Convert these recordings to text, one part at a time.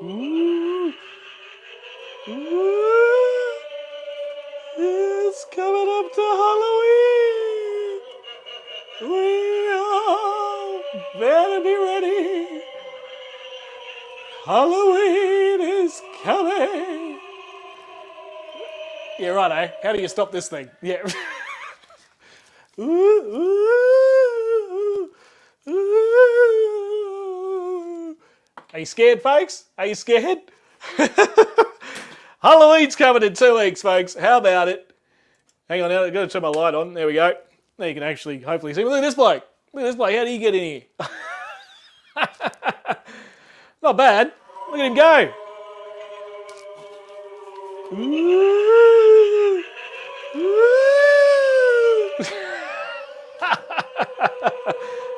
Ooh. Ooh. It's coming up to Halloween. We all better be ready. Halloween is coming. Yeah, right, eh? How do you stop this thing? Yeah. Ooh, ooh, ooh. Are you scared, folks? Are you scared? Halloween's coming in 2 weeks, folks. How about it? Hang on, I've got to turn my light on. There we go. Now you can actually hopefully see me. Look at this bloke. Look at this bloke. How do you get in here? Not bad. Look at him go. Ooh. Ooh.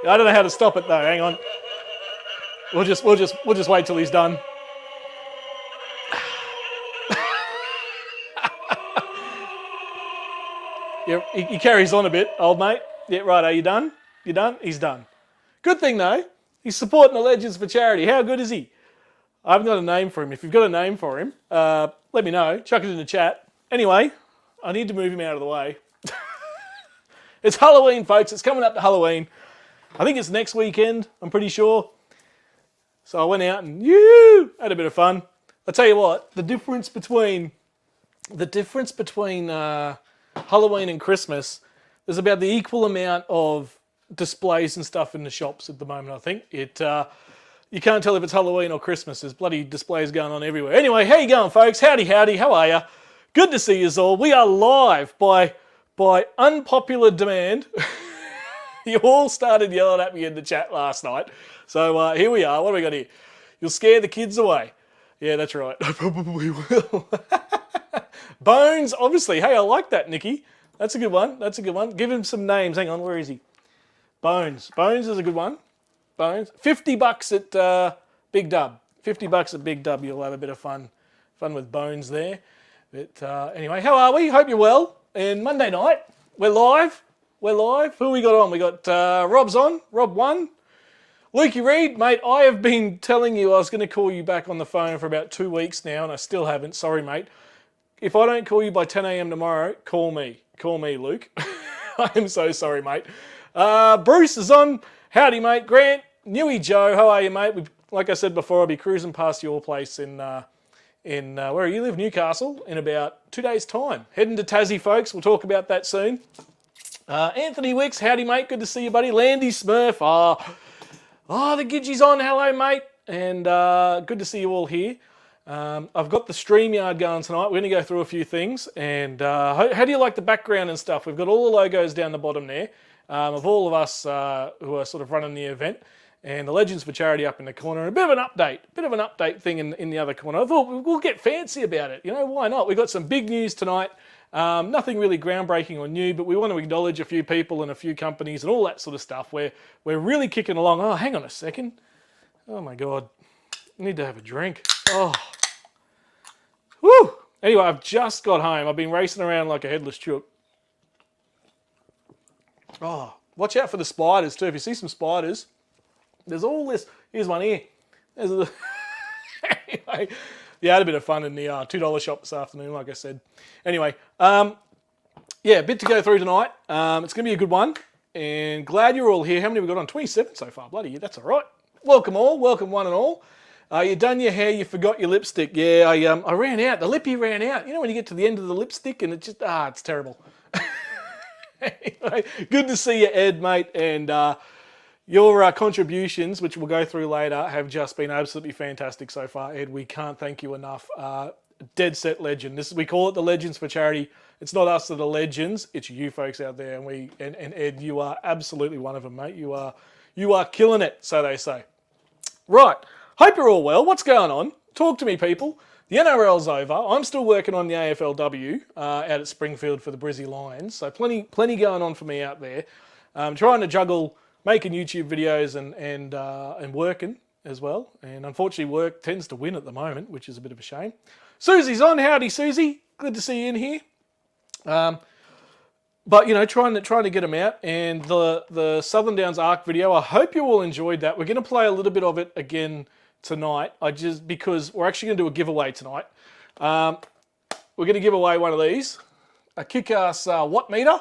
I don't know how to stop it though. Hang on. We'll just wait till he's done. Yeah, he carries on a bit, old mate. Yeah, right. Are you done? You done? He's done. Good thing though. He's supporting the Legends for charity. How good is he? I haven't got a name for him. If you've got a name for him, let me know. Chuck it in the chat. Anyway, I need to move him out of the way. It's Halloween, folks. It's coming up to Halloween. I think it's next weekend, I'm pretty sure. So I went out and had a bit of fun. I'll tell you what, the difference between Halloween and Christmas, there's about the equal amount of displays and stuff in the shops at the moment, I think. You can't tell if it's Halloween or Christmas. There's bloody displays going on everywhere. Anyway, how you going, folks? Howdy, howdy. How are you? Good to see you all. We are live by unpopular demand. You all started yelling at me in the chat last night. So here we are. What do we got here? You'll scare the kids away. Yeah, that's right. I probably will. Bones, obviously. Hey, I like that, Nikki. That's a good one. That's a good one. Give him some names. Hang on, where is he? Bones. Bones is a good one. Bones. $50 at Big Dub. $50 at Big Dub. You'll have a bit of fun with Bones there. But anyway, how are we? Hope you're well. And Monday night, we're live. We're live. Who we got on? We got Rob's on. Rob 1. Lukey Reed, mate, I have been telling you I was going to call you back on the phone for about 2 weeks now, and I still haven't. Sorry, mate. If I don't call you by 10 a.m. tomorrow, call me. Call me, Luke. I am so sorry, mate. Bruce is on. Howdy, mate. Grant, Newy Joe, how are you, mate? Like I said before, I'll be cruising past your place in where you live, Newcastle, in about 2 days' time. Heading to Tassie, folks. We'll talk about that soon. Anthony Wicks, howdy, mate. Good to see you, buddy. Landy Smurf, the Gidgey's on. Hello, mate. And good to see you all here. I've got the StreamYard going tonight. We're going to go through a few things. And how do you like the background and stuff? We've got all the logos down the bottom there of all of us who are sort of running the event. And the Legends for Charity up in the corner. And a bit of an update thing in the other corner. I thought we'll get fancy about it. You know, why not? We've got some big news tonight. Nothing really groundbreaking or new, but we want to acknowledge a few people and a few companies and all that sort of stuff. We're really kicking along. Oh, hang on a second. Oh, my God. I need to have a drink. Oh. Woo! Anyway, I've just got home. I've been racing around like a headless chook. Oh, watch out for the spiders, too. If you see some spiders, there's all this. Here's one here. Anyway, yeah, I had a bit of fun in the $2 shop this afternoon, like I said. Anyway, a bit to go through tonight. It's going to be a good one. And glad you're all here. How many have we got on? 27 so far. Bloody yeah, that's all right. Welcome all. Welcome one and all. You done your hair, you forgot your lipstick. Yeah, I ran out. The lippy ran out. You know when you get to the end of the lipstick and it just, it's terrible. Anyway, good to see you, Ed, mate. And your contributions, which we'll go through later, have just been absolutely fantastic so far, Ed. We can't thank you enough. Dead set legend. We call it the Legends for Charity. It's not us that are legends. It's you folks out there. And Ed, you are absolutely one of them, mate. You are killing it, so they say. Right. Hope you're all well. What's going on? Talk to me, people. The NRL's over. I'm still working on the AFLW out at Springfield for the Brizzy Lions. So plenty going on for me out there. Trying to juggle making YouTube videos and working as well. And unfortunately, work tends to win at the moment, which is a bit of a shame. Susie's on. Howdy, Susie. Good to see you in here. But you know, trying to get them out. And the Southern Downs ARK video, I hope you all enjoyed that. We're going to play a little bit of it again tonight. Because we're actually going to do a giveaway tonight. We're going to give away one of these, a Kick-Ass watt meter,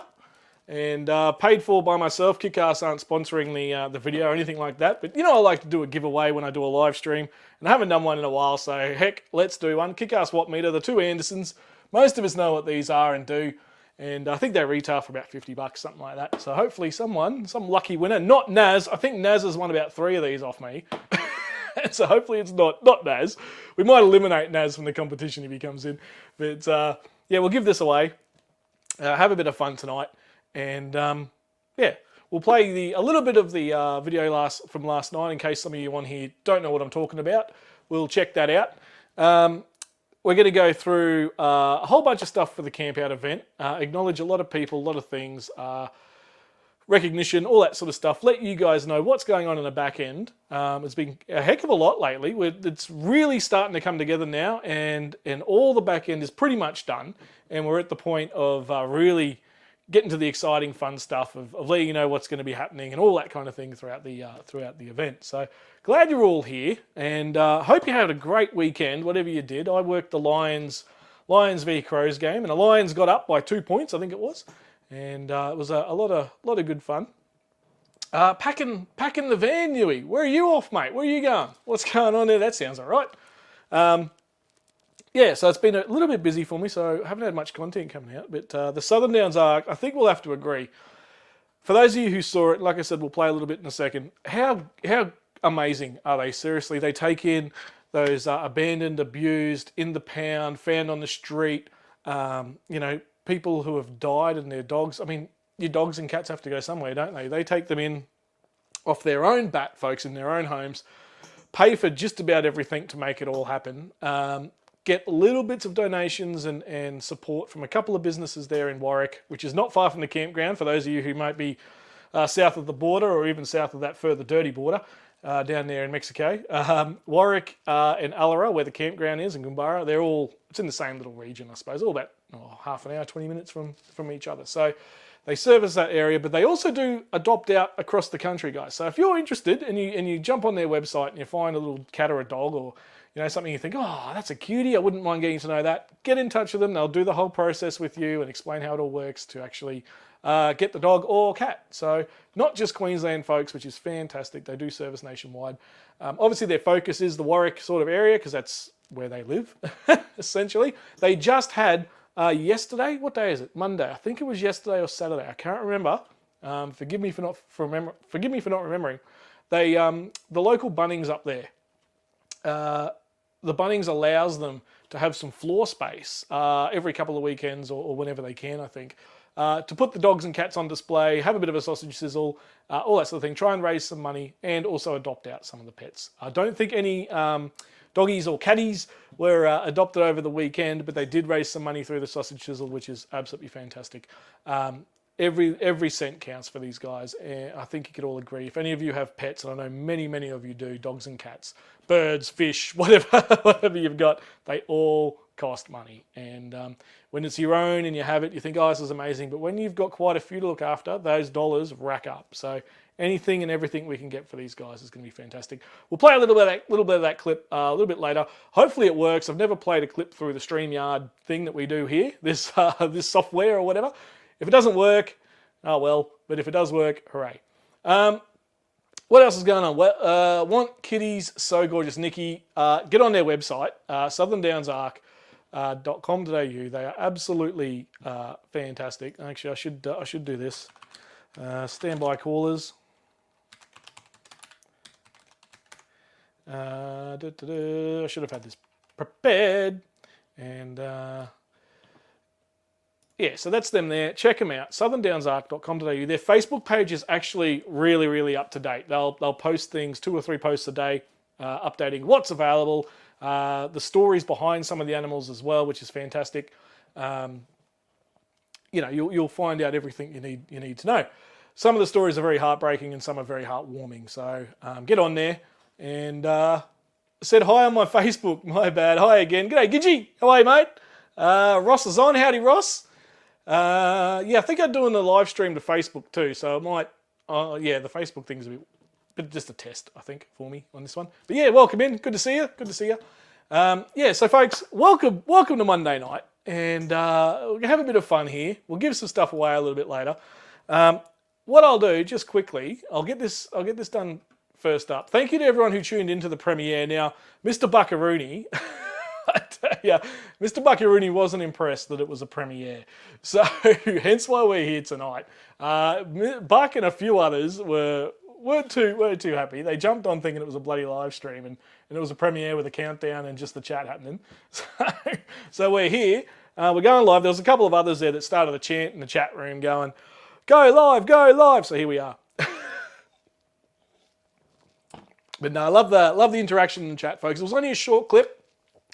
and paid for by myself. Kick-Ass aren't sponsoring the video or anything like that, but I like to do a giveaway when I do a live stream, and I haven't done one in a while, so heck, let's do one. Kick-Ass watt meter, the 2 Andersons. Most of us know what these are and do, and I think they retail for about $50, something like that. So hopefully some lucky winner, not Naz. I think Naz has won about 3 of these off me. So hopefully it's not Naz. We might eliminate Naz from the competition if he comes in. But yeah, we'll give this away. Have a bit of fun tonight. And yeah, we'll play a little bit of the video from last night in case some of you on here don't know what I'm talking about. We'll check that out. We're going to go through a whole bunch of stuff for the Campout event. Acknowledge a lot of people, a lot of things. Recognition, all that sort of stuff. Let you guys know what's going on in the back end. It's been a heck of a lot lately. It's really starting to come together now, and all the back end is pretty much done. And we're at the point of really getting to the exciting, fun stuff of letting you know what's going to be happening and all that kind of thing throughout the event. So glad you're all here, and hope you had a great weekend, whatever you did. I worked the Lions v Crows game, and the Lions got up by 2 points, I think it was. And it was a lot of good fun. Packing the van, Newey. Where are you off, mate? Where are you going? What's going on there? That sounds all right. Yeah, so it's been a little bit busy for me, so I haven't had much content coming out. But the Southern Downs ARK, I think we'll have to agree. For those of you who saw it, like I said, we'll play a little bit in a second. How amazing are they? Seriously, they take in those abandoned, abused, in the pound, found on the street, people who have died and their dogs. I mean, your dogs and cats have to go somewhere, don't they? They take them in off their own bat, folks, in their own homes, pay for just about everything to make it all happen, get little bits of donations and support from a couple of businesses there in Warwick, which is not far from the campground, for those of you who might be south of the border or even south of that further dirty border, down there in Mexico. Warwick and Allara, where the campground is, and Gumbara, it's in the same little region, I suppose, all about half an hour, 20 minutes from each other. So they service that area, but they also do adopt out across the country, guys. So if you're interested and you jump on their website and you find a little cat or a dog or something you think, oh, that's a cutie, I wouldn't mind getting to know that, get in touch with them. They'll do the whole process with you and explain how it all works to actually get the dog or cat. So not just Queensland, folks, which is fantastic. They do service nationwide. Obviously, their focus is the Warwick sort of area because that's where they live, essentially. They just had yesterday, what day is it? Monday. I think it was yesterday or Saturday. I can't remember. Forgive me for not remembering. They the local Bunnings up there. The Bunnings allows them to have some floor space every couple of weekends or whenever they can, I think, to put the dogs and cats on display, have a bit of a sausage sizzle, all that sort of thing, try and raise some money and also adopt out some of the pets. I don't think any doggies or catties were adopted over the weekend, but they did raise some money through the sausage sizzle, which is absolutely fantastic. Every cent counts for these guys. I think you could all agree. If any of you have pets, and I know many of you do, dogs and cats, birds, fish, whatever you've got, they all cost money. And when it's your own and you have it, you think, oh, this is amazing. But when you've got quite a few to look after, those dollars rack up. So anything and everything we can get for these guys is going to be fantastic. We'll play a little bit of that clip a little bit later. Hopefully it works. I've never played a clip through the StreamYard thing that we do here, this software or whatever. If it doesn't work, oh well. But if it does work, hooray. What else is going on? Well, want kitties so gorgeous, Nikki? Get on their website, southerndownsark.com.au. They are absolutely fantastic. Actually, I should do this. Standby callers. I should have had this prepared. And yeah, so that's them there. Check them out, southerndownsark.com.au. Their Facebook page is actually really up to date. They'll post things, 2 or 3 posts a day, updating what's available, the stories behind some of the animals as well, which is fantastic. You'll find out everything you need to know. Some of the stories are very heartbreaking and some are very heartwarming. So get on there and said hi on my Facebook. My bad. Hi again. G'day, Gidgy. How are you, mate? Ross is on. Howdy, Ross. Yeah, I think I'm doing the live stream to Facebook too, so I might. Yeah, the Facebook thing's a but just a test, I think, for me on this one. But yeah, welcome in. Good to see you. Good to see you. Yeah, so folks, welcome to Monday night, and we're gonna have a bit of fun here. We'll give some stuff away a little bit later. What I'll do, just quickly, I'll get this done first up. Thank you to everyone who tuned into the premiere. Now, Mr. Buckaroony, I tell you, Mr. Buckaroony wasn't impressed that it was a premiere. So, hence why we're here tonight. Buck and a few others weren't too happy. They jumped on thinking it was a bloody live stream, and it was a premiere with a countdown and just the chat happening. So we're here. We're going live. There was a couple of others there that started a chant in the chat room going, "Go live, go live." So here we are. But no, I love the interaction in the chat, folks. It was only a short clip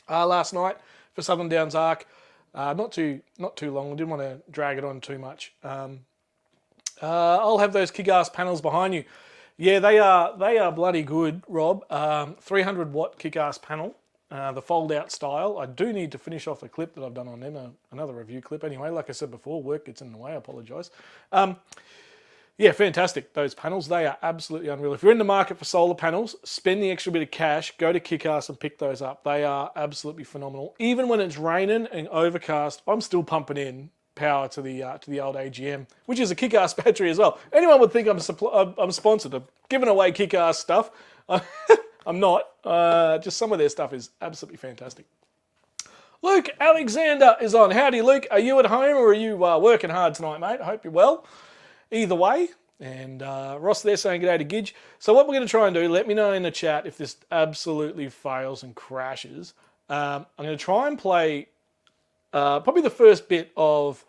last night for Southern Downs ARK. Not too long. I didn't want to drag it on too much. I'll have those kick-ass panels behind you. Yeah, they are bloody good, Rob. 300 watt kick-ass panel, the fold-out style. I do need to finish off a clip that I've done on them, another review clip. Anyway, like I said before, work gets in the way. I apologise. Yeah, fantastic. Those panels, they are absolutely unreal. If you're in the market for solar panels, spend the extra bit of cash, go to Kick-Ass and pick those up. They are absolutely phenomenal. Even when it's raining and overcast, I'm still pumping in power to the old AGM, which is a Kick-Ass battery as well. Anyone would think I'm sponsored. I'm giving away Kick-Ass stuff. I'm not. Just some of their stuff is absolutely fantastic. Luke Alexander is on. Howdy, Luke. Are you at home or are you working hard tonight, mate? I hope you're well. Either way. And Ross there saying g'day to Gidge. So what we're going to try and do, let me know in the chat if this absolutely fails and crashes. I'm going to try and play probably the first bit of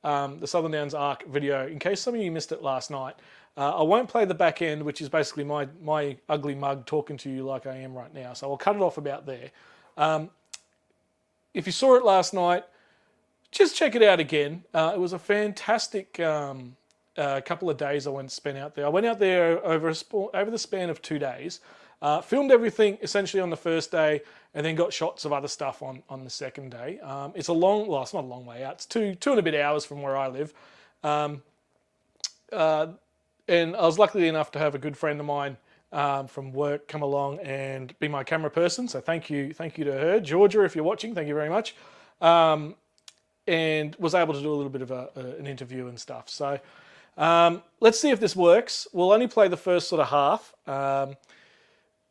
the Southern Downs ARK video, in case some of you missed it last night. I won't play the back end, which is basically my ugly mug talking to you like I am right now. So I'll cut it off about there. If you saw it last night, just check it out again. It was a fantastic couple of days I spent out there. I went out there over the span of 2 days. Filmed everything essentially on the first day, and then got shots of other stuff on the second day. It's it's not a long way out. It's two and a bit hours from where I live. And I was lucky enough to have a good friend of mine from work come along and be my camera person. So thank you to her. Georgia, if you're watching, thank you very much. And was able to do a little bit of an interview and stuff. So let's see if this works. We'll only play the first sort of half.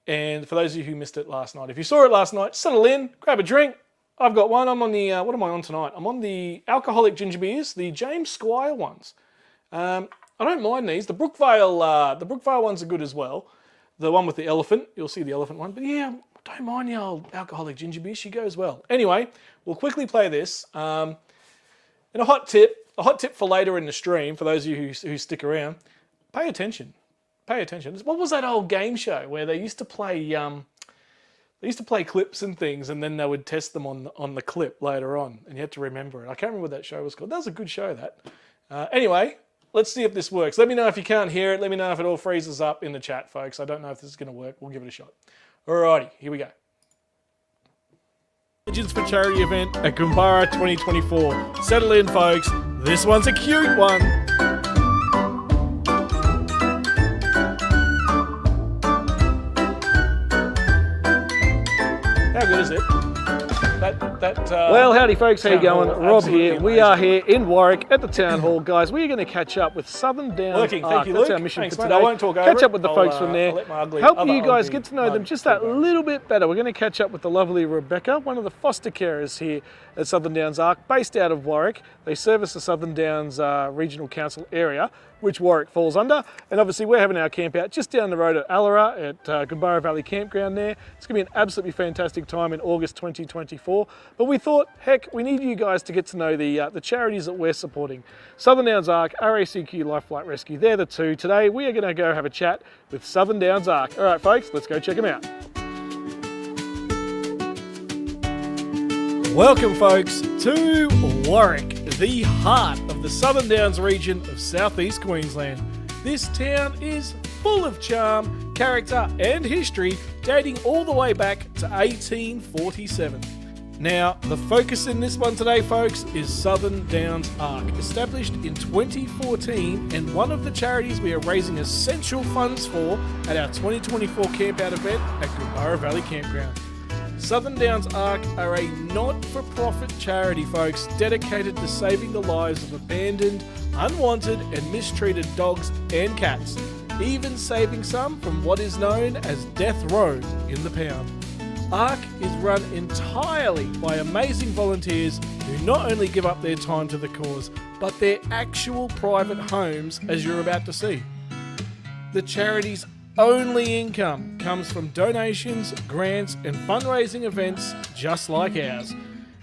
And for those of you who missed it last night, if you saw it last night, settle in, grab a drink. I've got one. I'm on the, what am I on tonight? I'm on the alcoholic ginger beers, the James Squire ones. I don't mind these. The Brookvale ones are good as well. The one with the elephant, you'll see the elephant one. But yeah, don't mind the old alcoholic ginger beer. She goes well. Anyway, we'll quickly play this. And a hot tip for later in the stream, for those of you who stick around, pay attention. Pay attention. What was that old game show where they used to play clips and things, and then they would test them on the clip later on, and you had to remember it. I can't remember what that show was called. That was a good show, that. Anyway, let's see if this works. Let me know if you can't hear it. Let me know if it all freezes up in the chat, folks. I don't know if this is going to work. We'll give it a shot. Alrighty, here we go. Legends for Charity event at Gumbara 2024. Settle in, folks. This one's a cute one. How good is it? Well, howdy folks, how you going? Rob here. We are here in Warwick at the Town Hall. Guys, we are going to catch up with Southern Downs ARK. Thank you, That's Luke. our mission Thanks, for mate. today. I won't talk over catch up with the folks from there. Help you guys get to know them just that little bit better. We're going to catch up with the lovely Rebecca, one of the foster carers here at Southern Downs ARK, based out of Warwick. They service the Southern Downs Regional Council area, which Warwick falls under. And obviously we're having our camp out just down the road at Allara at Gumbara Valley Campground there. It's going to be an absolutely fantastic time in August 2024. But we thought, heck, we need you guys to get to know the charities that we're supporting. Southern Downs ARK, RACQ Life Flight Rescue, they're the two. Today we are going to go have a chat with Southern Downs ARK. All right, folks, let's go check them out. Welcome, folks, to Warwick, the heart of the Southern Downs region of southeast Queensland. This town is full of charm, character and history dating all the way back to 1847. Now, the focus in this one today, folks, is Southern Downs ARK, established in 2014 and one of the charities we are raising essential funds for at our 2024 Campout event at Gulburra Valley Campground. Southern Downs ARK are a not-for-profit charity, folks, dedicated to saving the lives of abandoned, unwanted and mistreated dogs and cats, even saving some from what is known as death row in the pound. ARK is run entirely by amazing volunteers who not only give up their time to the cause, but their actual private homes, as you're about to see. The charity's only income comes from donations, grants, and fundraising events just like ours.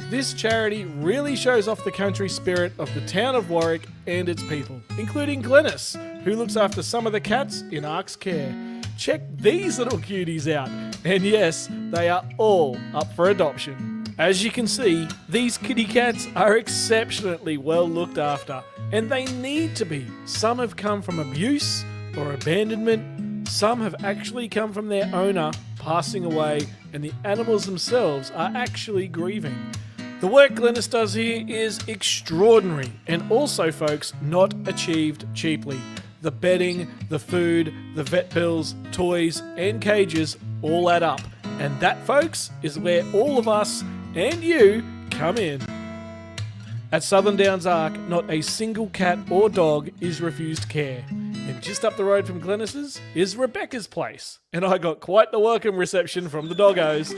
This charity really shows off the country spirit of the town of Warwick and its people, including Glennis, who looks after some of the cats in ARK's care. Check these little cuties out. And yes, they are all up for adoption. As you can see, these kitty cats are exceptionally well looked after, and they need to be. Some have come from abuse or abandonment. Some have actually come from their owner passing away, and the animals themselves are actually grieving. The work Glennis does here is extraordinary, and also, folks, not achieved cheaply. The bedding, the food, the vet bills, toys, and cages all add up. And that, folks, is where all of us and you come in. At Southern Downs ARK, not a single cat or dog is refused care. And just up the road from Glennis's is Rebecca's place. And I got quite the welcome reception from the doggos.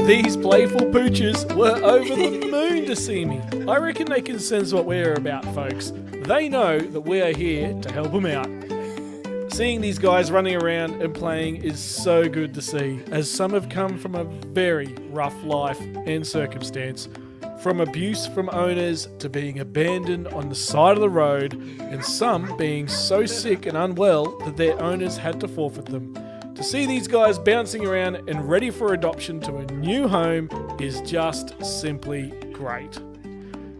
These playful pooches were over the moon to see me. I reckon they can sense what we're about, folks. They know that we're here to help them out. Seeing these guys running around and playing is so good to see, as some have come from a very rough life and circumstance. From abuse from owners to being abandoned on the side of the road, and some being so sick and unwell that their owners had to forfeit them. To see these guys bouncing around and ready for adoption to a new home is just simply great.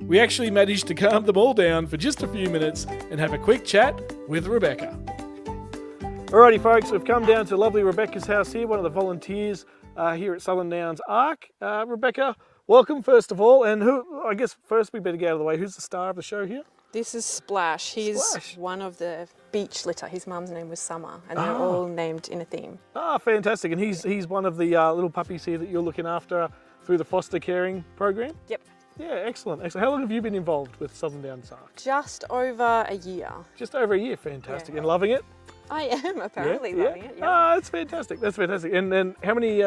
We actually managed to calm them all down for just a few minutes and have a quick chat with Rebecca. Alrighty folks, we've come down to lovely Rebecca's house here, one of the volunteers here at Southern Downs ARK. Rebecca, welcome first of all, and I guess first we better get out of the way, who's the star of the show here? This is Splash. He's one of the beach litter. His mum's name was Summer, and they're all named in a theme. Ah, fantastic. And he's one of the little puppies here that you're looking after through the foster caring program? Yep. Yeah, excellent. Excellent. How long have you been involved with Southern Downs ARK? Just over a year. Just over a year, fantastic. Yeah. And loving it? I am apparently loving it. Yeah. Ah, that's fantastic. That's fantastic. And then how many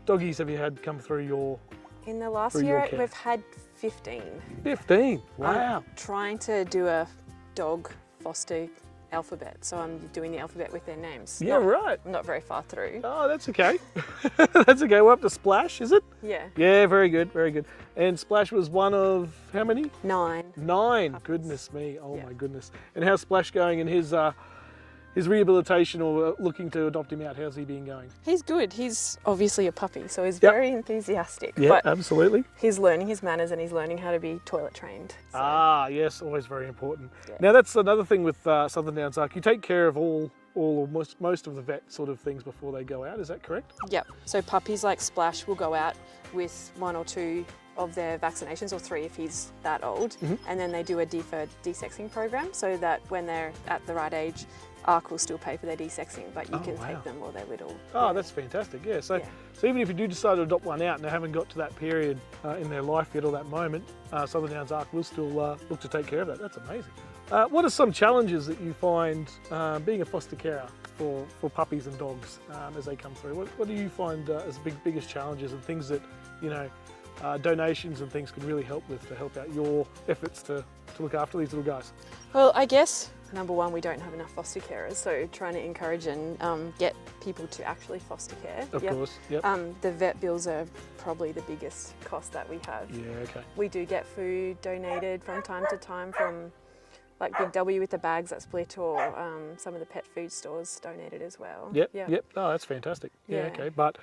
doggies have you had come through your In the last year, we've had 15. 15? Wow. I'm trying to do a dog foster alphabet, so I'm doing the alphabet with their names. Yeah, right. I'm not very far through. Oh, that's okay. That's okay. We're up to Splash, is it? Yeah. Yeah, very good, very good. And Splash was one of how many? 9. 9. Puppies. Goodness me. Oh my goodness. And how's Splash going in his rehabilitation or looking to adopt him out? How's he been going? He's good. He's obviously a puppy, so he's very enthusiastic. Yeah, absolutely. He's learning his manners and he's learning how to be toilet trained. So. Ah, yes, always very important. Yeah. Now that's another thing with Southern Downs ARK. You take care of all or most of the vet sort of things before they go out, is that correct? Yep. So puppies like Splash will go out with 1 or 2 of their vaccinations, or 3 if he's that old, and then they do a deferred desexing program so that when they're at the right age, ARK will still pay for their desexing, but you can take them while they're little. Oh, that's fantastic, yeah. So even if you do decide to adopt one out and they haven't got to that period in their life yet or that moment, Southern Downs ARK will still look to take care of that. That's amazing. What are some challenges that you find being a foster carer for puppies and dogs as they come through? What do you find as biggest challenges and things that, you know, donations and things could really help with to help out your efforts to look after these little guys? Well, I guess number one, we don't have enough foster carers, so trying to encourage and get people to actually foster care. Of course, yep. The vet bills are probably the biggest cost that we have. Yeah, okay. We do get food donated from time to time from like Big W with the bags that split, or some of the pet food stores donated as well. Yep, yep. Oh, that's fantastic. Yeah, okay. But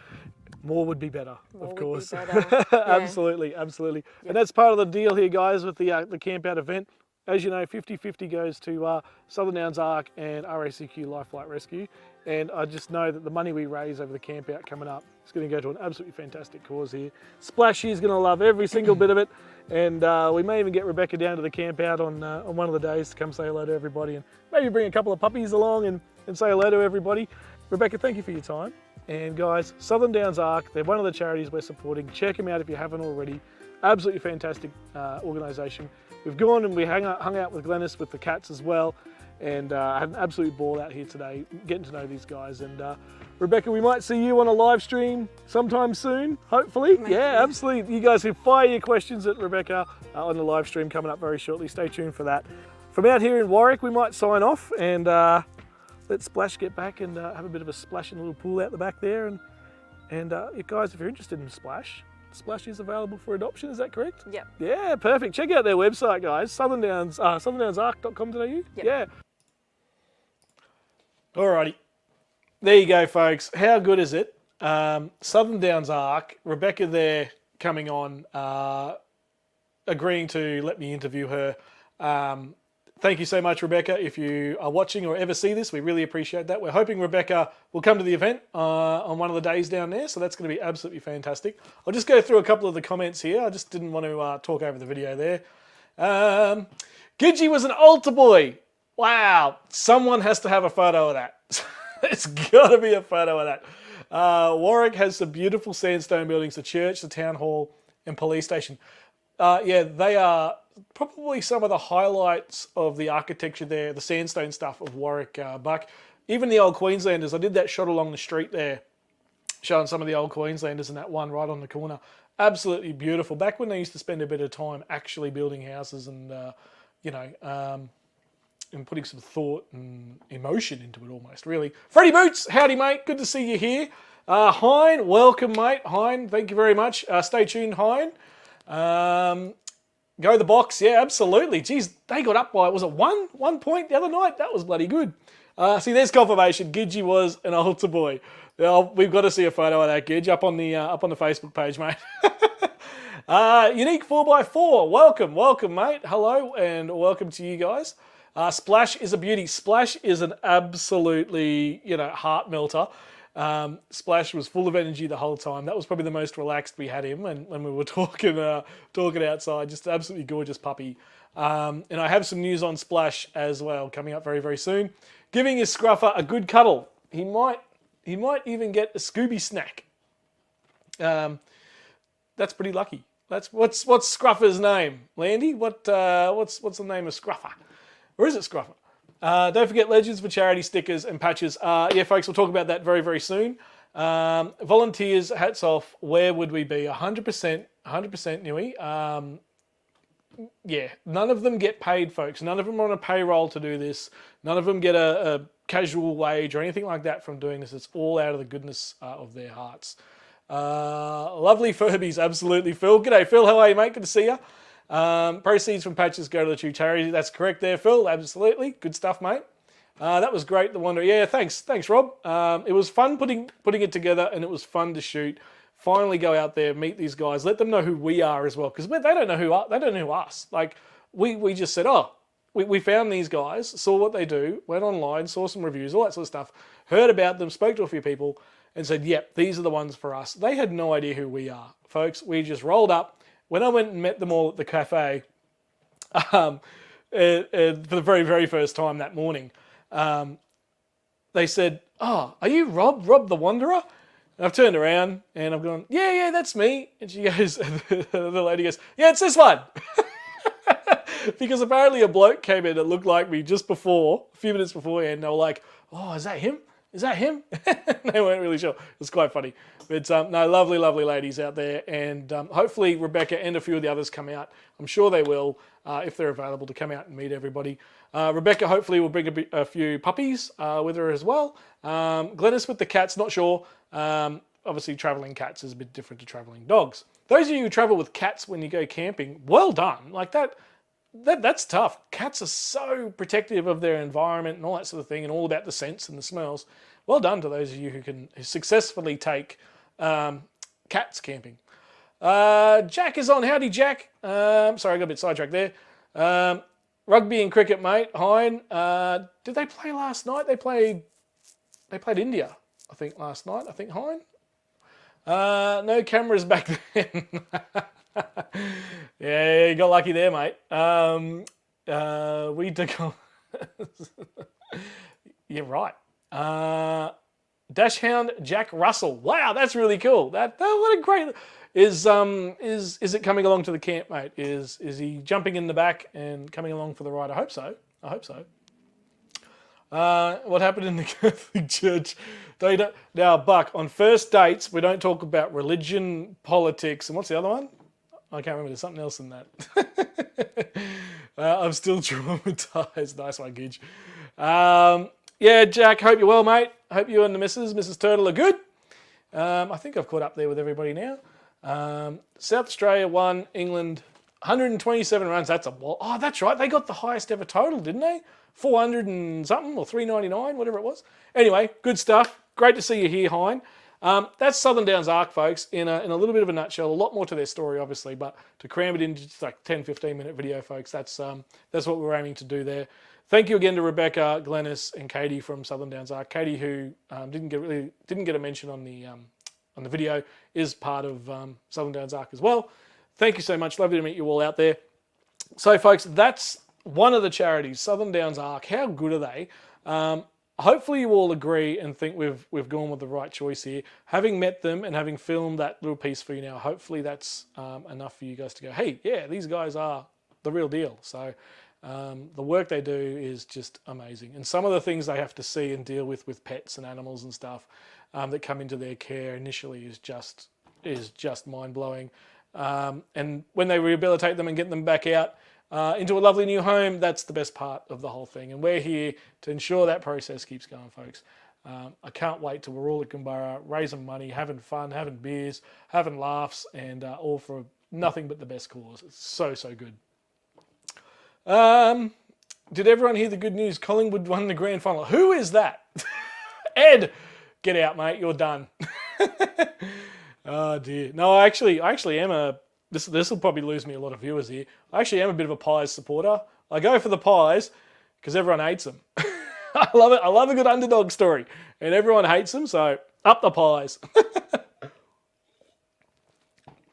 more would be better, of course. Would be better. Absolutely, absolutely. Yep. And that's part of the deal here, guys, with the Campout event. as you know, 50-50 goes to Southern Downs ARK and RACQ Life Flight Rescue. And I just know that the money we raise over the campout coming up is going to go to an absolutely fantastic cause here. Splashy is going to love every single bit of it. And we may even get Rebecca down to the campout on one of the days to come say hello to everybody, and maybe bring a couple of puppies along and say hello to everybody. Rebecca, thank you for your time. And guys, Southern Downs ARK, they're one of the charities we're supporting. Check them out if you haven't already. Absolutely fantastic organisation. We've gone and we hung out with Glennis with the cats as well, and I had an absolute ball out here today getting to know these guys. And Rebecca, we might see you on a live stream sometime soon, hopefully. Maybe. Yeah, absolutely. You guys can fire your questions at Rebecca on the live stream coming up very shortly. Stay tuned for that. From out here in Warwick, we might sign off and let Splash get back and have a bit of a splash in a little pool out the back there. And you guys, if you're interested in Splash, Splash is available for adoption, is that correct? Yep. Yeah, perfect. Check out their website, guys. SouthernDownsARK.com.au. Yep. Yeah. Alrighty. There you go, folks. How good is it? Southern Downs ARK, Rebecca there coming on, agreeing to let me interview her. Thank you so much, Rebecca. If you are watching or ever see this, we really appreciate that. We're hoping Rebecca will come to the event on one of the days down there, so that's going to be absolutely fantastic. I'll just go through a couple of the comments here. I just didn't want to talk over the video there. Gidgey was an altar boy. Wow. Someone has to have a photo of that. It's got to be a photo of that. Warwick has some beautiful sandstone buildings, the church, the town hall, and police station. Yeah, they are probably some of the highlights of the architecture there, the sandstone stuff of Warwick, Buck. Even the old Queenslanders, I did that shot along the street there, showing some of the old Queenslanders and that one right on the corner. Absolutely beautiful. Back when they used to spend a bit of time actually building houses and, and putting some thought and emotion into it almost, really. Freddie Boots, howdy, mate. Good to see you here. Hein, welcome, mate. Hein, thank you very much. Stay tuned, Hein. Go the box, yeah, absolutely. Geez, they got up by, was it 1 point the other night? That was bloody good. See, there's confirmation. Gidgey was an altar boy. We've got to see a photo of that, Gidge, up on the Facebook page, mate. Unique 4x4, welcome, mate. Hello, and welcome to you guys. Splash is a beauty. Splash is an absolutely, heart melter. Splash was full of energy the whole time. That was probably the most relaxed we had him when we were talking outside. Just an absolutely gorgeous puppy. And I have some news on Splash as well coming up very, very soon. Giving his scruffer a good cuddle. He might even get a Scooby snack. That's pretty lucky. What's Scruffer's name? Landy? What's the name of Scruffer? Or is it Scruffer? Don't forget Legends for Charity stickers and patches. Yeah, folks, we'll talk about that very, very soon. Volunteers, hats off. Where would we be? 100%, Nui. Yeah, none of them get paid, folks. None of them are on a payroll to do this. None of them get a casual wage or anything like that from doing this. It's all out of the goodness of their hearts. Lovely Furbies, absolutely. Phil, g'day, Phil. How are you, mate? Good to see you. Proceeds from patches go to the two charities. That's correct there, Phil. Absolutely. Good stuff, mate. That was great, the Wanderer. Yeah, thanks, Rob. It was fun putting it together, and it was fun to shoot. Finally go out there, meet these guys, let them know who we are as well, because they don't know who us. Like, we just said, we found these guys, saw what they do, went online, saw some reviews, all that sort of stuff, heard about them, spoke to a few people, and said, yep, these are the ones for us. They had no idea who we are, folks. We just rolled up. When I went and met them all at the cafe, for the very, very first time that morning, they said, are you Rob the Wanderer? And I've turned around and I've gone, yeah, that's me. And she goes, the lady goes, yeah, it's this one. Because apparently a bloke came in that looked like me just before, a few minutes beforehand, and they were like, oh, is that him? Is that him? They weren't really sure. It was quite funny. But no, lovely, lovely ladies out there. And hopefully Rebecca and a few of the others come out. I'm sure they will, if they're available to come out and meet everybody. Rebecca hopefully will bring a few puppies with her as well. Glennis with the cats, not sure. Obviously travelling cats is a bit different to travelling dogs. Those of you who travel with cats when you go camping, well done. Like that's tough. Cats are so protective of their environment and all that sort of thing, and all about the scents and the smells. Well done to those of you who can successfully take cats camping. Jack is on. Howdy, Jack. Sorry, I got a bit sidetracked there. Rugby and cricket, mate. Hein, did they play last night? They played India, I think, last night. I think, Hein. No cameras back then. Yeah, you got lucky there, mate. We took. You're right. Dashhound Jack Russell. Wow, that's really cool. What a great. Is it coming along to the camp, mate? Is he jumping in the back and coming along for the ride? I hope so. What happened in the Catholic Church? Now, Buck, on first dates, we don't talk about religion, politics, and what's the other one? I can't remember. There's something else in that. I'm still traumatized. Nice one, Gidge. Yeah, Jack, hope you're well, mate. Hope you and the Mrs. Turtle, are good. I think I've caught up there with everybody now. South Australia won, England 127 runs. That's a wall. Oh, that's right. They got the highest ever total, didn't they? 400 and something, or 399, whatever it was. Anyway, good stuff. Great to see you here, Hein. That's Southern Downs ARK, folks, in a little bit of a nutshell. A lot more to their story, obviously, but to cram it into just like 10, 15-minute video, folks, that's what we're aiming to do there. Thank you again to Rebecca, Glennis, and Katie from Southern Downs ARK. Katie, who didn't get a mention on the video, is part of Southern Downs ARK as well. Thank you so much. Lovely to meet you all out there. So, folks, that's one of the charities, Southern Downs ARK. How good are they? Hopefully you all agree and think we've gone with the right choice here. Having met them and having filmed that little piece for you now, hopefully that's enough for you guys to go, hey, yeah, these guys are the real deal. So the work they do is just amazing. And some of the things they have to see and deal with pets and animals and stuff that come into their care initially is just mind-blowing. And when they rehabilitate them and get them back out into a lovely new home, that's the best part of the whole thing. And we're here to ensure that process keeps going, folks. I can't wait till we're all at Gumbara, raising money, having fun, having beers, having laughs, and all for nothing but the best cause. It's so, so good. Did everyone hear the good news? Collingwood won the grand final. Who is that? Ed, get out, mate. You're done. Oh, dear. No, I actually am this will probably lose me a lot of viewers here. I actually am a bit of a Pies supporter. I go for the Pies because everyone hates them. I love it. I love a good underdog story. And everyone hates them, so up the Pies.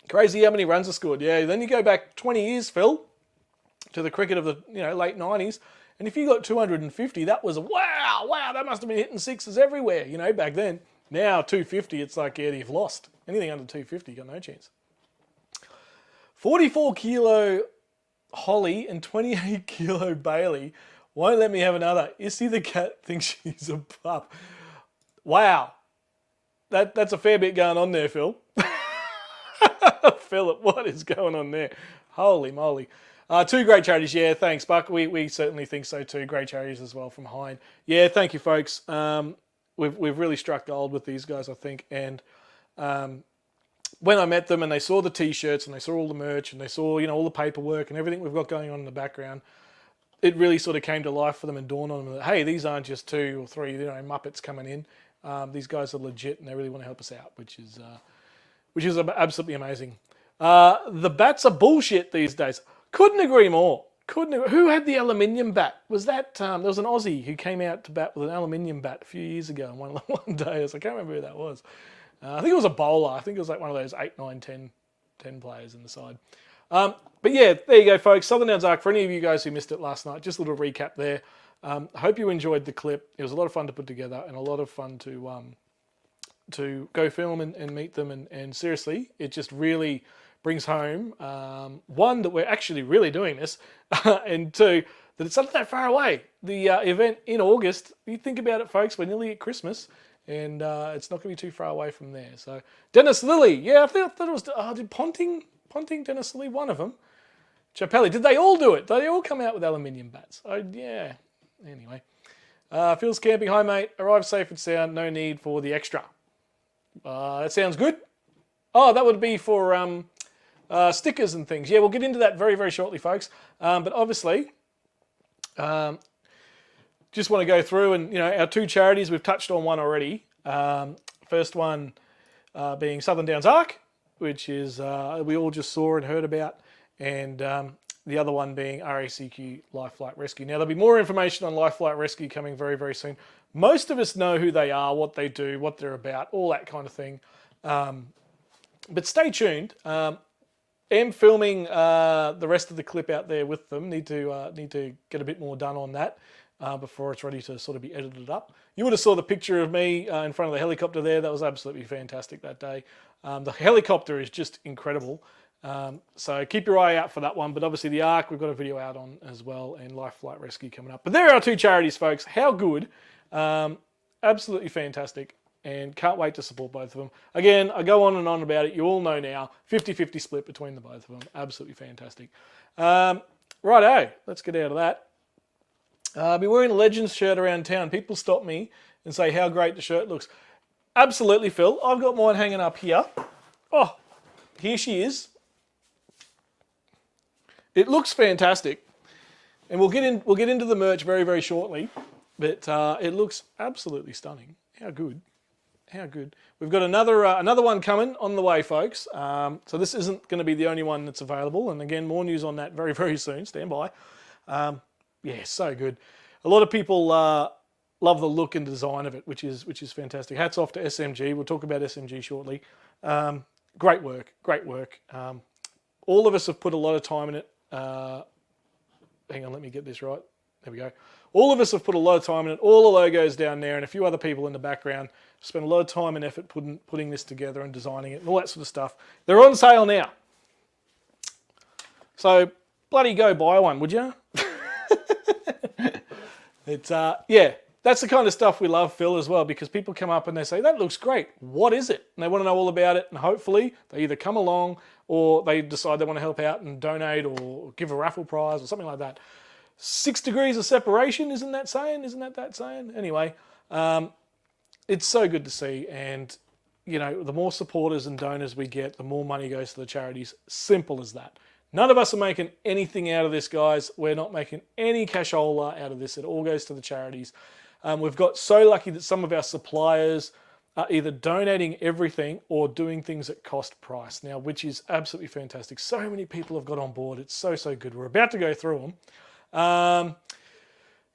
Crazy how many runs are scored. Yeah, then you go back 20 years, Phil, to the cricket of the late 90s. And if you got 250, that was wow, that must have been hitting sixes everywhere, back then. Now, 250, it's like, yeah, you've lost. Anything under 250, you got no chance. 44 kilo Holly and 28 kilo Bailey won't let me have another. Issy the cat thinks she's a pup. Wow. That's a fair bit going on there, Phil. Philip, what is going on there? Holy moly. Two great charities. Yeah, thanks, Buck. We certainly think so too. Great charities as well from Hein. Yeah, thank you, folks. We've really struck gold with these guys, I think. And when I met them and they saw the T-shirts and they saw all the merch and they saw all the paperwork and everything we've got going on in the background, it really sort of came to life for them and dawned on them that, hey, these aren't just 2 or 3 Muppets coming in. These guys are legit and they really want to help us out, which is absolutely amazing. The bats are bullshit these days. Couldn't agree more. Who had the aluminium bat? Was that there was an Aussie who came out to bat with an aluminium bat a few years ago on one day. I can't remember who that was. I think it was a bowler. I think it was like one of those 8, 9, 10 players in the side. But yeah, there you go, folks. Southern Downs ARK. For any of you guys who missed it last night, just a little recap there. I hope you enjoyed the clip. It was a lot of fun to put together and a lot of fun to go film and meet them. And seriously, it just really brings home, one, that we're actually really doing this, and 2, that it's not that far away. The event in August, you think about it, folks, we're nearly at Christmas, and it's not going to be too far away from there. So, Dennis Lilly, yeah, I thought it was, did Ponting, Dennis Lilly, one of them. Chappelli, did they all do it? Did they all come out with aluminium bats? Yeah, anyway. Phil's camping, hi mate, arrived safe and sound, no need for the extra. That sounds good. Oh, that would be for stickers and things. Yeah, we'll get into that very, very shortly, folks. But obviously, just want to go through and, our 2 charities, we've touched on one already. First one being Southern Downs ARK, which is we all just saw and heard about. And the other one being RACQ Life Flight Rescue. Now, there'll be more information on Life Flight Rescue coming very, very soon. Most of us know who they are, what they do, what they're about, all that kind of thing. But stay tuned. Am filming the rest of the clip out there with them. Need to get a bit more done on that before it's ready to sort of be edited up. You would have saw the picture of me in front of the helicopter there. That was absolutely fantastic that day. The helicopter is just incredible. So keep your eye out for that one. But obviously the ARK we've got a video out on as well, and Life Flight Rescue coming up. But there are our two charities, folks. How good. Absolutely fantastic. And can't wait to support both of them. Again, I go on and on about it. You all know now. 50-50 split between the both of them. Absolutely fantastic. Righto, let's get out of that. I'll be wearing a Legends shirt around town. People stop me and say how great the shirt looks. Absolutely, Phil. I've got mine hanging up here. Oh, here she is. It looks fantastic. And we'll get into the merch very, very shortly. But it looks absolutely stunning. How good. How good. We've got another one coming on the way, folks. So this isn't going to be the only one that's available. And again, more news on that very, very soon. Stand by. Yeah, so good. A lot of people love the look and design of it, which is fantastic. Hats off to SMG. We'll talk about SMG shortly. Great work. Great work. All of us have put a lot of time in it. Hang on, let me get this right. There we go. All of us have put a lot of time in it. All the logos down there and a few other people in the background spent a lot of time and effort putting this together and designing it and all that sort of stuff. They're on sale now. So bloody go buy one, would you? It's yeah, that's the kind of stuff we love, Phil, as well, because people come up and they say, that looks great. What is it? And they want to know all about it. And hopefully they either come along or they decide they want to help out and donate or give a raffle prize or something like that. 6 degrees of separation, isn't that saying? Isn't that saying? Anyway, it's so good to see. And, you know, the more supporters and donors we get, the more money goes to the charities. Simple as that. None of us are making anything out of this, guys. We're not making any cashola out of this. It all goes to the charities. We've got so lucky that some of our suppliers are either donating everything or doing things at cost price now, which is absolutely fantastic. So many people have got on board. It's so good. We're about to go through them.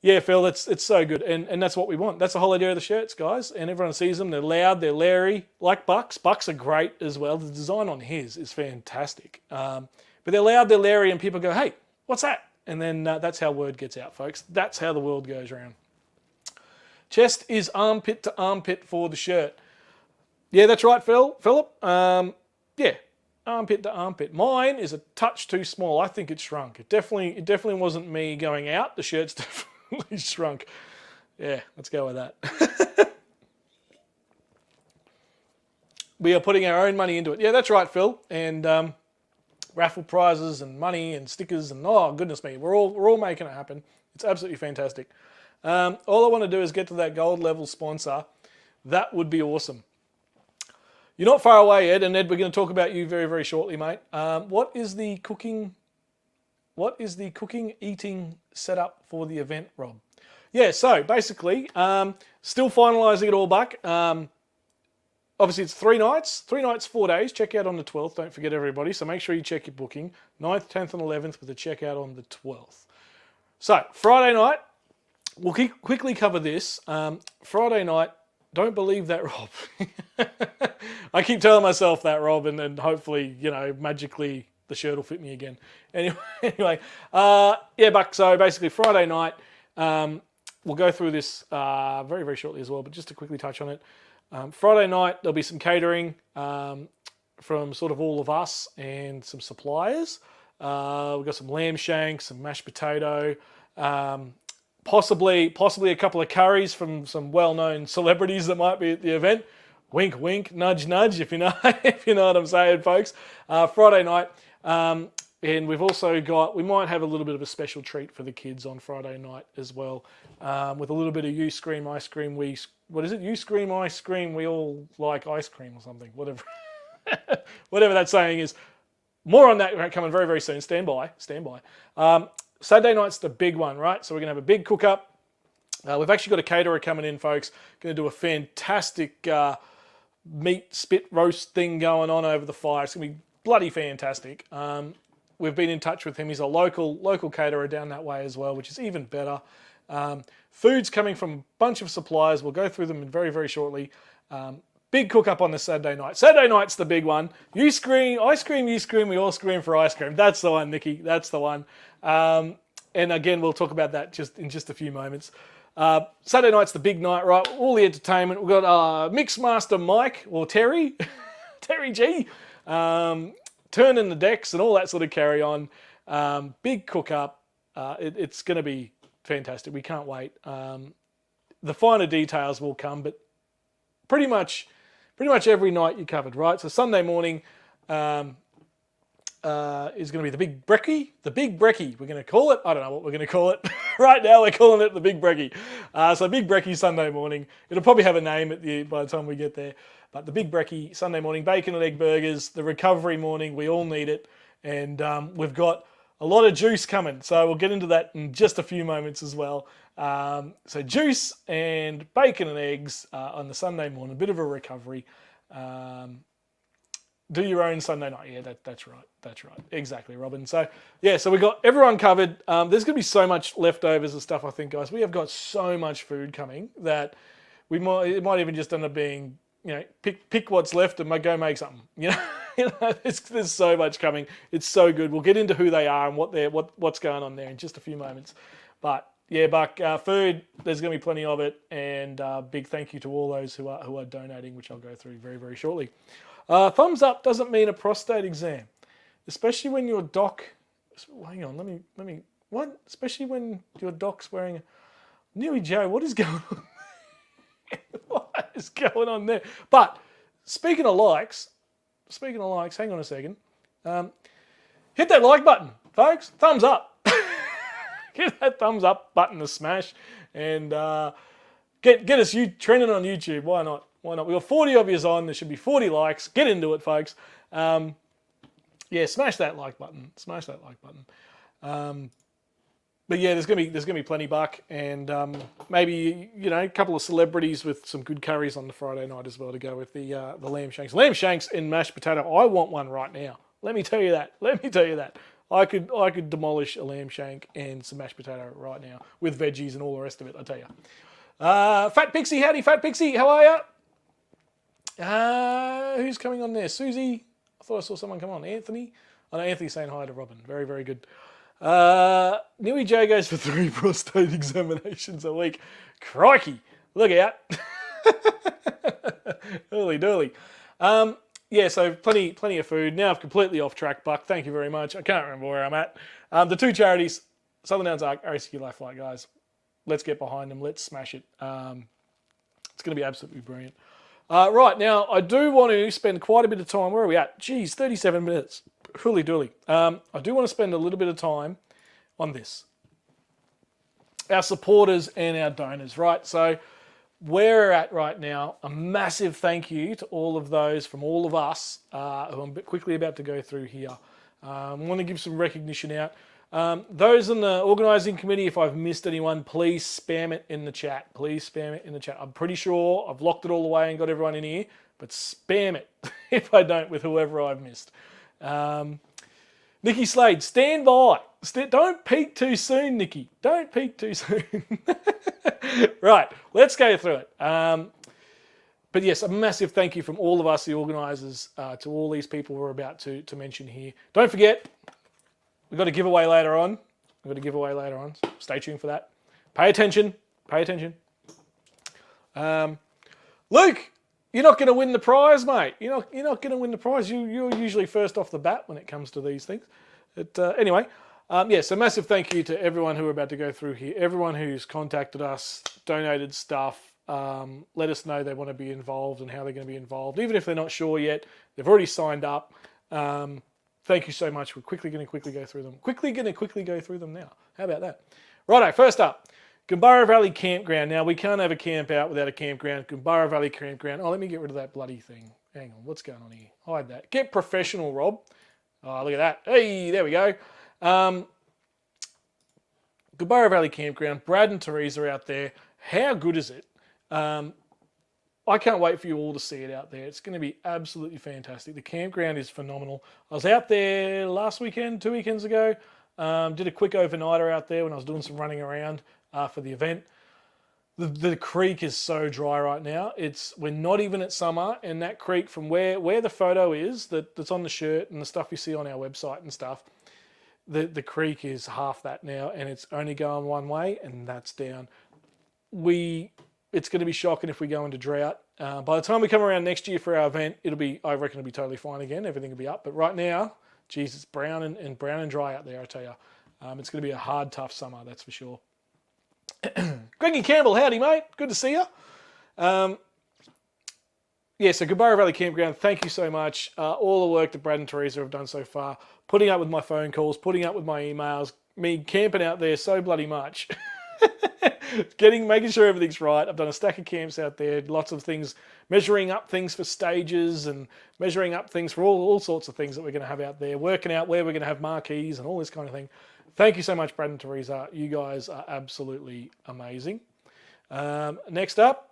Yeah, Phil, it's so good. And that's what we want. That's the whole idea of the shirts, guys. And everyone sees them. They're loud. They're Larry. Like Bucks. Bucks are great as well. The design on his is fantastic. But they're loud, they're Larry, and people go, hey, what's that? And then that's how word gets out, folks. That's how the world goes around. Chest is armpit to armpit for the shirt. Yeah, that's right, Philip. Yeah, armpit to armpit. Mine is a touch too small. I think it shrunk. It definitely wasn't me going out. The shirt's definitely shrunk. Yeah, let's go with that. We are putting our own money into it. Yeah, that's right, Phil. And raffle prizes and money and stickers and oh goodness me, we're all making it happen. It's absolutely fantastic. All I want to do is get to that gold level sponsor. That would be awesome. You're not far away, Ed, and Ed, we're going to talk about you very, very shortly, mate. What is the cooking eating setup for the event, Rob? Yeah, so basically, still finalising it all, Buck. Obviously, it's 3 nights, 4 days. Check out on the 12th. Don't forget, everybody. So make sure you check your booking. 9th, 10th, and 11th with a checkout on the 12th. So Friday night, we'll quickly cover this. Friday night, don't believe that, Rob. I keep telling myself that, Rob, and then hopefully, you know, magically the shirt will fit me again. Anyway, yeah, Buck. So basically, Friday night, we'll go through this very, very shortly as well. But just to quickly touch on it. Friday night, there'll be some catering from sort of all of us and some suppliers. We've got some lamb shanks, some mashed potato, possibly a couple of curries from some well-known celebrities that might be at the event. Wink, wink, nudge, nudge, if you know what I'm saying, folks. Friday night. And we've also got, we might have a little bit of a special treat for the kids on Friday night as well, with a little bit of you scream, ice cream, what is it? You scream, I scream, we all like ice cream or something, whatever. Whatever that saying is. More on that coming very, very soon. Stand by. Saturday night's the big one, right? So we're going to have a big cook-up. We've actually got a caterer coming in, folks. Going to do a fantastic meat spit roast thing going on over the fire. It's going to be bloody fantastic. we've been in touch with him. He's a local caterer down that way as well, which is even better. Food's coming from a bunch of suppliers. We'll go through them very, very shortly. Big cook up on the Saturday night. Saturday night's the big one. You scream, I scream, you scream, we all scream for ice cream. That's the one, Nikki. That's the one. And again, we'll talk about that in just a few moments. Saturday night's the big night, right? All the entertainment. We've got Mixmaster Mike, or Terry, Terry G, turning the decks and all that sort of carry on. Big cook up. It's going to be fantastic. We can't wait. The finer details will come, but pretty much every night you're covered, right? So Sunday morning is going to be the big brekkie. The big brekkie, we're going to call it. I don't know what we're going to call it. Right now we're calling it the big brekkie. So big brekkie Sunday morning. It'll probably have a name by the time we get there. But the big brekkie Sunday morning, bacon and egg burgers, the recovery morning, we all need it. And we've got a lot of juice coming. So we'll get into that in just a few moments as well. So juice and bacon and eggs on the Sunday morning, a bit of a recovery. Do your own Sunday night. Yeah, that's right. That's right. Exactly, Robin. So, yeah, so we got everyone covered. There's going to be so much leftovers and stuff, I think, guys. We have got so much food coming that it might even just end up being, pick what's left and go make something. There's so much coming. It's so good. We'll get into who they are and what's going on there in just a few moments. But yeah, Buck, food, there's going to be plenty of it, and big thank you to all those who are donating, which I'll go through very, very shortly. Thumbs up doesn't mean a prostate exam, especially when your doc. Hang on, let me. What? Especially when your doc's wearing. Nearly Joe, what is going on? What is going on there? But speaking of likes, hang on a second. Hit that like button, folks. Thumbs up. Get that thumbs up button to smash, and get us trending on YouTube. Why not? Why not? We've got 40 of yous on. There should be 40 likes. Get into it, folks. Yeah, smash that like button. Smash that like button. But yeah, there's gonna be plenty, Buck, and maybe a couple of celebrities with some good curries on the Friday night as well to go with the lamb shanks. Lamb shanks and mashed potato. I want one right now. Let me tell you that. I could demolish a lamb shank and some mashed potato right now with veggies and all the rest of it. I tell you. Fat Pixie, howdy, Fat Pixie. How are you? Who's coming on there? Susie. I thought I saw someone come on. Anthony. I know Anthony's saying hi to Robin. Very, very good. Newy J goes for 3 prostate examinations a week. Crikey. Look out. Early dooley. Yeah, so plenty of food. Now I've completely off track, Buck. Thank you very much. I can't remember where I'm at. The 2 charities, Southern Downs ARK, RSQ Lifeline, guys. Let's get behind them. Let's smash it. It's going to be absolutely brilliant. Right, now I do want to spend quite a bit of time. Where are we at? Geez, 37 minutes. Hooly dooly. I do want to spend a little bit of time on this. Our supporters and our donors, right? So where we're at right now, a massive thank you to all of those from all of us who I'm quickly about to go through here. I want to give some recognition out. Those in the organising committee, if I've missed anyone, please spam it in the chat. Please spam it in the chat. I'm pretty sure I've locked it all away and got everyone in here, but spam it if I don't with whoever I've missed. Nikki Slade, stand by. Don't peek too soon, Nikki. Don't peek too soon. Right, let's go through it. But yes, a massive thank you from all of us, the organisers, to all these people we're about to mention here. Don't forget, we've got a giveaway later on. Stay tuned for that. Pay attention. Luke, you're not going to win the prize, mate. You're not going to win the prize. You're usually first off the bat when it comes to these things. But anyway, so massive thank you to everyone who we're about to go through here. Everyone who's contacted us, donated stuff, let us know they want to be involved and how they're going to be involved. Even if they're not sure yet, they've already signed up. Thank you so much. We're quickly going to go through them. Quickly go through them now. How about that? Righto, first up, Gumbara Valley Campground. Now, we can't have a camp out without a campground. Gumbara Valley Campground. Oh, let me get rid of that bloody thing. Hang on, what's going on here? Hide that. Get professional, Rob. Oh, look at that. Hey, there we go. Gumbara Valley Campground. Brad and Teresa are out there. How good is it? I can't wait for you all to see it out there. It's going to be absolutely fantastic. The campground is phenomenal. I was out there last weekend, 2 weekends ago. Did a quick overnighter out there when I was doing some running around for the event. The creek is so dry right now. We're not even at summer, and that creek from where the photo is that's on the shirt and the stuff you see on our website and stuff, the creek is half that now, and it's only going one way, and that's down. It's going to be shocking if we go into drought. By the time we come around next year for our event, I reckon it'll be totally fine again. Everything will be up. But right now, geez, it's brown and dry out there, I tell you. It's going to be a hard, tough summer, that's for sure. Greggy Campbell, howdy, mate. Good to see you. So Gabara Valley Campground, thank you so much. All the work that Brad and Teresa have done so far, putting up with my phone calls, putting up with my emails, me camping out there so bloody much. Making sure everything's right. I've done a stack of camps out there, lots of things, measuring up things for stages and measuring up things for all sorts of things that we're going to have out there, working out where we're going to have marquees and all this kind of thing. Thank you so much, Brad and Teresa. You guys are absolutely amazing. Next up,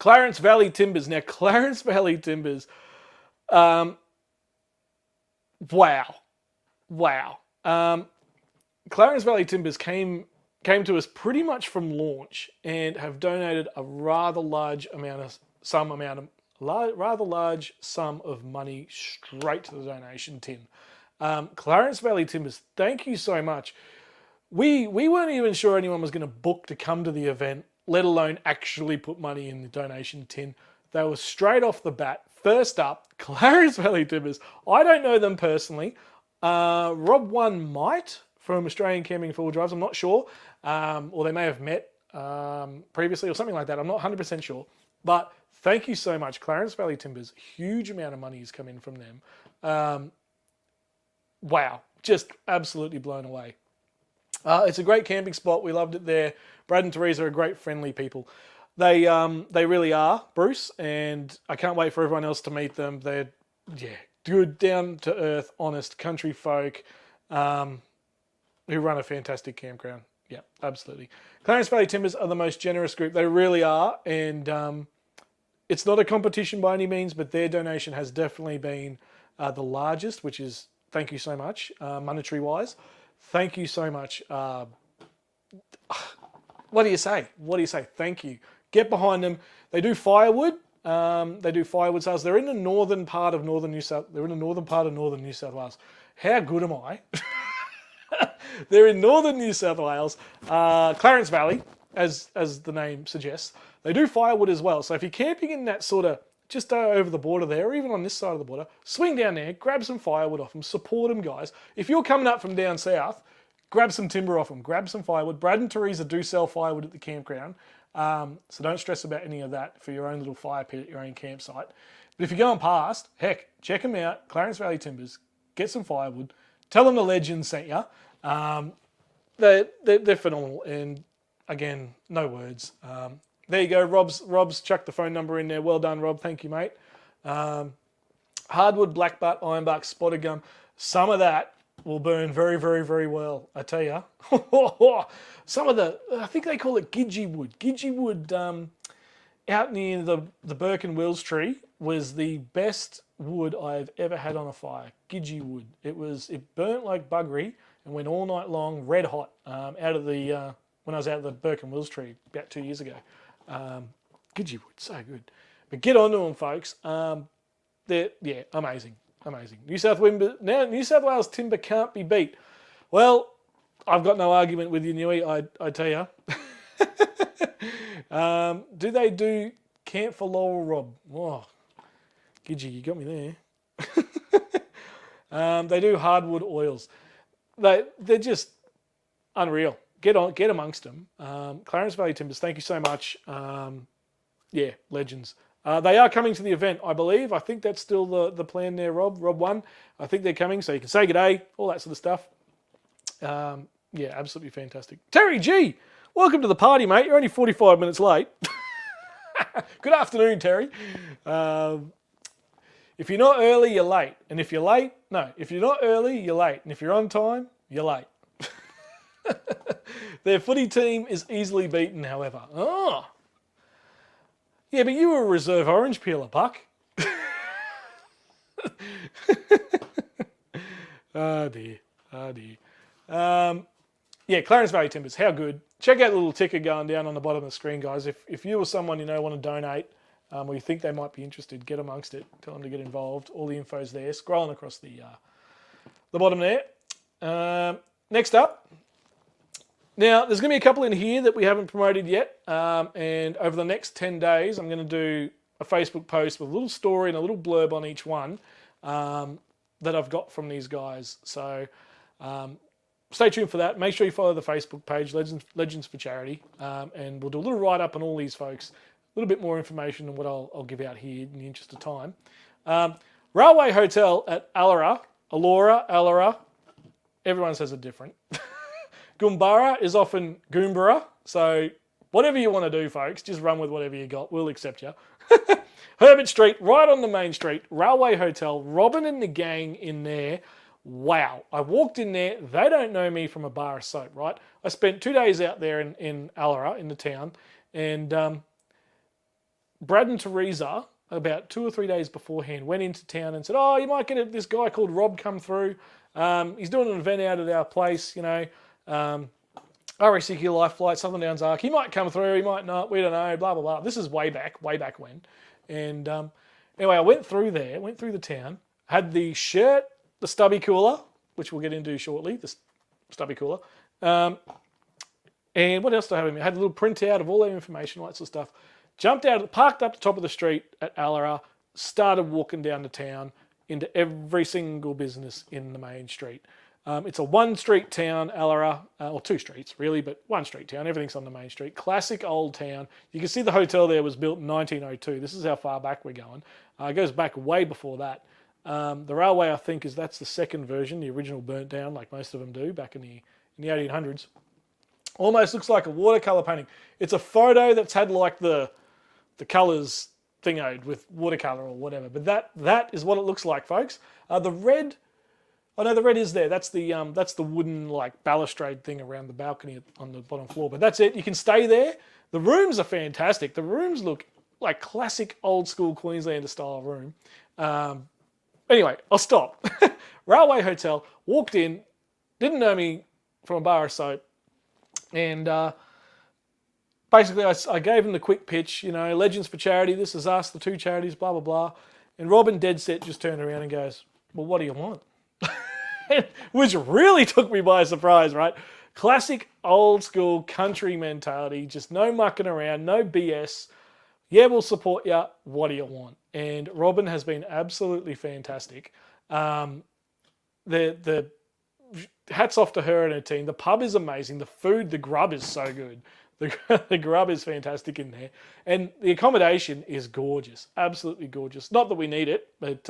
Clarence Valley Timbers. Now, Clarence Valley Timbers, wow. Clarence Valley Timbers came to us pretty much from launch and have donated a rather large sum of money straight to the donation tin. Clarence Valley Timbers, thank you so much. We weren't even sure anyone was going to book to come to the event, let alone actually put money in the donation tin. They were straight off the bat. First up, Clarence Valley Timbers. I don't know them personally. Rob One might from Australian Camping Four Drives. I'm not sure. Or they may have met previously or something like that. I'm not 100% sure. But thank you so much, Clarence Valley Timbers. Huge amount of money has come in from them. Wow, just absolutely blown away. It's a great camping spot. We loved it there. Brad and Teresa are great, friendly people. They really are, Bruce, and I can't wait for everyone else to meet them. They're good, down to earth, honest country folk who run a fantastic campground. Yeah, absolutely. Clarence Valley Timbers are the most generous group. They really are, and it's not a competition by any means, but their donation has definitely been the largest, which is thank you so much, monetary wise. Thank you so much. What do you say? Thank you. Get behind them. They do firewood. They do firewood sales. They're in the northern part of northern New South Wales. How good am I? They're in northern New South Wales, Clarence Valley, as the name suggests. They do firewood as well. So if you're camping in that sort of just over the border there, or even on this side of the border, swing down there, grab some firewood off them, support them, guys. If you're coming up from down south, grab some timber off them, grab some firewood. Brad and Teresa do sell firewood at the campground, so don't stress about any of that for your own little fire pit at your own campsite. But if you're going past, heck, check them out, Clarence Valley Timbers, get some firewood, tell them the legend sent you. They're phenomenal, and again, no words. There you go. Rob's chucked the phone number in there. Well done, Rob. Thank you, mate. Hardwood, blackbutt, ironbark, spotted gum. Some of that will burn very, very, very well, I tell you. Some of I think they call it gidgee wood. Gidgee wood out near the Burke and Wills tree was the best wood I've ever had on a fire. Gidgee wood. It burnt like buggery and went all night long, red hot, out of the when I was out of the Burke and Wills tree about 2 years ago. Gidgee wood, so good. But get onto them, folks. They're amazing. New South Wales timber can't be beat. Well, I've got no argument with you, Newey. I tell you. Do they do Camp for Laurel, Rob? Oh, Gidgee, you got me there. They do hardwood oils. They're just unreal. Get amongst them. Clarence Valley Timbers, thank you so much. Legends. They are coming to the event, I believe. I think that's still the plan there, Rob. Rob One. I think they're coming, so you can say g'day, all that sort of stuff. Absolutely fantastic. Terry G, welcome to the party, mate. You're only 45 minutes late. Good afternoon, Terry. If you're not early, you're late. And if you're not early, you're late. And if you're on time, you're late. Their footy team is easily beaten, however. Yeah, but you were a reserve orange peeler, Buck. Oh dear. Oh dear. Yeah, Clarence Valley Timbers, how good. Check out the little ticker going down on the bottom of the screen, guys. If you or someone you know want to donate, or you think they might be interested, get amongst it. Tell them to get involved. All the info's there, scrolling across the bottom there. Next up. Now, there's going to be a couple in here that we haven't promoted yet. And over the next 10 days, I'm going to do a Facebook post with a little story and a little blurb on each one that I've got from these guys. So stay tuned for that. Make sure you follow the Facebook page, Legends for Charity. And we'll do a little write-up on all these folks. A little bit more information than what I'll give out here in the interest of time. Railway Hotel at Allura. Everyone says it different. Goombara is often Goombara. So whatever you want to do, folks, just run with whatever you got. We'll accept you. Herbert Street, right on the main street. Railway Hotel. Robin and the gang in there. Wow. I walked in there. They don't know me from a bar of soap, right? I spent 2 days out there in Allura, in the town. And Brad and Teresa, about 2 or 3 days beforehand, went into town and said, oh, you might get this guy called Rob come through. He's doing an event out at our place, you know. RSCQ Life Flight, Southern Downs ARK. He might come through, he might not, we don't know, blah, blah, blah. This is way back when. And anyway, I went through the town, had the shirt, the stubby cooler, which we'll get into shortly, the stubby cooler. And what else did I have in me? I had a little printout of all that information, all that sort of stuff. Jumped out, parked up the top of the street at Allura, started walking down to town into every single business in the main street. It's a one-street town, Allura, or 2 streets really, but one-street town. Everything's on the main street. Classic old town. You can see the hotel there was built in 1902. This is how far back we're going. It goes back way before that. The railway, I think, that's the second version. The original burnt down, like most of them do, back in the 1800s. Almost looks like a watercolour painting. It's a photo that's had like the colours thingoed with watercolour or whatever. But that is what it looks like, folks. The red... Oh no, the red is there. That's the wooden like balustrade thing around the balcony on the bottom floor. But that's it. You can stay there. The rooms are fantastic. The rooms look like classic old school Queenslander style room. Anyway, I'll stop. Railway Hotel. Walked in. Didn't know me from a bar of soap. And basically I gave him the quick pitch. You know, Legends for Charity. This is us, the 2 charities, blah, blah, blah. And Robin Deadset just turned around and goes, well, what do you want? Which really took me by surprise, right? Classic old school country mentality, just no mucking around, no BS. Yeah, we'll support you. What do you want? And Robin has been absolutely fantastic. The hats off to her and her team. The pub is amazing. The food, the grub is so good. The grub is fantastic in there. And the accommodation is gorgeous. Absolutely gorgeous. Not that we need it, but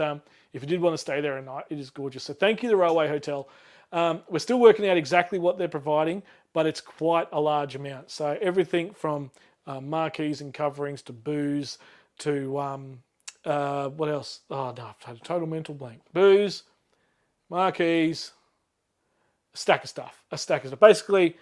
if you did want to stay there a night, it is gorgeous. So thank you, the Railway Hotel. We're still working out exactly what they're providing, but it's quite a large amount. So everything from marquees and coverings to booze to, what else? Oh, no, I've had a total mental blank. Booze, marquees, a stack of stuff. Basically...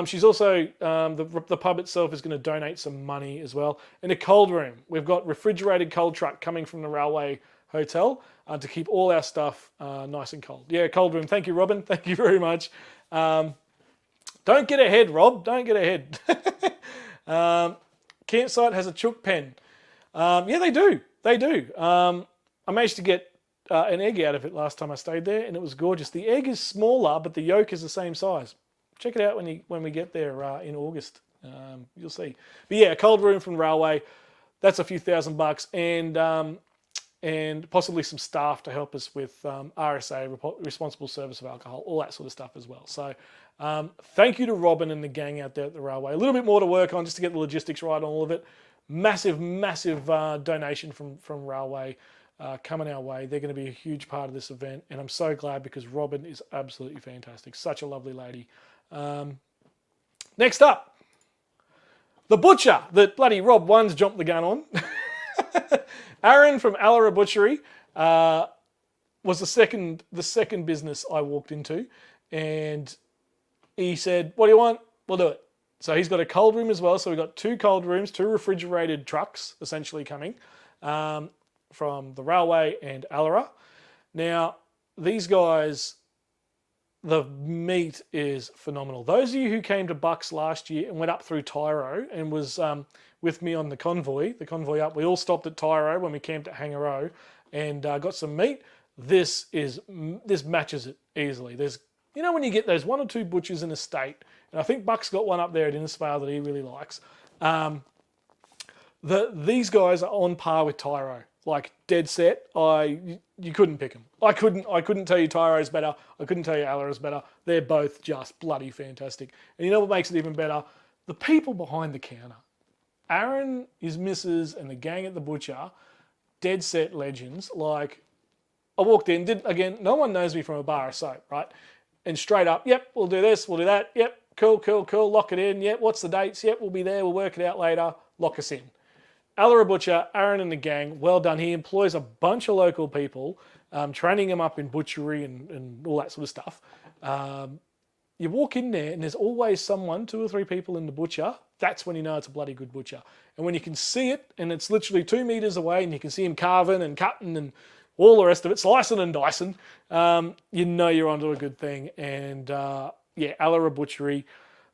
she's also, the pub itself is going to donate some money as well. And a cold room. We've got refrigerated cold truck coming from the Railway Hotel to keep all our stuff nice and cold. Yeah, cold room. Thank you, Robin. Thank you very much. Don't get ahead, Rob. Don't get ahead. Campsite has a chook pen. Yeah, they do. They do. I managed to get an egg out of it last time I stayed there, and it was gorgeous. The egg is smaller, but the yolk is the same size. Check it out when we get there in August. You'll see. But yeah, a cold room from Railway. That's a few $1,000 and possibly some staff to help us with RSA, responsible service of alcohol, all that sort of stuff as well. So thank you to Robin and the gang out there at the Railway. A little bit more to work on just to get the logistics right on all of it. Massive donation from Railway coming our way. They're going to be a huge part of this event, and I'm so glad because Robin is absolutely fantastic. Such a lovely lady. Next up, the butcher that bloody Rob One's jumped the gun on. Aaron from Allura Butchery was the second business I walked into, and he said, "What do you want? We'll do it." So he's got a cold room as well. So we've got 2 cold rooms, 2 refrigerated trucks essentially coming from the railway and Alara. Now, these guys, the meat is phenomenal. Those of you who came to Bucks last year and went up through Tyro and was with me on the convoy up, we all stopped at Tyro when we camped at Hangaroe and got some meat. This matches it easily. There's, you know, when you get those 1 or 2 butchers in a state, and I think Buck's got one up there at Innisfail that he really likes. These guys are on par with Tyro, like dead set. You couldn't pick them. I couldn't tell you Tyro's better. I couldn't tell you Alara's better. They're both just bloody fantastic. And you know what makes it even better? The people behind the counter. Aaron, his missus, and the gang at the butcher, dead set legends. Like, I walked in, no one knows me from a bar of soap, right? And straight up, yep, we'll do this, we'll do that, yep, cool, lock it in, yep, what's the dates, yep, we'll be there, we'll work it out later, lock us in. Alara Butcher, Aaron and the gang, well done. He employs a bunch of local people, training them up in butchery and all that sort of stuff. You walk in there and there's always someone, 2 or 3 people in the butcher. That's when you know it's a bloody good butcher. And when you can see it and it's literally 2 meters away and you can see him carving and cutting and all the rest of it, slicing and dicing, you know you're onto a good thing. And Alara Butchery,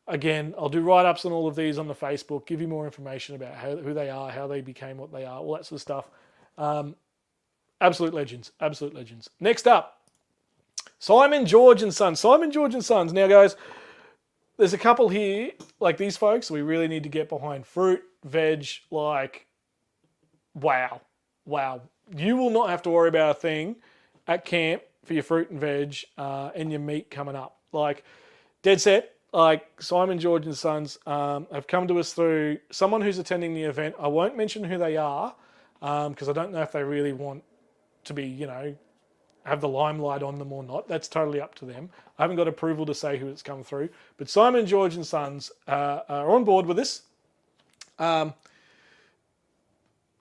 again, I'll do write-ups on all of these on the Facebook, give you more information about who they are, how they became what they are, all that sort of stuff. Absolute legends, absolute legends. Next up, Simon George and Sons. Simon George and Sons. Now, guys, there's a couple here, like these folks, we really need to get behind. Fruit, veg, like, wow. You will not have to worry about a thing at camp for your fruit and veg and your meat coming up. Like, dead set, like Simon George and Sons have come to us through someone who's attending the event. I won't mention who they are because I don't know if they really want to be, you know, have the limelight on them or not. That's totally up to them. I haven't got approval to say who it's come through. But Simon George and Sons are on board with this.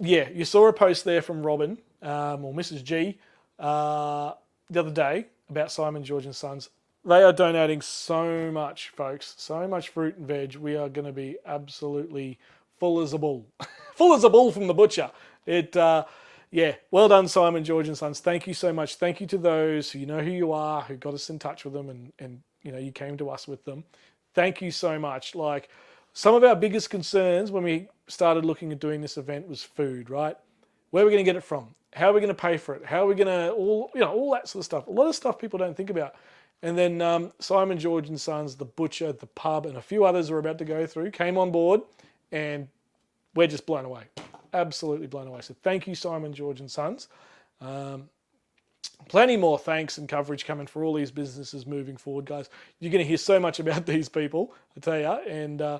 You saw a post there from Robin or Mrs. G the other day about Simon George and Sons. They are donating so much, folks. So much fruit and veg. We are going to be absolutely full as a bull. Full as a bull from the butcher. Well done, Simon George and Sons. Thank you so much. Thank you to those who you know who you are, who got us in touch with them and you know, you came to us with them. Thank you so much. Like, some of our biggest concerns when we started looking at doing this event was food, right? Where are we going to get it from? How are we going to pay for it? How are we going to, all that sort of stuff. A lot of stuff people don't think about. And then Simon George and Sons, the butcher, the pub, and a few others we're about to go through came on board, and we're just blown away. Absolutely blown away. So thank you, Simon George and Sons. Plenty more thanks and coverage coming for all these businesses moving forward, guys. You're going to hear so much about these people, I tell you, and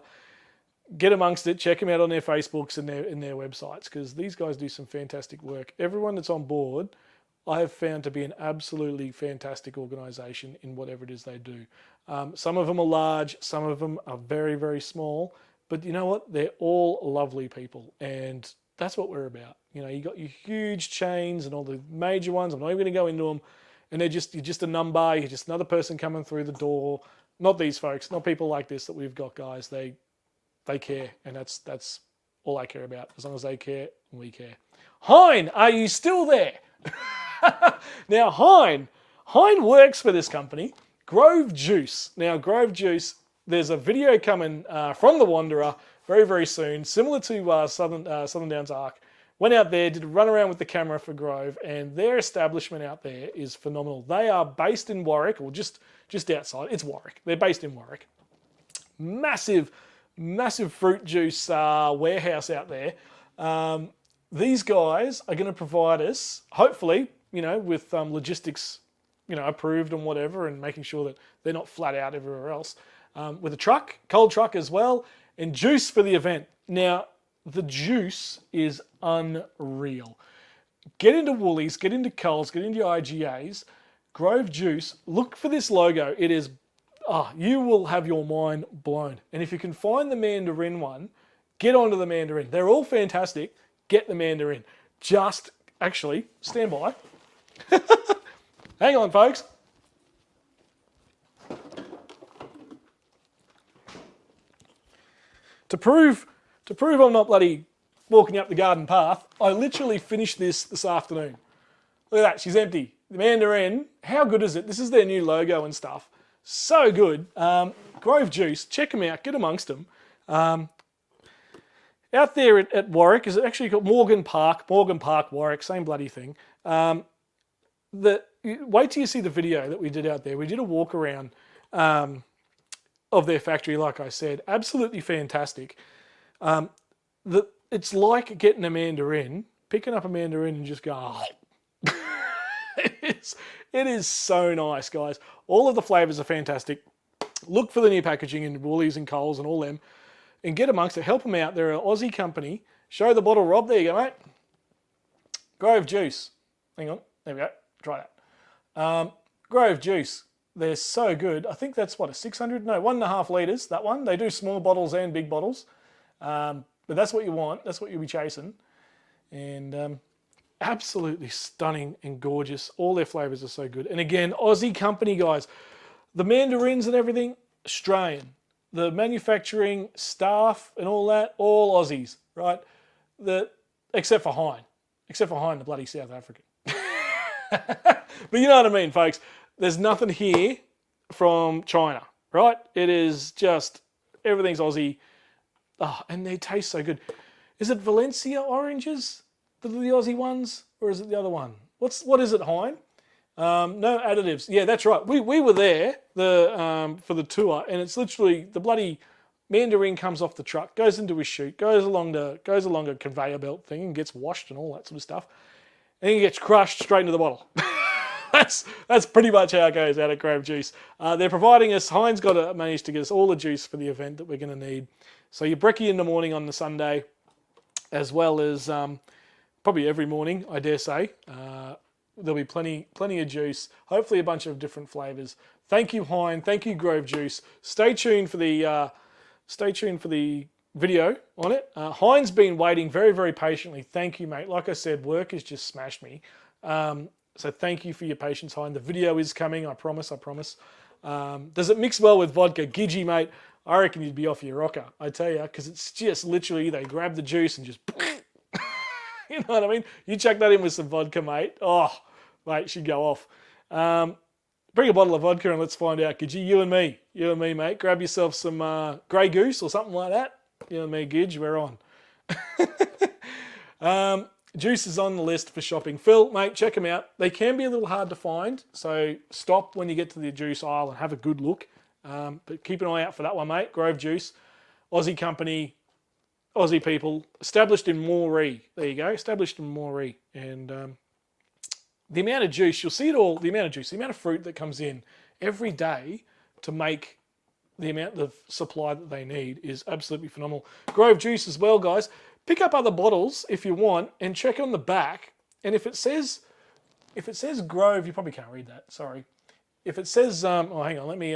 get amongst it. Check them out on their Facebooks and their websites, because these guys do some fantastic work. Everyone that's on board, I have found to be an absolutely fantastic organisation in whatever it is they do. Some of them are large, some of them are very, very small, but you know what? They're all lovely people, and that's what we're about. You know, you got your huge chains and all the major ones. I'm not even going to go into them, and you're just a number. You're just another person coming through the door. Not these folks, not people like this that we've got, guys. They care, and that's all I care about. As long as they care, we care. Hein, are you still there? Now, Hein works for this company, Grove Juice. Now, Grove Juice, there's a video coming from the Wanderer very, very soon, similar to Southern Downs ARK. Went out there, did a run around with the camera for Grove, and their establishment out there is phenomenal. They are based in Warwick, or just outside. It's Warwick. They're based in Warwick. Massive fruit juice warehouse out there. These guys are going to provide us, hopefully, you know, with logistics, you know, approved and whatever, and making sure that they're not flat out everywhere else. With a truck, cold truck as well, and juice for the event. Now, the juice is unreal. Get into Woolies, get into Coles, get into your IGAs. Grove Juice, look for this logo. It is, you will have your mind blown. And if you can find the Mandarin one, get onto the Mandarin. They're all fantastic. Get the Mandarin. Just, actually, stand by. Hang on, folks. to prove I'm not bloody walking up the garden path, I literally finished this afternoon. Look at that, she's empty. The Mandarin, how good is it? This is their new logo and stuff. So good. Grove Juice, check them out, get amongst them. Out there at Warwick, is it actually called Morgan Park, Warwick, same bloody thing. Wait till you see the video that we did out there. We did a walk around of their factory, like I said. Absolutely fantastic. It's like getting a mandarin, picking up a mandarin and just going, oh. It is so nice, guys. All of the flavours are fantastic. Look for the new packaging in Woolies and Coles and all them. And get amongst it. Help them out. They're an Aussie company. Show the bottle, Rob. There you go, mate. Grove Juice. Hang on. There we go. Try that. Grove Juice. They're so good. I think that's, what, a 600? No, 1.5 litres, that one. They do small bottles and big bottles. But that's what you want. That's what you'll be chasing. And absolutely stunning and gorgeous. All their flavours are so good. And again, Aussie company, guys. The mandarins and everything, Australian. The manufacturing staff and all that, all Aussies, right? Except for Hein. Except for Hein, the bloody South African. But you know what I mean, folks. There's nothing here from China, right? It is just, everything's Aussie. Oh, and they taste so good. Is it Valencia oranges that are the Aussie ones? Or is it the other one? What is it, Hein? No additives. Yeah, that's right. We were there for the tour, and it's literally the bloody mandarin comes off the truck, goes into his chute, goes along a conveyor belt thing and gets washed and all that sort of stuff, and then he gets crushed straight into the bottle. That's pretty much how it goes out at Grove Juice. They're providing us. Heinz managed to get us all the juice for the event that we're going to need. So your brekkie in the morning on the Sunday, as well as probably every morning, I dare say. There'll be plenty of juice. Hopefully a bunch of different flavours. Thank you, Hein. Thank you, Grove Juice. Stay tuned for the video on it. Hein's been waiting very, very patiently. Thank you, mate. Like I said, work has just smashed me. So thank you for your patience, Hein. The video is coming. I promise. Does it mix well with vodka? Gidgey, mate. I reckon you'd be off your rocker. I tell you, because it's just literally they grab the juice and just. You know what I mean? You chuck that in with some vodka, mate. Oh, mate, she'd go off. Bring a bottle of vodka and let's find out. Gidgey, you and me, mate. Grab yourself some Grey Goose or something like that. You and me, Gidge, we're on. Juice is on the list for shopping. Phil, mate, check them out. They can be a little hard to find, so stop when you get to the juice aisle and have a good look. But keep an eye out for that one, mate. Grove Juice, Aussie company, Aussie people, established in Moree. There you go, established in Moree. And the amount of juice, you'll see it all, the amount of fruit that comes in every day to make the amount of supply that they need is absolutely phenomenal. Grove Juice as well, guys. Pick up other bottles if you want and check on the back. And if it says Grove, you probably can't read that, sorry. If it says, oh, hang on, let me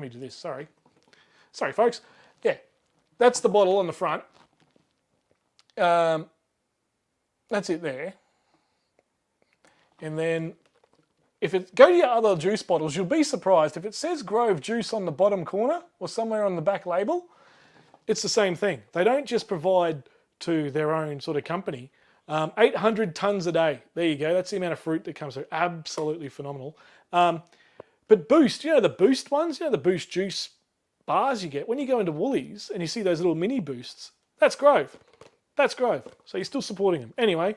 do this, sorry. Sorry, folks. Yeah. That's the bottle on the front. That's it there. And then go to your other juice bottles, you'll be surprised. If it says Grove Juice on the bottom corner or somewhere on the back label, it's the same thing. They don't just provide to their own sort of company. 800 tonnes a day. There you go. That's the amount of fruit that comes through. Absolutely phenomenal. But Boost, you know the Boost ones? You know the Boost juice bars you get when you go into Woolies and you see those little mini Boosts? That's Grove. That's Grove. So you're still supporting them. Anyway,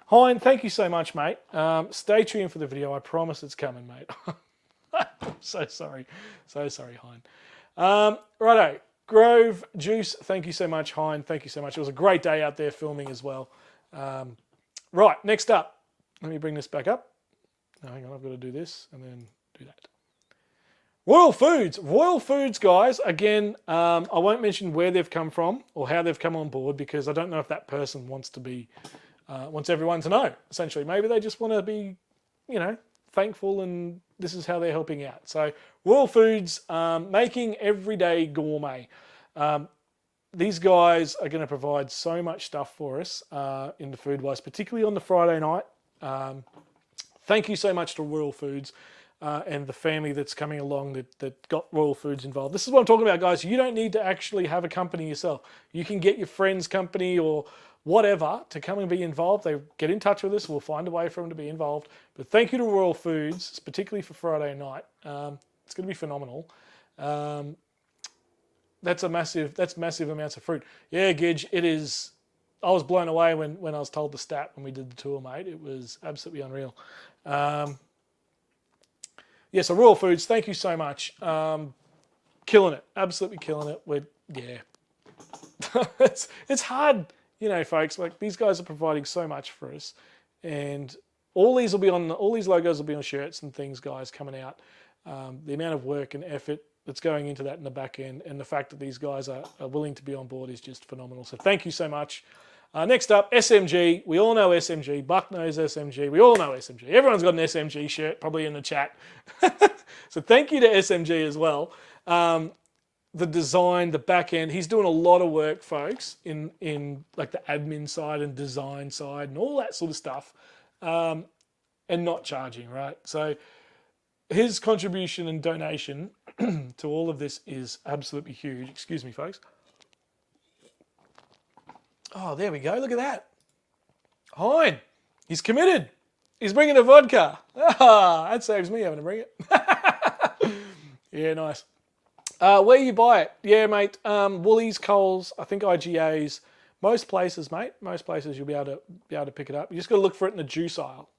Hein, thank you so much, mate. Stay tuned for the video. I promise it's coming, mate. I'm so sorry. So sorry, Hein. Righto. Grove Juice, thank you so much, Hein. Thank you so much. It was a great day out there filming as well. Right, next up. Let me bring this back up. No, hang on, I've got to do this and then do that. Royal Foods. Royal Foods, guys. Again, I won't mention where they've come from or how they've come on board because I don't know if that person wants everyone to know, essentially. Maybe they just want to be, thankful and this is how they're helping out. So Royal Foods, making everyday gourmet. These guys are going to provide so much stuff for us in the food wise, particularly on the Friday night. Thank you so much to Royal Foods. and the family that's coming along that got Royal Foods involved. This is what I'm talking about, guys. You don't need to actually have a company yourself. You can get your friend's company or whatever to come and be involved. They get in touch with us. We'll find a way for them to be involved. But thank you to Royal Foods, particularly for Friday night. It's going to be phenomenal. That's massive amounts of fruit. Yeah, Gidge, it is. I was blown away when I was told the stat when we did the tour, mate. It was absolutely unreal. Yeah, so Royal Foods, thank you so much. Killing it, absolutely killing it. It's hard, folks. Like, these guys are providing so much for us, and all these logos will be on shirts and things, guys, coming out. The amount of work and effort that's going into that in the back end, and the fact that these guys are willing to be on board is just phenomenal. So thank you so much. Next up, SMG. We all know SMG. Buck knows SMG. We all know SMG. Everyone's got an SMG shirt, probably in the chat. So thank you to SMG as well. The design, the back end, he's doing a lot of work, folks, in like the admin side and design side and all that sort of stuff, and not charging, right? So his contribution and donation to all of this is absolutely huge. Excuse me, folks. Oh, there we go. Look at that. Hein, he's committed. He's bringing a vodka. Ah, that saves me having to bring it. Yeah, nice. Where you buy it? Yeah, mate. Woolies, Coles, I think IGAs. Most places, mate. Most places you'll be able to pick it up. You just got to look for it in the juice aisle.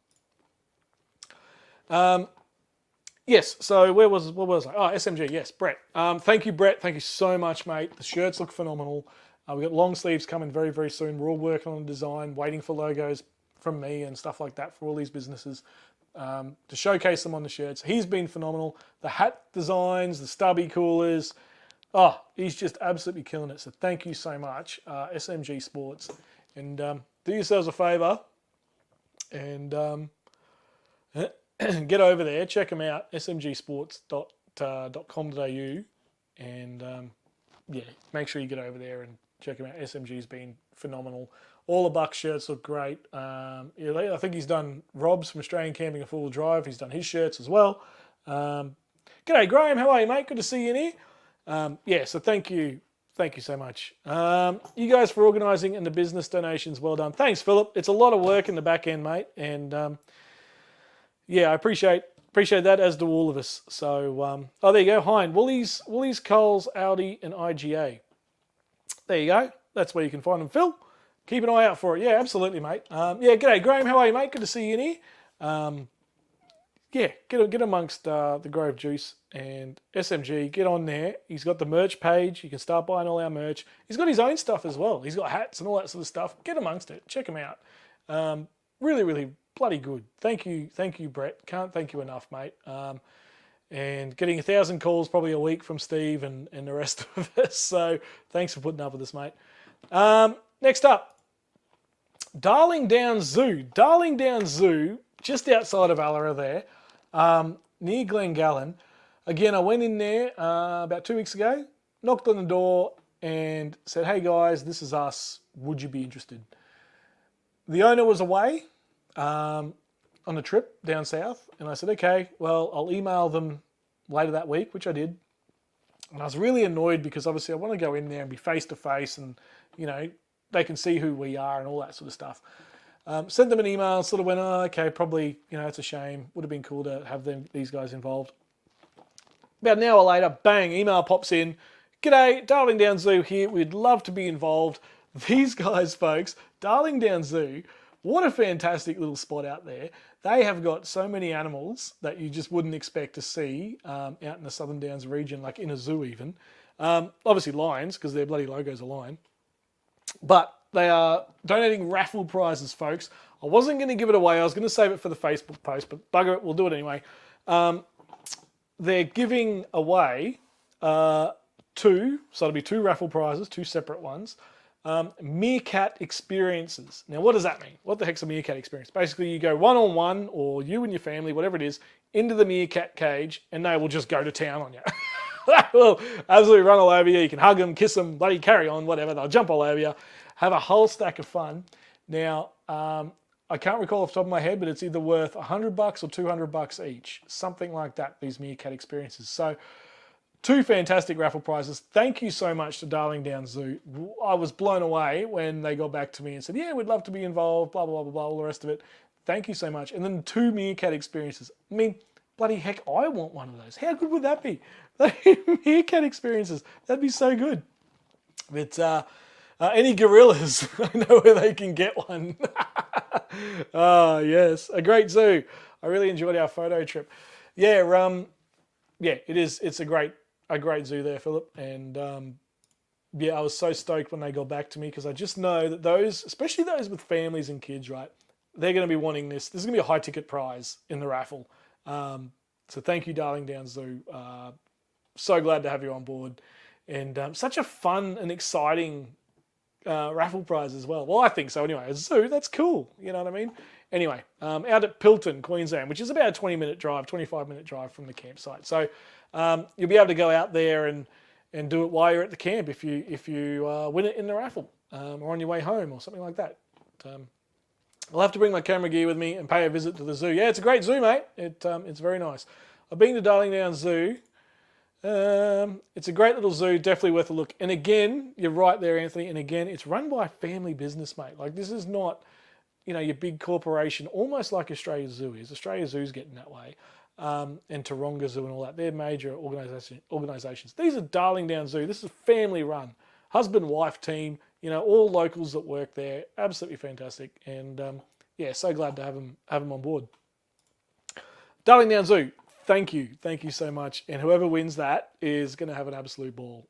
Yes, so what was I? Oh, SMG, yes, Brett. Thank you, Brett. Thank you so much, mate. The shirts look phenomenal. We've got long sleeves coming very, very soon. We're all working on the design, waiting for logos from me and stuff like that for all these businesses to showcase them on the shirts. He's been phenomenal. The hat designs, the stubby coolers. Oh, he's just absolutely killing it. So thank you so much, SMG Sports. And do yourselves a favour and get over there, check them out, smgsports.com.au, and yeah, make sure you get over there and check them out. SMG's been phenomenal. All the Buck shirts look great. I think he's done Rob's from Australian Camping a Full Drive. He's done his shirts as well. G'day, Graham. How are you, mate? Good to see you in here. Yeah, so thank you. Thank you so much. You guys for organising and the business donations. Well done. Thanks, Philip. It's a lot of work in the back end, mate. And yeah, I appreciate that, as do all of us. So, oh, there you go. Hein, Woolies, Coles, Aldi, and IGA. There you go. That's where you can find them, Phil. Keep an eye out for it. Yeah, absolutely, mate. Yeah, g'day, Graham. How are you, mate? Good to see you in here. Yeah, get amongst the Grove Juice and SMG. Get on there. He's got the merch page. You can start buying all our merch. He's got his own stuff as well. He's got hats and all that sort of stuff. Get amongst it. Check him out. Really, really bloody good. Thank you, Brett. Can't thank you enough, mate. And getting 1,000 calls probably a week from Steve and the rest of us. So thanks for putting up with us, mate. Next up, Darling Downs Zoo. Darling Downs Zoo, just outside of Allara there, near Glengallen. Again, I went in there about 2 weeks ago, knocked on the door and said, hey guys, this is us. Would you be interested? The owner was away on a trip down south, and I said, okay, well, I'll email them later that week, which I did. And I was really annoyed because obviously I want to go in there and be face to face and, they can see who we are and all that sort of stuff. Sent them an email, sort of went, oh, okay, probably, it's a shame. Would have been cool to have these guys involved. About an hour later, bang, email pops in. G'day, Darling Downs Zoo here. We'd love to be involved. These guys, folks, Darling Downs Zoo, what a fantastic little spot out there. They have got so many animals that you just wouldn't expect to see out in the Southern Downs region, like in a zoo even. Obviously lions, because their bloody logo's a lion. But they are donating raffle prizes, folks. I wasn't going to give it away. I was going to save it for the Facebook post, but bugger it, we'll do it anyway. They're giving away so it'll be 2 raffle prizes, 2 separate ones. Meerkat experiences. Now, what does that mean? What the heck's a meerkat experience? Basically, you go one-on-one, or you and your family, whatever it is, into the meerkat cage, and they will just go to town on you. They will absolutely run all over you. You can hug them, kiss them, bloody carry on, whatever. They'll jump all over you. Have a whole stack of fun. Now, I can't recall off the top of my head, but it's either worth $100 or $200 each, something like that. These meerkat experiences. So, 2 fantastic raffle prizes. Thank you so much to Darling Downs Zoo. I was blown away when they got back to me and said, "Yeah, we'd love to be involved." Blah blah blah blah. All the rest of it. Thank you so much. And then 2 meerkat experiences. I mean, bloody heck, I want one of those. How good would that be? Meerkat experiences. That'd be so good. But any gorillas, I know where they can get one. Ah, yes, a great zoo. I really enjoyed our photo trip. Yeah, yeah, it is. It's a great zoo there, Philip. And yeah, I was so stoked when they got back to me because I just know that those, especially those with families and kids, right? They're going to be wanting this. This is going to be a high ticket prize in the raffle. So thank you, Darling Downs Zoo. So glad to have you on board. And such a fun and exciting raffle prize as well. Well, I think so anyway. A zoo, that's cool. You know what I mean? Anyway, out at Pilton, Queensland, which is about a 20-minute drive, 25-minute drive from the campsite. So you'll be able to go out there and do it while you're at the camp if you win it in the raffle or on your way home or something like that. I'll have to bring my camera gear with me and pay a visit to the zoo. Yeah, it's a great zoo, mate. It's very nice. I've been to Darling Downs Zoo. It's a great little zoo, definitely worth a look. And again, you're right there, Anthony. And again, it's run by a family business, mate. Like this is not, your big corporation, almost like Australia Zoo is. Australia Zoo's getting that way. And Taronga Zoo and all that. They're major organisations. These are Darling Downs Zoo. This is family run. Husband-wife team, all locals that work there. Absolutely fantastic. And yeah, so glad to have them on board. Darling Downs Zoo. Thank you so much. And whoever wins that is going to have an absolute ball.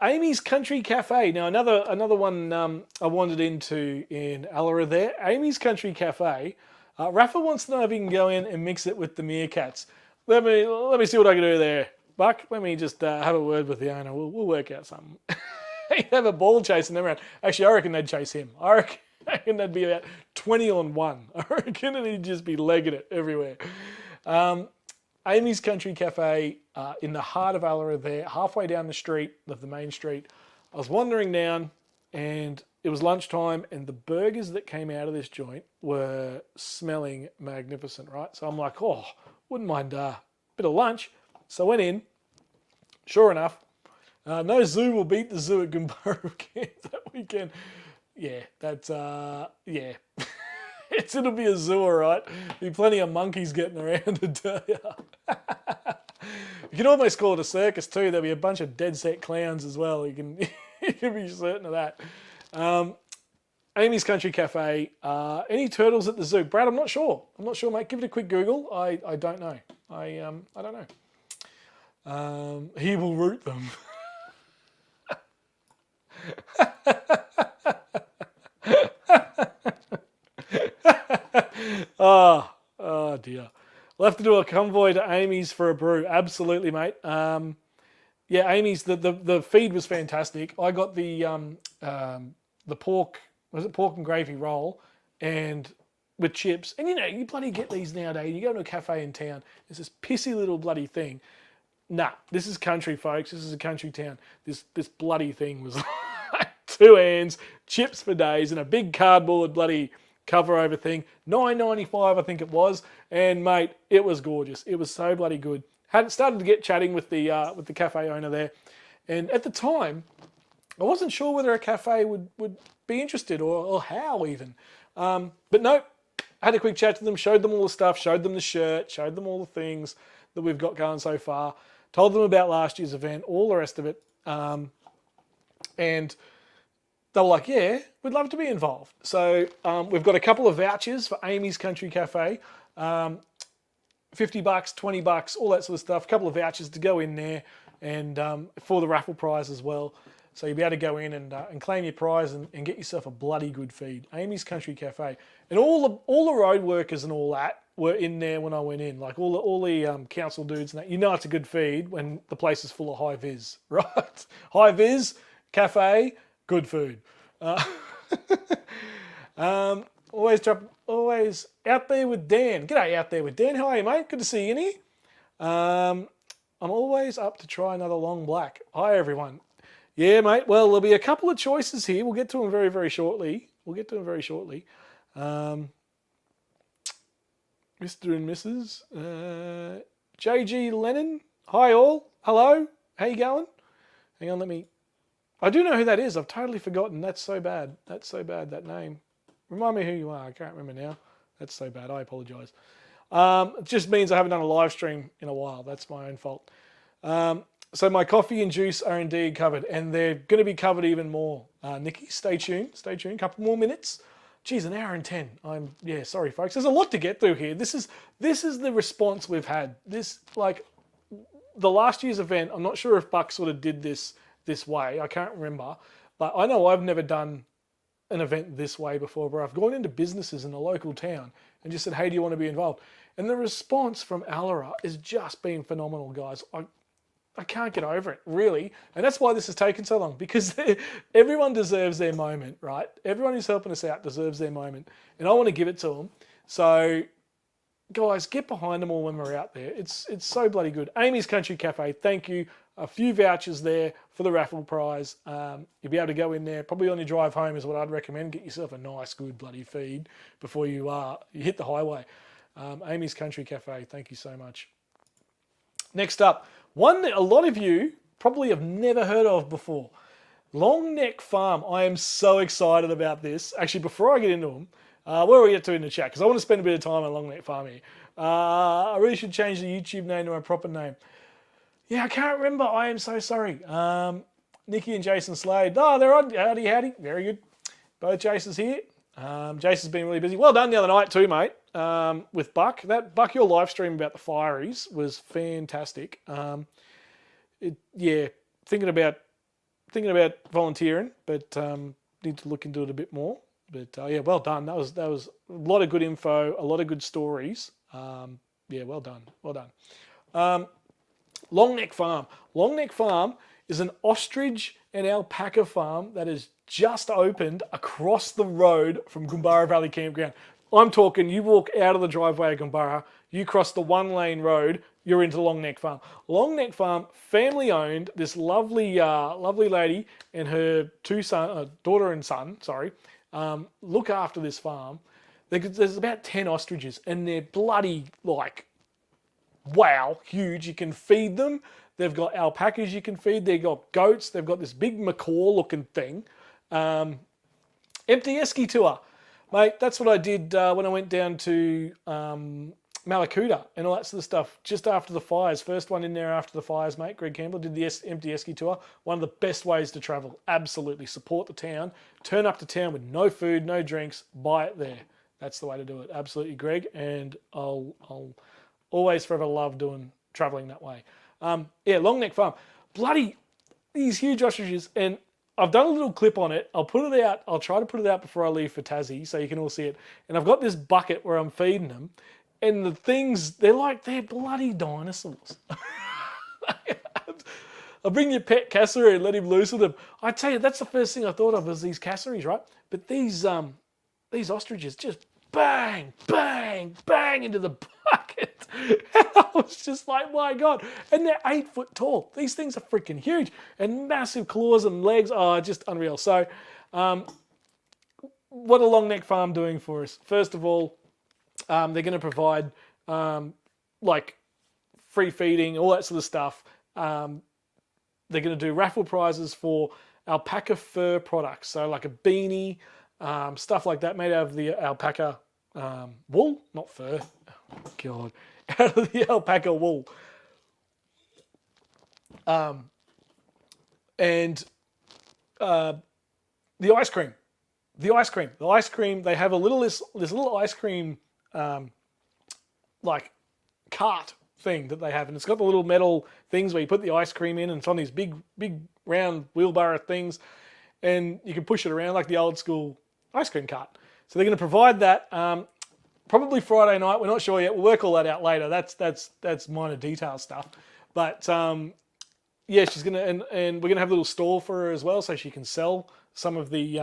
Amy's Country Cafe. Now another one I wandered into in Allara there. Amy's Country Cafe. Rafa wants to know if he can go in and mix it with the meerkats. Let me see what I can do there, Buck. Let me just have a word with the owner. We'll work out something. He'd have a ball chasing them around. Actually, I reckon they'd chase him. I reckon that'd be about 20 on 1. I reckon he'd just be legging it everywhere. Amy's Country Cafe in the heart of Allara there, halfway down the street of the main street. I was wandering down and it was lunchtime and the burgers that came out of this joint were smelling magnificent, right? So I'm like, wouldn't mind a bit of lunch. So I went in. Sure enough, no zoo will beat the zoo at Gumbaru Camp that weekend. Yeah, that's, yeah. It'll be a zoo, all right. Be plenty of monkeys getting around, to tell you. You can almost call it a circus too. There'll be a bunch of dead set clowns as well. You can be certain of that. Amy's Country Cafe. Any turtles at the zoo? Brad, I'm not sure, mate. Give it a quick Google. I don't know. I don't know. He will root them. Oh dear. We'll have to do a convoy to Amy's for a brew. Absolutely, mate. Yeah, Amy's, the feed was fantastic. I got the pork, was it pork and gravy roll, and with chips. And you bloody get these nowadays. You go to a cafe in town, it's this pissy little bloody thing. Nah, this is country, folks. This is a country town. This bloody thing was like 2 hands, chips for days, and a big cardboard bloody cover over thing. $9.95 I think it was. And mate, it was gorgeous. It was so bloody good. Had started to get chatting with the cafe owner there. And at the time, I wasn't sure whether a cafe would be interested or how even. But no, I had a quick chat to them, showed them all the stuff, showed them the shirt, showed them all the things that we've got going so far, told them about last year's event, all the rest of it. And they were like, yeah, we'd love to be involved. So we've got a couple of vouchers for Amy's Country Cafe. $50, $20, all that sort of stuff. A couple of vouchers to go in there and for the raffle prize as well. So you'll be able to go in and claim your prize and get yourself a bloody good feed. Amy's Country Cafe. And all the road workers and all that were in there when I went in. Like all the council dudes and that. It's a good feed when the place is full of high vis, right? High vis, cafe, good food. Always out there with Dan. G'day, out there with Dan. How are you, mate? Good to see you in here. I'm always up to try another long black. Hi, everyone. Yeah, mate. Well, there'll be a couple of choices here. We'll get to them very, very shortly. We'll get to them very shortly. Mr. and Mrs. JG Lennon. Hi all. Hello. How you going? Hang on, I do know who that is. I've totally forgotten. That's so bad. That's so bad, that name. Remind me who you are. I can't remember now. That's so bad. I apologise. It just means I haven't done a live stream in a while. That's my own fault. So my coffee and juice are indeed covered, and they're going to be covered even more. Nikki, stay tuned. Stay tuned. A couple more minutes. Geez, an hour and 10. Sorry, folks. There's a lot to get through here. This is the response we've had. The last year's event, I'm not sure if Buck sort of did this way. I can't remember. But I know I've never done an event this way before, where I've gone into businesses in a local town and just said, hey, do you want to be involved? And the response from Alara is just been phenomenal, guys. I can't get over it, really. And that's why this has taken so long, because everyone deserves their moment, right? Everyone who's helping us out deserves their moment. And I want to give it to them. So, guys, get behind them all when we're out there. It's so bloody good. Amy's Country Cafe, thank you. A few vouchers there for the raffle prize. You'll be able to go in there. Probably on your drive home is what I'd recommend. Get yourself a nice, good bloody feed before you hit the highway. Amy's Country Cafe, thank you so much. Next up, one that a lot of you probably have never heard of before. Long Neck Farm. I am so excited about this. Actually, before I get into them, where we get to in the chat, because I want to spend a bit of time on Long Neck Farm here. I really should change the YouTube name to my proper name. Yeah, I can't remember. I am so sorry. Nikki and Jason Slade. Oh, they're on. Howdy, howdy. Very good. Both Jason's here. Jason's been really busy. Well done the other night too, mate, with Buck. Buck, your live stream about the fireys was fantastic. Thinking about volunteering, but need to look into it a bit more. But well done. That was a lot of good info, a lot of good stories. Well done. Long Neck Farm. Long Neck Farm is an ostrich and alpaca farm that has just opened across the road from Goombara Valley Campground. I'm talking, you walk out of the driveway of Goombara, you cross the 1-lane road, you're into Long Neck Farm. Long Neck Farm, family owned. This lovely lady and her daughter and son, look after this farm. There's about 10 ostriches, and they're bloody wow, huge. You can feed them. They've got alpacas you can feed. They've got goats. They've got this big macaw looking thing. Empty esky tour. Mate, that's what I did when I went down to Malakuta and all that sort of stuff just after the fires. First one in there after the fires, mate. Greg Campbell did the empty esky tour. One of the best ways to travel. Absolutely. Support the town. Turn up to town with no food, no drinks. Buy it there. That's the way to do it. Absolutely, Greg. And I'll always forever love traveling that way. Long Neck Farm. Bloody, these huge ostriches. And I've done a little clip on it. I'll put it out. I'll try to put it out before I leave for Tassie so you can all see it. And I've got this bucket where I'm feeding them. And the things, they're bloody dinosaurs. I'll bring your pet cassowary and let him loose with them. I tell you, that's the first thing I thought of was these cassowaries, right? But these ostriches just bang, bang, bang into the bucket. And I was just like, my God. And they're 8 foot tall. These things are freaking huge. And massive claws and legs. Oh, just unreal. So what a Long Neck Farm doing for us? First of all, they're going to provide free feeding, all that sort of stuff. They're going to do raffle prizes for alpaca fur products. So like a beanie, stuff like that made out of the alpaca wool, not fur. Oh, God. Out of the alpaca wool. And the ice cream. The ice cream, they have this little ice cream cart thing that they have, and it's got the little metal things where you put the ice cream in, and it's on these big round wheelbarrow things, and you can push it around like the old school ice cream cart. So they're going to provide that probably Friday night. We're not sure yet. We'll work all that out later. That's minor detail stuff. But she's going to, and we're going to have a little stall for her as well, so she can sell some of the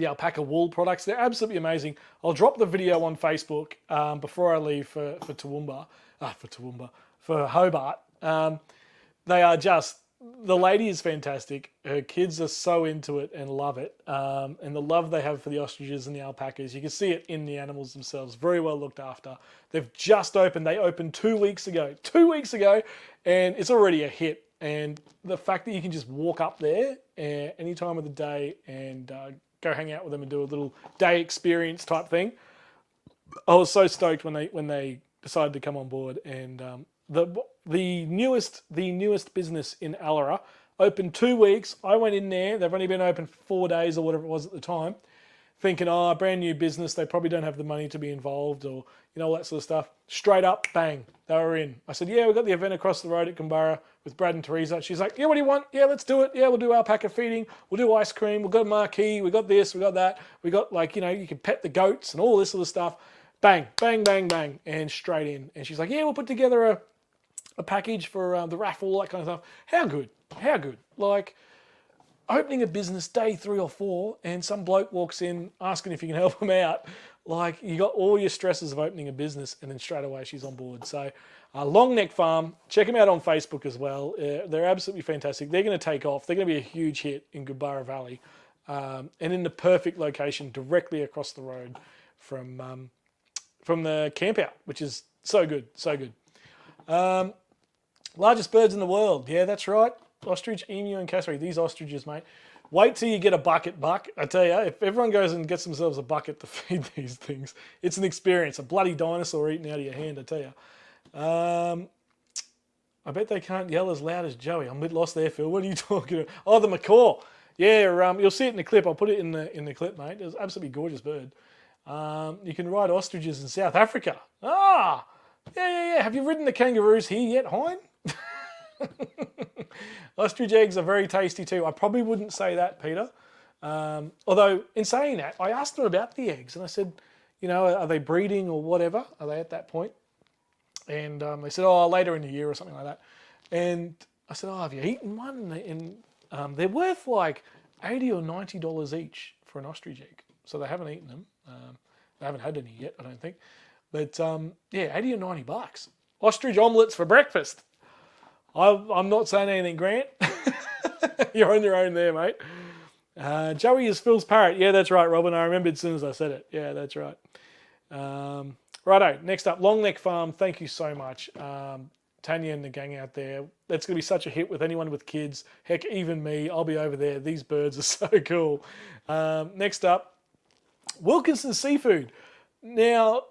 alpaca wool products. They're absolutely amazing. I'll drop the video on Facebook before I leave for Hobart. They are just the lady is fantastic. Her kids are so into it and love it. And the love they have for the ostriches and the alpacas, you can see it in the animals themselves. Very well looked after. They've just opened. They opened 2 weeks ago. 2 weeks ago, and it's already a hit. And the fact that you can just walk up there any time of the day and go hang out with them and do a little day experience type thing. I was so stoked when they decided to come on board. And the newest business in Allara opened 2 weeks. I went in there. They've only been open for 4 days or whatever it was at the time, thinking, brand new business. They probably don't have the money to be involved or all that sort of stuff. Straight up, bang, they were in. I said, yeah, we've got the event across the road at Canberra with Brad and Teresa. She's like, yeah, what do you want? Yeah, let's do it. Yeah, we'll do alpaca feeding. We'll do ice cream. We've got a marquee. We got this. We got that. We got you can pet the goats and all this sort of stuff. Bang, bang, bang, bang, and straight in. And she's like, yeah, we'll put together a package for the raffle, all that kind of stuff. How good? How good? Like, opening a business day 3 or 4 and some bloke walks in asking if you can help him out. Like, you got all your stresses of opening a business and then straight away she's on board. So Long Neck Farm, check them out on Facebook as well. They're absolutely fantastic. They're going to take off. They're going to be a huge hit in Goodbarra Valley and in the perfect location directly across the road from the Campout, which is so good, so good. Largest birds in the world. Yeah, that's right. Ostrich, emu, and cassowary. These ostriches, mate. Wait till you get a bucket buck. I tell you, if everyone goes and gets themselves a bucket to feed these things, it's an experience. A bloody dinosaur eating out of your hand, I tell you. I bet they can't yell as loud as Joey. I'm a bit lost there, Phil. What are you talking about? Oh, the macaw. Yeah, you'll see it in the clip. I'll put it in the clip, mate. It's an absolutely gorgeous bird. You can ride ostriches in South Africa. Yeah. Have you ridden the kangaroos here yet, Hein? Ostrich eggs are very tasty too. I probably wouldn't say that, Peter. Although, in saying that, I asked them about the eggs and I said, are they breeding or whatever? Are they at that point? And they said, later in the year or something like that. And I said, have you eaten one? And they're worth like $80 or $90 each for an ostrich egg. So they haven't eaten them. They haven't had any yet, I don't think. But yeah, $80 or $90. Ostrich omelettes for breakfast. I'm not saying anything, Grant. You're on your own there, mate. Joey is Phil's parrot. Yeah, that's right, Robin. I remembered as soon as I said it. Yeah, that's right. Righto, next up, Long Neck Farm. Thank you so much. Tanya and the gang out there. That's going to be such a hit with anyone with kids. Heck, even me. I'll be over there. These birds are so cool. Next up, Wilkinson Seafood. Now,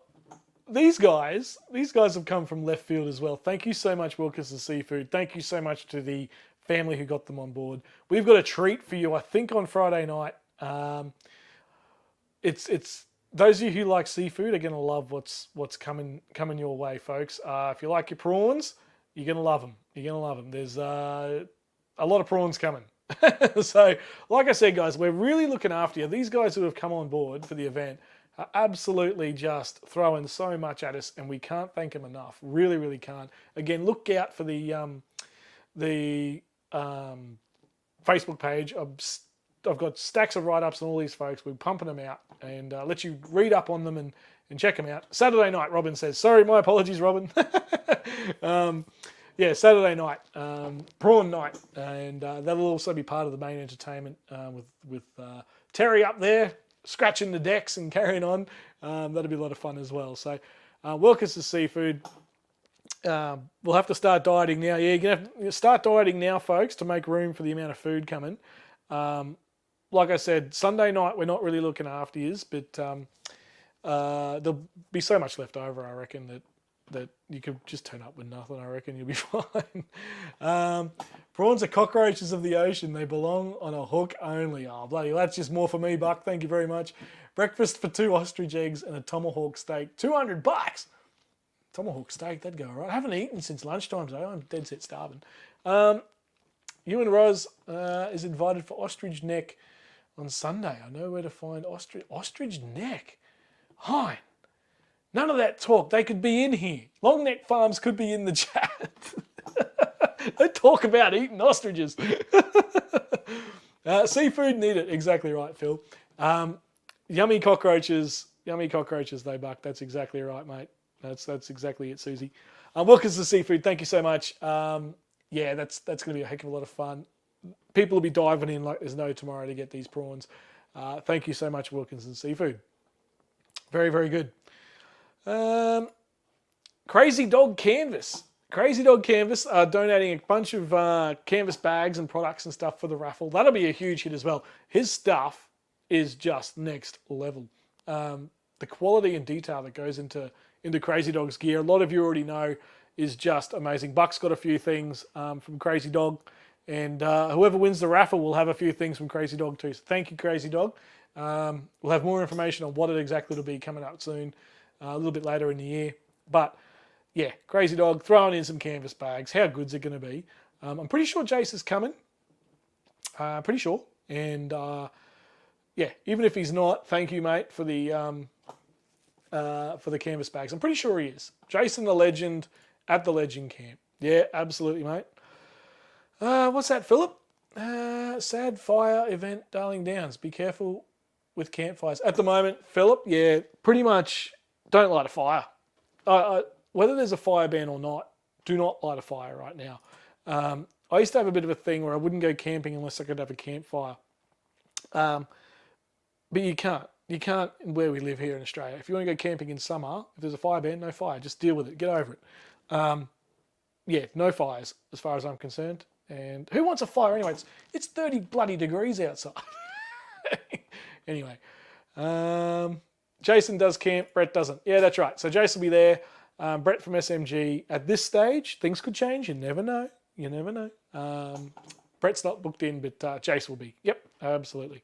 these guys have come from left field as well. Thank you so much, Wilkinson Seafood. Thank you so much to the family who got them on board. We've got a treat for you, I think, on Friday night. It's those of you who like seafood are going to love what's coming your way, folks. If you like your prawns, you're going to love them. You're going to love them. There's a lot of prawns coming. So, like I said, guys, we're really looking after you. These guys who have come on board for the event are absolutely just throwing so much at us, and we can't thank them enough. Really, really can't. Again, look out for the Facebook page. I've got stacks of write-ups on all these folks. We're pumping them out and let you read up on them and check them out. Saturday night, Robin says. Sorry, my apologies, Robin. Yeah, Saturday night, prawn night, and that'll also be part of the main entertainment with Terry up there, scratching the decks and carrying on. That'll be a lot of fun as well. So, Wilkinson Seafood. We'll have to start dieting now. Yeah, you're going to have to start dieting now, folks, to make room for the amount of food coming. Like I said, Sunday night we're not really looking after yous, but there'll be so much left over, I reckon, that you could just turn up with nothing. I reckon you'll be fine. Prawns are cockroaches of the ocean. They belong on a hook only. Oh, bloody, that's just more for me, Buck. Thank you very much. Breakfast for 2 ostrich eggs and a tomahawk steak. $200. Tomahawk steak, that'd go all right. I haven't eaten since lunchtime, so I'm dead set starving. You and Roz is invited for ostrich neck on Sunday. I know where to find ostrich neck. Hein. None of that talk. They could be in here. Long Neck Farms could be in the chat. They talk about eating ostriches. Seafood need it. Exactly right, Phil. Yummy cockroaches, though, Buck. That's exactly right, mate. That's exactly it, Susie. Wilkinson Seafood, thank you so much. yeah, that's going to be a heck of a lot of fun. People will be diving in like there's no tomorrow to get these prawns. Thank you so much, Wilkinson Seafood. Very, very good. Crazy Dog Canvas. Crazy Dog Canvas are donating a bunch of canvas bags and products and stuff for the raffle. That'll be a huge hit as well. His stuff is just next level. The quality and detail that goes into Crazy Dog's gear, a lot of you already know, is just amazing. Buck's got a few things from Crazy Dog, and whoever wins the raffle will have a few things from Crazy Dog too. So thank you, Crazy Dog. We'll have more information on what it exactly will be coming up soon, a little bit later in the year. But yeah, Crazy Dog throwing in some canvas bags. How good's it going to be? I'm pretty sure Jace is coming. Pretty sure. And yeah, even if he's not, thank you, mate, for the canvas bags. I'm pretty sure he is. Jason the Legend at the Legend Camp. Yeah, absolutely, mate. What's that, Philip? Sad fire event, Darling Downs. Be careful with campfires. At the moment, Philip, yeah, pretty much don't light a fire. Whether there's a fire ban or not, do not light a fire right now. I used to have a bit of a thing where I wouldn't go camping unless I could have a campfire. But you can't. You can't where we live here in Australia. If you want to go camping in summer, if there's a fire ban, no fire. Just deal with it. Get over it. Yeah, no fires as far as I'm concerned. And who wants a fire anyway? It's 30 bloody degrees outside. Anyway. Jason does camp, Brett doesn't. Yeah, that's right. So Jason will be there. Brett from SMG. At this stage, things could change. You never know. You never know. Brett's not booked in, but Jace will be. Yep, absolutely.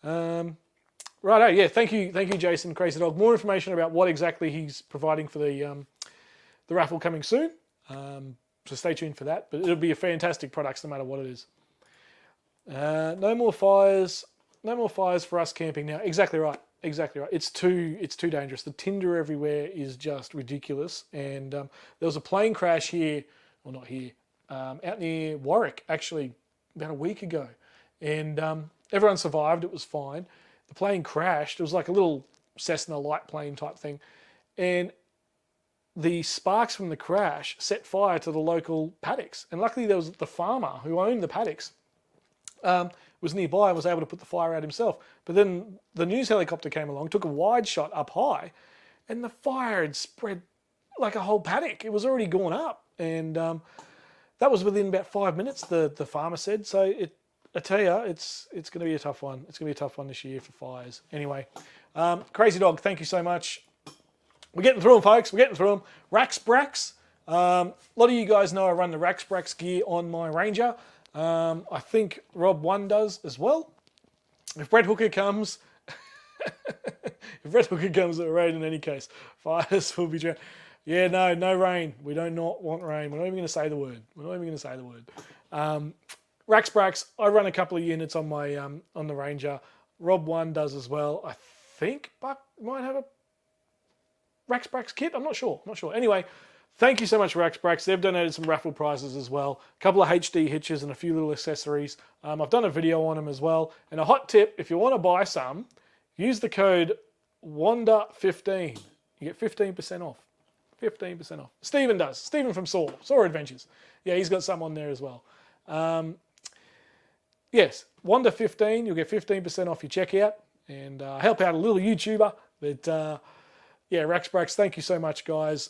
Righto, yeah, thank you, Jason, Crazy Dog. More information about what exactly he's providing for the raffle coming soon. So stay tuned for that. But it'll be a fantastic product no matter what it is. No more fires. No more fires for us camping now. Exactly right. Exactly right. It's too dangerous. The tinder everywhere is just ridiculous. And there was a plane crash here, well not here, out near Warwick actually about a week ago, and everyone survived. It was fine. The plane crashed. It was like a little Cessna light plane type thing, and the sparks from the crash set fire to the local paddocks. And luckily there was the farmer who owned the paddocks. Was nearby and was able to put the fire out himself. But then the news helicopter came along, took a wide shot up high, and the fire had spread like a whole paddock. It was already gone up, and that was within about 5 minutes, the farmer said. So I tell you, it's going to be a tough one. It's going to be a tough one this year for fires. Anyway, Crazy Dog, thank you so much. We're getting through them, folks. We're getting through them. Rax Brax. A lot of you guys know I run the Rax Brax gear on my Ranger. I think Rob 1 does as well. If Brett Hooker comes, if Brett Hooker comes at a rain in any case, fires will be drowned. Yeah, no rain. We do not want rain. We're not even going to say the word. We're not even going to say the word. Rax Brax, I run a couple of units on my on the Ranger. Rob 1 does as well. I think Buck might have a Rax Brax kit. I'm not sure. Anyway, thank you so much, Rax Brax. They've donated some raffle prizes as well. A couple of HD hitches and a few little accessories. I've done a video on them as well. And a hot tip, if you want to buy some, use the code WANDA15. You get 15% off. 15% off. Stephen does. Stephen from Saw Adventures. Yeah, he's got some on there as well. Yes, WANDA15. You'll get 15% off your checkout. And help out a little YouTuber. But yeah, Rax Brax, thank you so much, guys.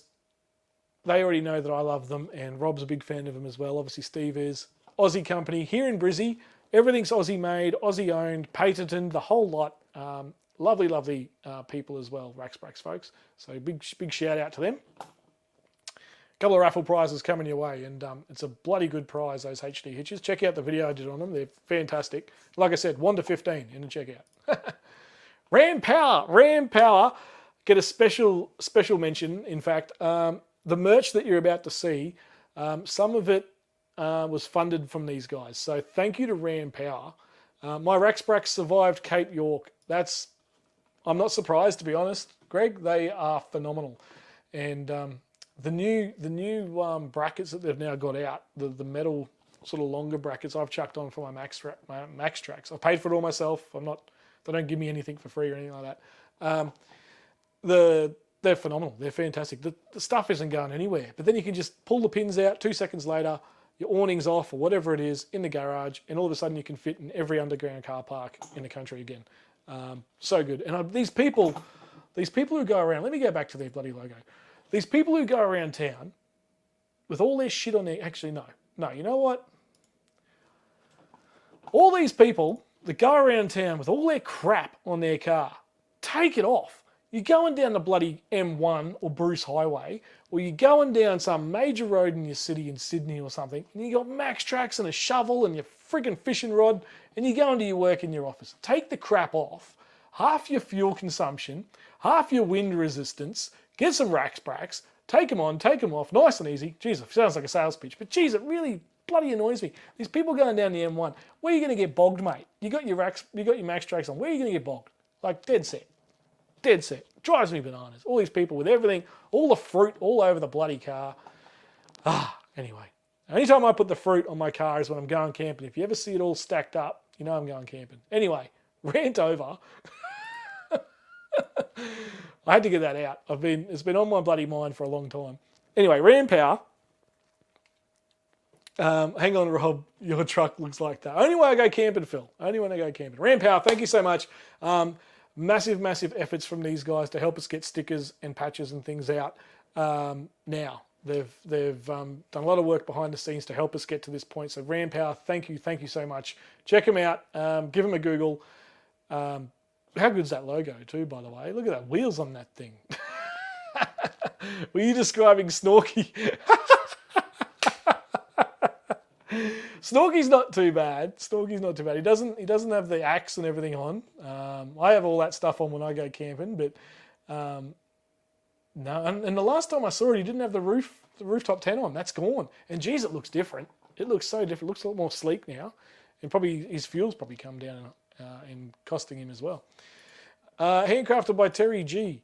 They already know that I love them, and Rob's a big fan of them as well. Obviously, Steve is. Aussie company here in Brizzy. Everything's Aussie made, Aussie owned, patented, the whole lot. Lovely people as well, Rax Brax folks. So big shout out to them. A couple of raffle prizes coming your way, and it's a bloody good prize, those HD hitches. Check out the video I did on them. They're fantastic. Like I said, 1 to 15 in the checkout. Ram Power. Get a special mention, in fact. The merch that you're about to see, some of it was funded from these guys. So thank you to Ram Power. My Rax Brax survived Cape York. I'm not surprised, to be honest, Greg. They are phenomenal. And the new brackets that they've now got out, the metal sort of longer brackets I've chucked on for my Max Tracks. I paid for it all myself. They don't give me anything for free or anything like that. They're phenomenal. They're fantastic. The stuff isn't going anywhere. But then you can just pull the pins out 2 seconds later, your awnings off or whatever it is in the garage, and all of a sudden you can fit in every underground car park in the country again. So good. And these people who go around, let me go back to their bloody logo. These people who go around town with all their shit on their, actually no, you know what? All these people that go around town with all their crap on their car, take it off. You're going down the bloody M1 or Bruce Highway, or you're going down some major road in your city in Sydney or something, and you got Max Tracks and a shovel and your friggin' fishing rod, and you're going to your work in your office. Take the crap off. Half your fuel consumption, half your wind resistance, get some rack spracks, take them on, take them off, nice and easy. Jeez, it sounds like a sales pitch, but geez, it really bloody annoys me. These people going down the M1, where are you going to get bogged, mate? You got your Max Tracks on, where are you going to get bogged? Like, dead set. Dead set. Drives me bananas. All these people with everything, all the fruit all over the bloody car. Anyway. Anytime I put the fruit on my car is when I'm going camping. If you ever see it all stacked up, you know I'm going camping. Anyway, rant over. I had to get that out. It's been on my bloody mind for a long time. Anyway, Ram Power. Hang on, Rob. Your truck looks like that. Only way I go camping, Phil. Only when I go camping. Ram Power, thank you so much. Massive efforts from these guys to help us get stickers and patches and things out now. They've done a lot of work behind the scenes to help us get to this point. So Ram Power, thank you so much. Check them out. Give them a Google. How good's that logo too, by the way? Look at that, wheels on that thing. Were you describing Snorky? Snorky's not too bad. Snorky's not too bad. He doesn't have the axe and everything on. I have all that stuff on when I go camping, but no. And the last time I saw it, he didn't have the rooftop tent on. That's gone. And geez, it looks different. It looks so different. It looks a lot more sleek now, and probably his fuel's probably come down in costing him as well. Handcrafted by Terry G.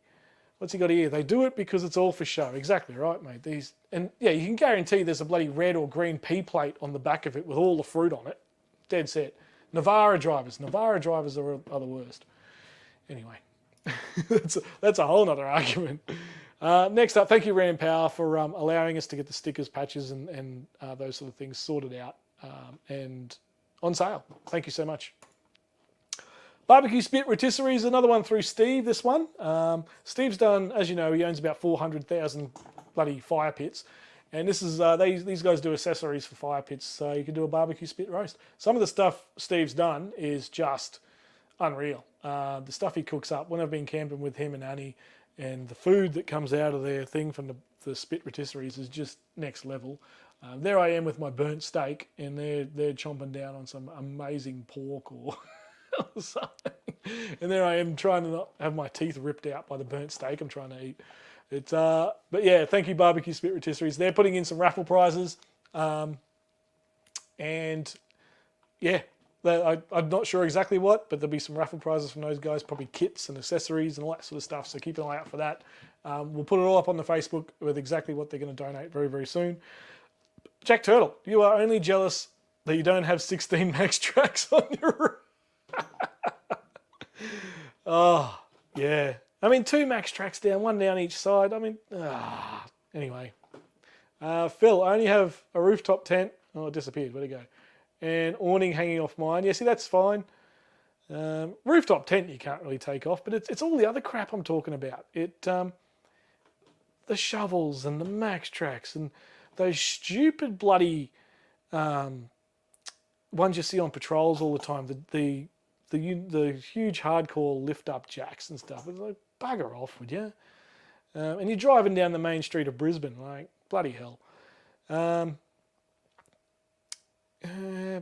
What's he got here? They do it because it's all for show. Exactly right, mate. You can guarantee there's a bloody red or green P plate on the back of it with all the fruit on it. Dead set. Navara drivers are the worst. Anyway, that's a whole nother argument. Next up, thank you, Ram Power, for allowing us to get the stickers, patches, and those sort of things sorted out and on sale. Thank you so much. Barbecue Spit Rotisserie is another one through Steve, this one. Steve's done, as you know, he owns about 400,000 bloody fire pits. And this is these guys do accessories for fire pits, so you can do a barbecue spit roast. Some of the stuff Steve's done is just unreal. The stuff he cooks up, when I've been camping with him and Annie, and the food that comes out of their thing from the spit rotisseries is just next level. There I am with my burnt steak, and they're chomping down on some amazing pork or something. And there I am trying to not have my teeth ripped out by the burnt steak I'm trying to eat. But yeah, thank you, Barbecue Spit Rotisseries. They're putting in some raffle prizes. And yeah, I'm not sure exactly what, but there'll be some raffle prizes from those guys, probably kits and accessories and all that sort of stuff. So keep an eye out for that. We'll put it all up on the Facebook with exactly what they're going to donate very, very soon. Jack Turtle, you are only jealous that you don't have 16 Max Tracks on your roof. Oh, yeah. I mean, 2 Max Tracks down, 1 down each side. I mean, anyway. Phil, I only have a rooftop tent. Oh, it disappeared. Where'd it go? And awning hanging off mine. Yeah, see, that's fine. Rooftop tent you can't really take off, but it's all the other crap I'm talking about. The shovels and the Max Tracks and those stupid bloody ones you see on patrols all the time. The huge hardcore lift-up jacks and stuff. It's like, bugger off, would you? And you're driving down the main street of Brisbane, like, bloody hell.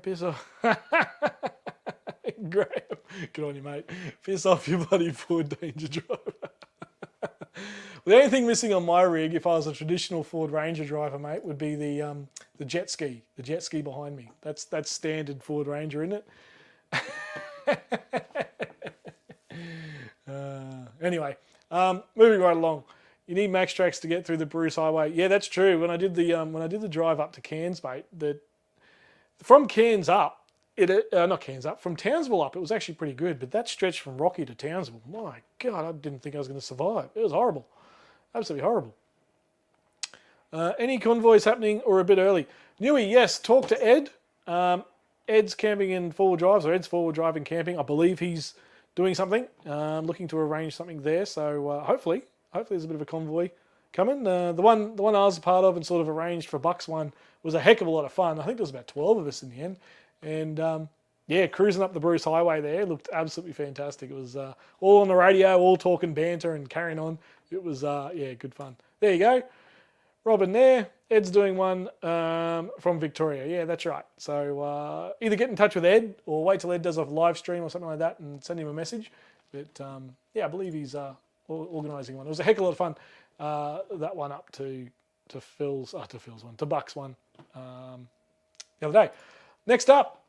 Piss off. Graham, good on you, mate. Piss off, you bloody Ford Ranger driver. The only thing missing on my rig, if I was a traditional Ford Ranger driver, mate, would be the jet ski. The jet ski behind me. That's standard Ford Ranger, isn't it? Anyway, moving right along. You need Max Tracks to get through the Bruce Highway. Yeah, that's true. When I did the drive up to Cairns, mate, from Cairns up, from Townsville up, it was actually pretty good. But that stretch from Rocky to Townsville, my God, I didn't think I was going to survive. It was horrible, absolutely horrible. Any convoys happening or a bit early? Newey, yes. Talk to Ed. Ed's camping in four-wheel drives, or Ed's four-wheel driving camping. I believe he's doing something, looking to arrange something there. So hopefully there's a bit of a convoy coming. The one I was a part of and sort of arranged for Bucks one was a heck of a lot of fun. I think there was about 12 of us in the end, and yeah, cruising up the Bruce Highway there looked absolutely fantastic. It was all on the radio, all talking banter and carrying on. It was yeah, good fun. There you go. Robin there. Ed's doing one from Victoria. Yeah, that's right. So either get in touch with Ed or wait till Ed does a live stream or something like that and send him a message. But yeah, I believe he's organising one. It was a heck of a lot of fun. That one up to Phil's one, to Buck's one the other day. Next up,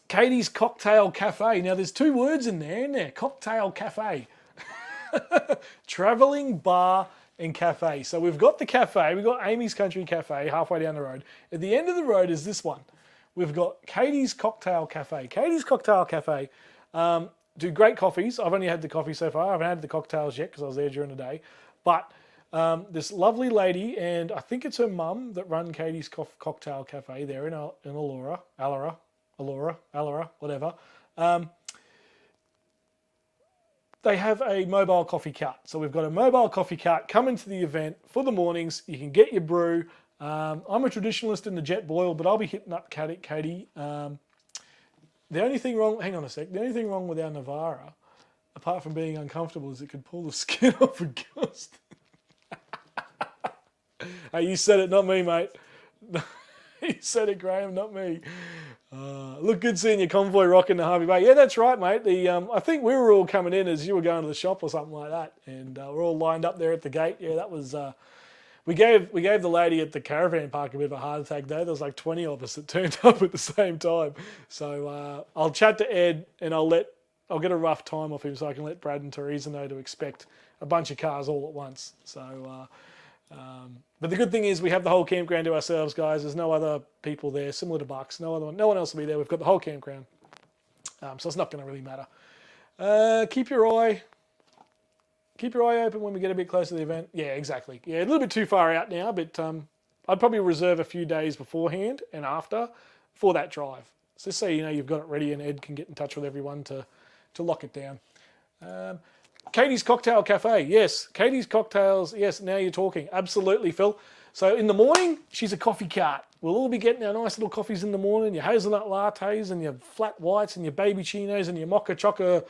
Katie's Cocktail Cafe. Now there's two words in there, isn't there? Cocktail Cafe. Travelling bar and cafe. So we've got the cafe, we've got Amy's Country Cafe halfway down the road. At the end of the road is this one. We've got Katie's Cocktail Cafe. Katie's Cocktail Cafe do great coffees. I've only had the coffee so far. I haven't had the cocktails yet because I was there during the day. But this lovely lady, and I think it's her mum that run Katie's Cocktail Cafe there in Allora, whatever. They have a mobile coffee cart. So we've got a mobile coffee cart coming to the event for the mornings. You can get your brew. I'm a traditionalist in the jet boil, but I'll be hitting up Katie. The only thing wrong, hang on a sec, the only thing wrong with our Navara, apart from being uncomfortable, is it could pull the skin off a ghost. Hey, you said it, not me, mate. You said it, Graham, not me. Look good seeing your convoy rocking the Harvey Bay. Yeah, that's right, mate. I think we were all coming in as you were going to the shop or something like that, and we're all lined up there at the gate. Yeah, that was. We gave the lady at the caravan park a bit of a heart attack though. There was like 20 of us that turned up at the same time. So I'll chat to Ed and I'll get a rough time off him so I can let Brad and Teresa know to expect a bunch of cars all at once. So. But the good thing is we have the whole campground to ourselves, guys. There's no other people there, similar to Bucks. No one else will be there. We've got the whole campground, so it's not going to really matter. Keep your eye open when we get a bit closer to the event. Yeah, exactly. Yeah, a little bit too far out now, but I'd probably reserve a few days beforehand and after for that drive. So just so you know you've got it ready, and Ed can get in touch with everyone to lock it down. Katie's Cocktail Cafe. Yes, Katie's Cocktails. Yes, now you're talking. Absolutely, Phil. So in the morning, she's a coffee cart. We'll all be getting our nice little coffees in the morning, your hazelnut lattes and your flat whites and your baby chinos and your mocha choca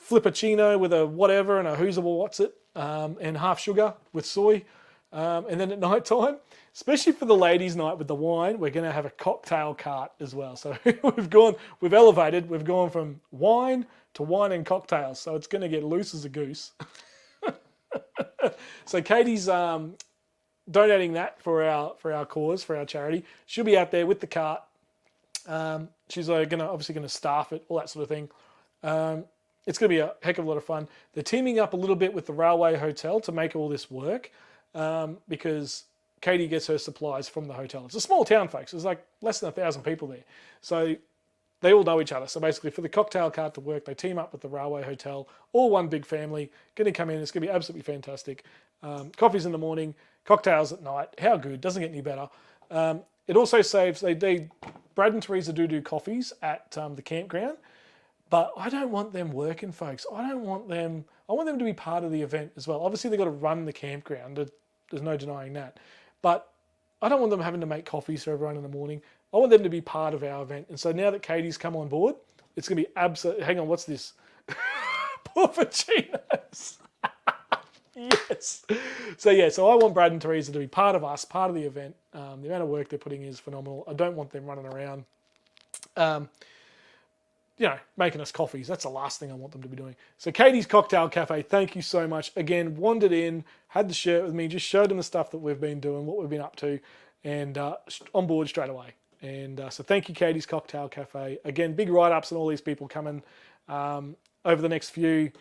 flippuccino with a whatever and a who's a what's it and half sugar with soy. And then at night time, especially for the ladies' night with the wine, we're going to have a cocktail cart as well. So we've elevated, we've gone from wine to wine and cocktails. So it's going to get loose as a goose. So Katie's donating that for our cause, for our charity. She'll be out there with the cart. She's obviously going to staff it, all that sort of thing. It's going to be a heck of a lot of fun. They're teaming up a little bit with the Railway Hotel to make all this work because Katie gets her supplies from the hotel. It's a small town, folks. There's like less than 1,000 people there. So they all know each other. So basically for the cocktail cart to work, they team up with the Railway Hotel, all one big family, going to come in. It's going to be absolutely fantastic. Coffees in the morning, cocktails at night. How good? Doesn't get any better. It also saves, Brad and Teresa do coffees at the campground, but I don't want them working, folks. I want them to be part of the event as well. Obviously, they've got to run the campground. There's no denying that. But I don't want them having to make coffees for everyone in the morning. I want them to be part of our event. And so now that Katie's come on board, it's going to be absolutely... Hang on, what's this? Puffuccinos. Yes. So I want Brad and Teresa to be part of us, part of the event. The amount of work they're putting is phenomenal. I don't want them running around... making us coffees. That's the last thing I want them to be doing. So Katie's Cocktail Cafe, thank you so much. Again, wandered in, had the shirt with me, just showed them the stuff that we've been doing, what we've been up to, and on board straight away. And so thank you, Katie's Cocktail Cafe. Again, big write-ups and all these people coming over the next few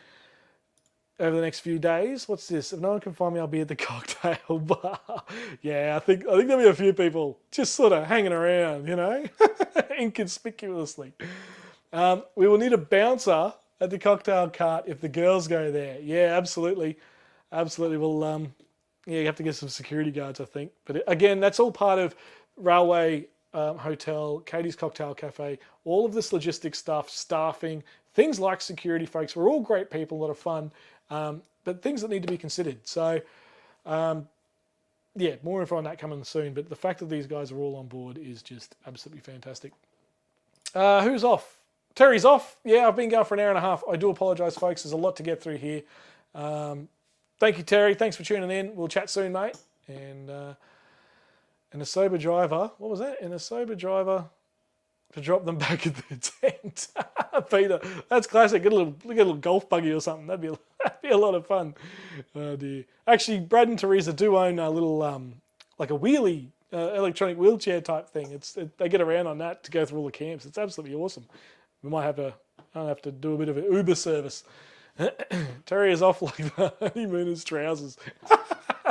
days. What's this? If no one can find me, I'll be at the cocktail bar. Yeah, I think there'll be a few people just sort of hanging around, inconspicuously. We will need a bouncer at the cocktail cart if the girls go there. Yeah, absolutely. Absolutely. We'll, Yeah, you have to get some security guards, I think. But again, that's all part of railway, hotel, Katie's Cocktail Cafe, all of this logistics stuff, staffing, things like security folks. We're all great people, a lot of fun, but things that need to be considered. So, yeah, more info on that coming soon. But the fact that these guys are all on board is just absolutely fantastic. Who's off? Terry's off. Yeah, I've been going for an hour and a half. I do apologise, folks. There's a lot to get through here. Thank you, Terry. Thanks for tuning in. We'll chat soon, mate. And a sober driver. What was that? And a sober driver to drop them back at the tent. Peter, that's classic. Get a little golf buggy or something. That'd be a lot of fun. Oh dear. Actually, Brad and Teresa do own a little like a wheelie electronic wheelchair type thing. They get around on that to go through all the camps. It's absolutely awesome. We might have to do a bit of an Uber service. Terry is off like the honeymooner's trousers.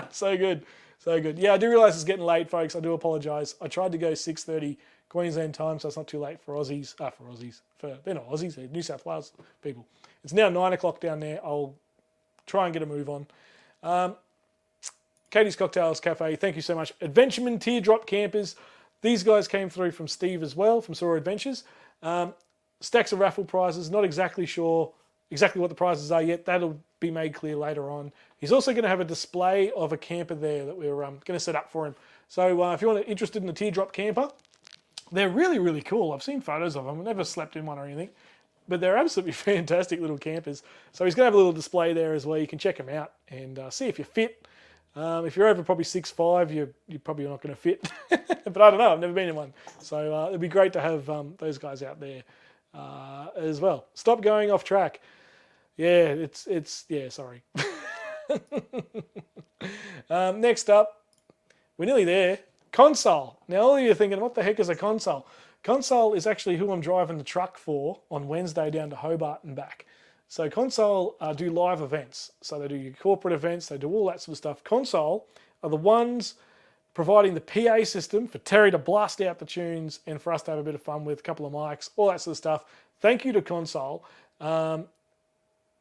So good. So good. Yeah, I do realise it's getting late, folks. I do apologise. I tried to go 6:30 Queensland time, so it's not too late for Aussies. They're not Aussies, they're New South Wales people. It's now 9 o'clock down there. I'll try and get a move on. Katie's Cocktails Cafe, thank you so much. Adventureman Teardrop Campers. These guys came through from Steve as well, from Sora Adventures. Stacks of raffle prizes. Not exactly sure exactly what the prizes are yet. That'll be made clear later on. He's also going to have a display of a camper there that we're going to set up for him. So if you're interested in a teardrop camper, they're really, really cool. I've seen photos of them. I've never slept in one or anything, but they're absolutely fantastic little campers. So he's going to have a little display there as well. You can check them out and see if you're fit. If you're over probably 6'5", you're probably not going to fit. But I don't know. I've never been in one. So it'd be great to have those guys out there as well. Stop going off track. Yeah, yeah, sorry. Next up, we're nearly there. Console. Now, all of you are thinking, what the heck is a console? Console is actually who I'm driving the truck for on Wednesday down to Hobart and back. So Console do live events. So they do your corporate events, they do all that sort of stuff. Console are the ones providing the PA system for Terry to blast out the tunes and for us to have a bit of fun with, a couple of mics, all that sort of stuff. Thank you to Console.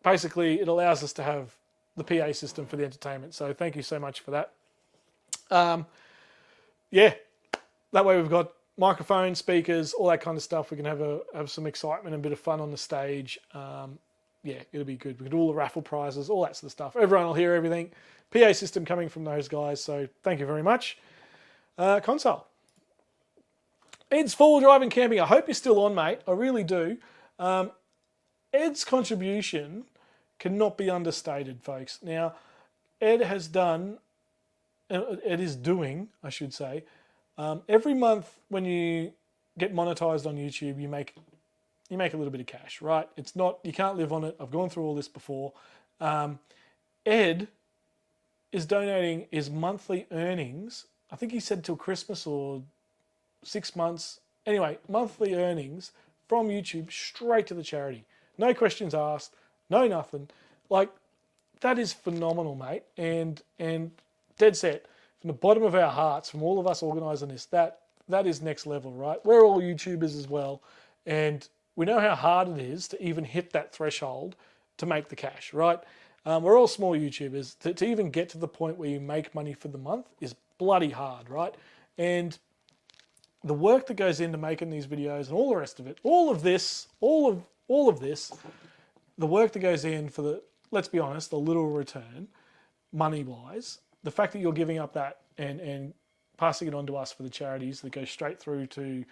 Basically, it allows us to have the PA system for the entertainment. So thank you so much for that. Yeah, that way we've got microphones, speakers, all that kind of stuff. We can have some excitement and a bit of fun on the stage. Yeah, it'll be good. We can do all the raffle prizes, all that sort of stuff. Everyone will hear everything. PA system coming from those guys. So thank you very much. Console. Ed's Full Driving Camping. I hope you're still on, mate. I really do. Ed's contribution cannot be understated, folks. Now, Ed is doing, I should say, every month when you get monetized on YouTube, you make a little bit of cash, right? It's not, you can't live on it. I've gone through all this before. Ed is donating his monthly earnings. I think he said till Christmas or 6 months. Anyway, monthly earnings from YouTube straight to the charity. No questions asked, no nothing. Like, that is phenomenal, mate. And dead set, from the bottom of our hearts, from all of us organising this, that is next level, right? We're all YouTubers as well. And we know how hard it is to even hit that threshold to make the cash, right? We're all small YouTubers. To even get to the point where you make money for the month is bloody hard, right? And the work that goes into making these videos and all the rest of it, all of this, the work that goes in for the, let's be honest, the little return, money-wise, the fact that you're giving up that and passing it on to us for the charities that go straight through to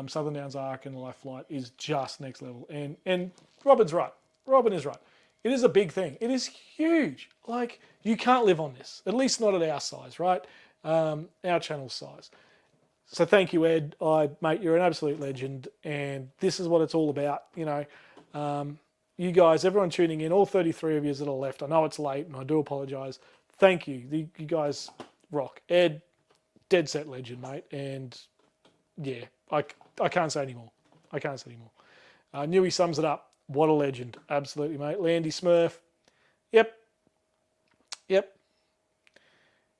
Southern Downs ARK and Life Flight is just next level. And Robin's right. Robin is right. It is a big thing. It is huge. Like, you can't live on this, at least not at our size, right? Our channel size. So thank you, Ed. Mate, you're an absolute legend, and this is what it's all about. You know, you guys, everyone tuning in, all 33 of you that are left. I know it's late, and I do apologise. Thank you. You guys rock. Ed, dead set legend, mate. And yeah, I can't say anymore. I can't say anymore. Newey sums it up. What a legend. Absolutely, mate. Landy Smurf. Yep.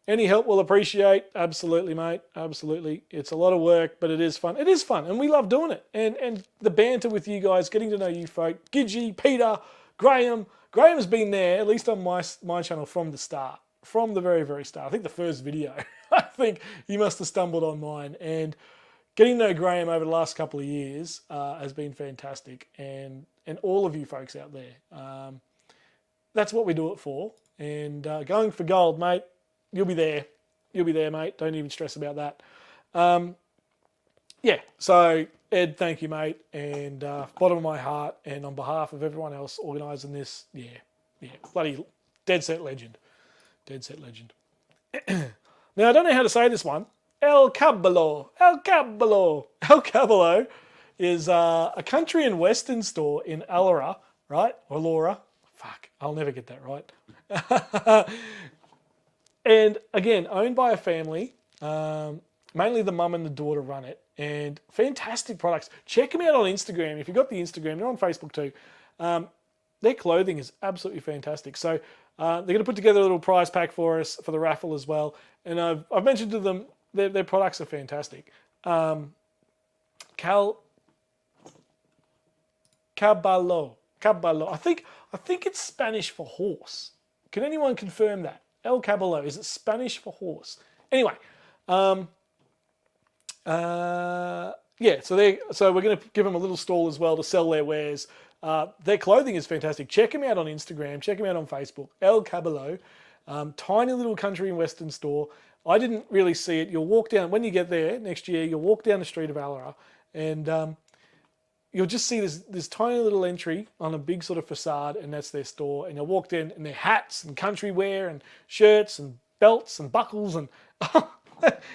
Any help we'll appreciate. Absolutely, mate. Absolutely. It's a lot of work, but it is fun. It is fun, and we love doing it. And the banter with you guys, getting to know you folk. Gidgey, Peter, Graham. Graham's been there, at least on my channel, from the start. from the very, very start. I think the first video, I think you must have stumbled on mine. And getting to know Graham over the last couple of years has been fantastic. And all of you folks out there, that's what we do it for. And going for gold, mate, you'll be there. You'll be there, mate. Don't even stress about that. Yeah, so Ed, thank you, mate. And bottom of my heart, and on behalf of everyone else organising this, yeah, bloody dead set legend. Dead set legend. Now, I don't know how to say this one. El Cabalo. El Cabalo. El Cabalo is a country and western store in Allora, right? Or Laura. Fuck, I'll never get that right. And again, owned by a family. Mainly the mum and the daughter run it. And fantastic products. Check them out on Instagram. If you've got the Instagram, they're on Facebook too. Their clothing is absolutely fantastic. So they're going to put together a little prize pack for us for the raffle as well. And I've mentioned to them their products are fantastic. Caballo. I think it's Spanish for horse. Can anyone confirm that? El Caballo, is it Spanish for horse? Anyway, yeah, so we're going to give them a little stall as well to sell their wares. Their clothing is fantastic. Check them out on Instagram. Check them out on Facebook. El Caballo, tiny little country and western store. I didn't really see it. You'll walk down, when you get there next year, you'll walk down the street of Allora and you'll just see this tiny little entry on a big sort of facade, and that's their store. And you'll walk in and their hats and country wear and shirts and belts and buckles and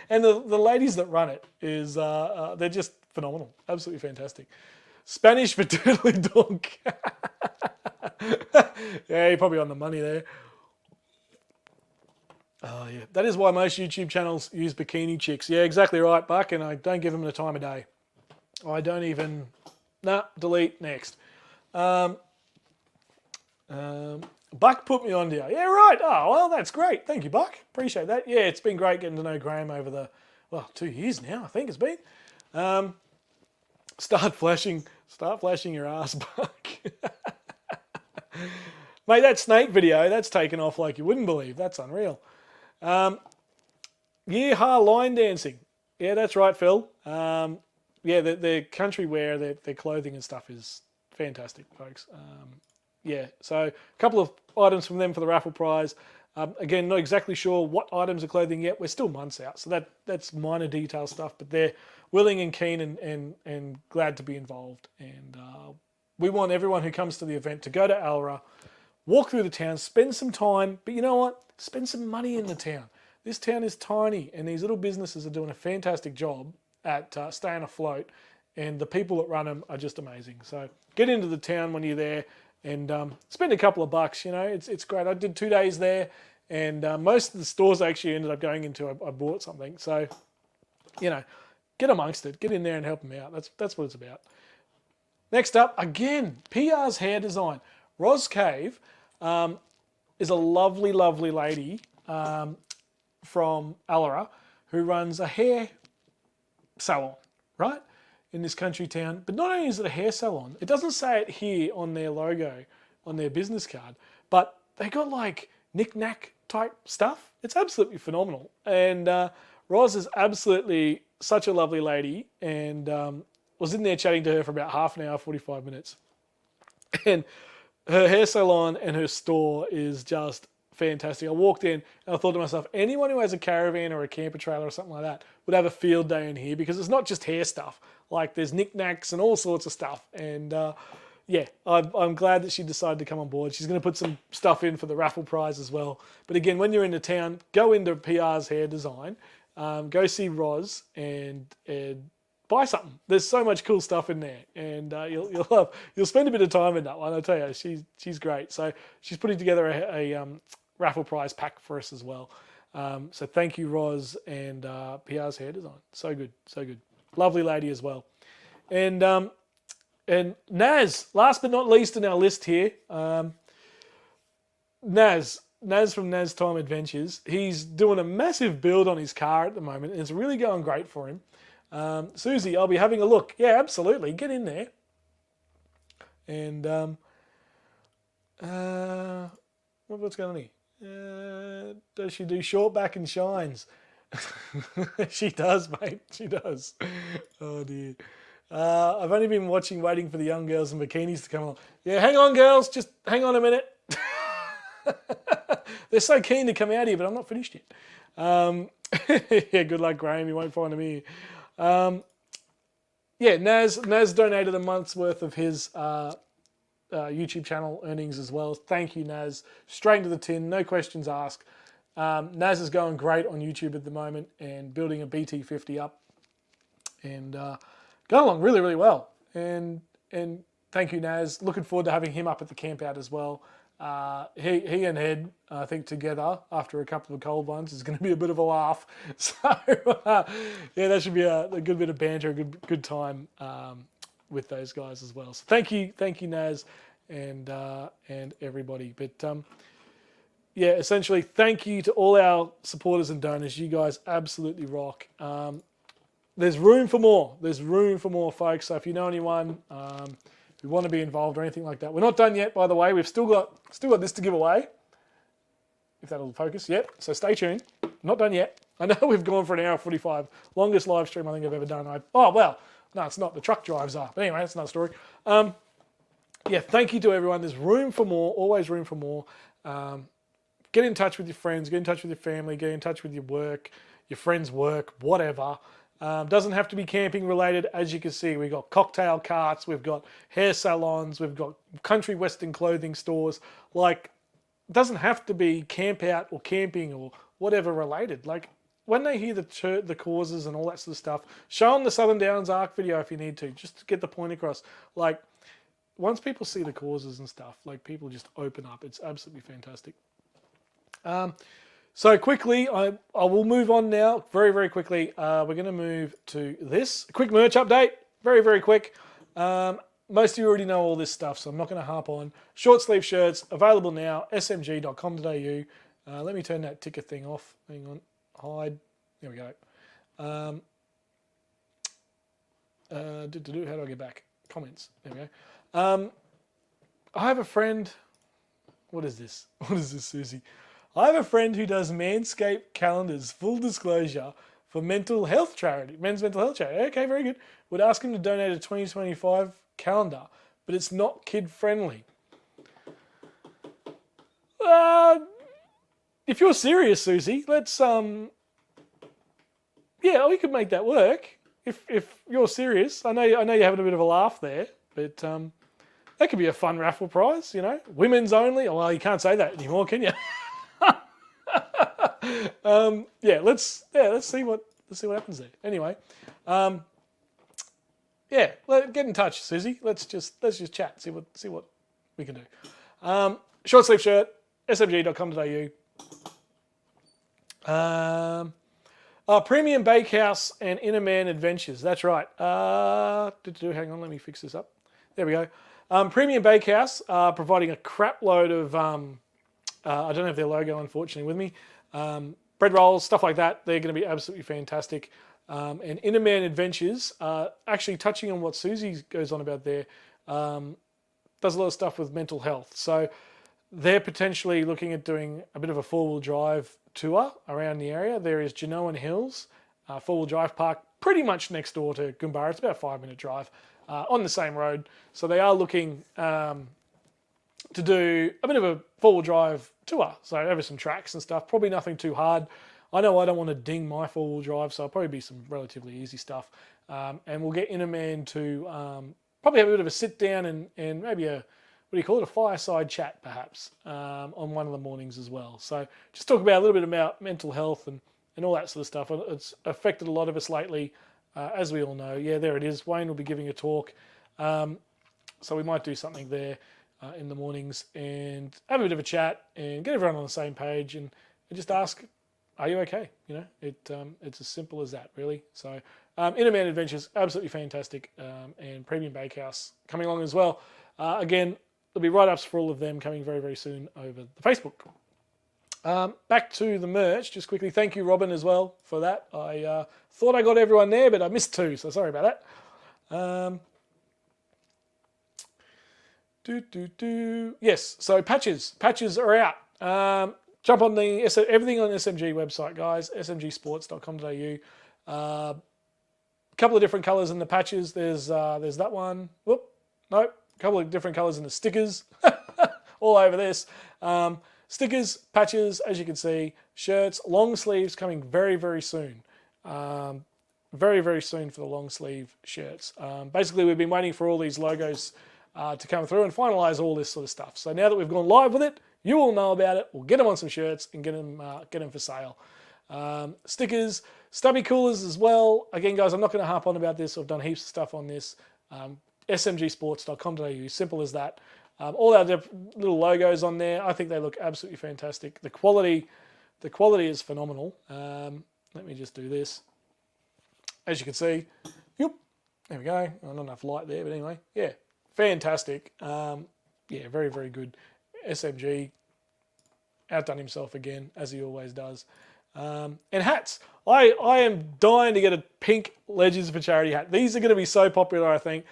and the ladies that run it is they're just phenomenal, absolutely fantastic. Spanish for turtle dog. Yeah, you're probably on the money there. Oh yeah, that is why most YouTube channels use bikini chicks. Yeah, exactly right, Buck. And I don't give them the time of day. I don't even. Nah, delete, next. Buck put me on here. Yeah, right. Oh, well, that's great. Thank you, Buck. Appreciate that. Yeah, it's been great getting to know Graham over the, 2 years now, I think it's been. Start flashing your ass, Buck. Mate, that snake video, that's taken off like you wouldn't believe. That's unreal. Yeehaw line dancing. Yeah, that's right, Phil. Yeah, their country wear, their clothing and stuff is fantastic, folks. Yeah, so a couple of items from them for the raffle prize. Again, not exactly sure what items of clothing yet. We're still months out, so that's minor detail stuff, but they're willing and keen and glad to be involved. And we want everyone who comes to the event to go to Allora, walk through the town, spend some time, but you know what? Spend some money in the town. This town is tiny, and these little businesses are doing a fantastic job at staying afloat, and the people that run them are just amazing. So get into the town when you're there and spend a couple of bucks. You know, it's great. I did 2 days there, and most of the stores I actually ended up going into, I bought something. So, you know, get amongst it. Get in there and help them out. That's what it's about. Next up, again, PR's hair design. Roz Cave is a lovely, lovely lady from Allora who runs a hair salon, right, in this country town. But not only is it a hair salon, it doesn't say it here on their logo, on their business card, but they got like knick-knack type stuff. It's absolutely phenomenal. And Roz is absolutely such a lovely lady, and was in there chatting to her for about half an hour, 45 minutes. And her hair salon and her store is just fantastic. I walked in and I thought to myself, anyone who has a caravan or a camper trailer or something like that would have a field day in here, because it's not just hair stuff. Like there's knickknacks and all sorts of stuff. And yeah, I'm glad that she decided to come on board. She's going to put some stuff in for the raffle prize as well. But again, when you're in the town, go into PR's hair design, go see Roz and buy something. There's so much cool stuff in there, and you'll spend a bit of time in that one. I tell you, she's great. So she's putting together a raffle prize pack for us as well. So thank you, Roz and PR's hair design. So good, so good. Lovely lady as well. And Naz, last but not least in our list here, Naz from Naz Time Adventures. He's doing a massive build on his car at the moment, and it's really going great for him. Susie, I'll be having a look. Yeah, absolutely. Get in there. And what's going on here? Does she do short back and shines? She does, mate. She does. Oh dear. I've only been waiting for the young girls in bikinis to come along. Yeah, hang on, girls. Just hang on a minute. They're so keen to come out here, but I'm not finished yet. Yeah, good luck, Graham. You won't find them here. Yeah, Naz donated a month's worth of his YouTube channel earnings as well. Thank you, Naz. Straight into the tin, no questions asked. Naz is going great on YouTube at the moment and building a BT50 up and going along really, really well. And thank you, Naz. Looking forward to having him up at the Campout as well. He and Head, I think, together after a couple of cold ones is going to be a bit of a laugh. So yeah, that should be a good bit of banter, a good time with those guys as well. So thank you, Naz, and everybody. But yeah, essentially, thank you to all our supporters and donors. You guys absolutely rock. There's room for more. There's room for more, folks. So if you know anyone who want to be involved or anything like that, we're not done yet, by the way. We've still got this to give away. If that'll focus, yep. So stay tuned. Not done yet. I know we've gone for an hour 45, longest live stream I think I've ever done. Oh well, no, it's not. The truck drives are. But anyway, that's another story. Yeah, thank you to everyone. There's room for more. Always room for more. Get in touch with your friends, get in touch with your family, get in touch with your work, your friends' work, whatever. Doesn't have to be camping related. As you can see, we've got cocktail carts, we've got hair salons, we've got country western clothing stores. Like, it doesn't have to be camp out or camping or whatever related. Like, when they hear the causes and all that sort of stuff, show them the Southern Downs ARK video if you need to, just to get the point across. Like, once people see the causes and stuff, like, people just open up. It's absolutely fantastic. So quickly, I will move on now, very, very quickly. We're going to move to this. A quick merch update, very, very quick. Most of you already know all this stuff, so I'm not going to harp on. Short sleeve shirts, available now, smg.com.au. Let me turn that ticker thing off. Hang on, hide. There we go. How do I get back? Comments, there we go. I have a friend, what is this? What is this, Susie? I have a friend who does Manscaped calendars, full disclosure, for mental health charity, men's mental health charity. Okay, very good. Would ask him to donate a 2025 calendar, but it's not kid friendly. If you're serious, Susie, let's yeah, we could make that work. If you're serious, I know you're having a bit of a laugh there, but that could be a fun raffle prize, you know. Women's only. Oh, well, you can't say that anymore, can you? Yeah, let's see what happens there. Anyway, yeah, get in touch, Susie. Let's just chat. See what we can do. Short sleeve shirt, smg.com.au. Premium Bakehouse and Inner Man Adventures. That's right. Hang on, let me fix this up. There we go. Premium Bakehouse providing a crap load of I don't have their logo, unfortunately, with me. Bread rolls, stuff like that. They're going to be absolutely fantastic. And Inner Man Adventures, actually touching on what Susie goes on about there, does a lot of stuff with mental health. So they're potentially looking at doing a bit of a four-wheel drive tour around the area. There is Genoan Hills, four-wheel drive park, pretty much next door to Goombara. It's about a 5-minute drive on the same road. So they are looking to do a bit of a four-wheel drive tour. So over some tracks and stuff, probably nothing too hard. I know I don't want to ding my four-wheel drive, so it'll probably be some relatively easy stuff. And we'll get Inner Man to probably have a bit of a sit down and maybe a fireside chat perhaps on one of the mornings as well. So just talk about a little bit about mental health and all that sort of stuff. It's affected a lot of us lately, as we all know. Yeah, there it is. Wayne will be giving a talk. So we might do something there in the mornings and have a bit of a chat and get everyone on the same page and just ask, are you okay? You know, it's as simple as that, really. So Inner Man Adventures, absolutely fantastic. And Premium Bakehouse coming along as well. Again, there'll be write-ups for all of them coming very, very soon over the Facebook. Back to the merch, just quickly. Thank you, Robin, as well, for that. I thought I got everyone there, but I missed 2, so sorry about that. Yes, so patches are out. jump on everything on SMG website, guys. smgsports.com.au. A couple of different colours in the patches. There's that one. Whoop, nope. A couple of different colours in the stickers. All over this. Stickers, patches, as you can see, shirts, long sleeves coming very, very soon. Very, very soon for the long sleeve shirts. Basically, we've been waiting for all these logos to come through and finalise all this sort of stuff. So now that we've gone live with it, you will know about it. We'll get them on some shirts and get them for sale. Stickers, stubby coolers as well. Again, guys, I'm not going to harp on about this. I've done heaps of stuff on this. smgsports.com.au, simple as that. All our little logos on there. I think they look absolutely fantastic. The quality is phenomenal. Let me just do this. As you can see, there we go. Not enough light there, but anyway, yeah, fantastic. Yeah, very, very good. SMG outdone himself again, as he always does. And hats. I am dying to get a pink Legends for Charity hat. These are going to be so popular, I think.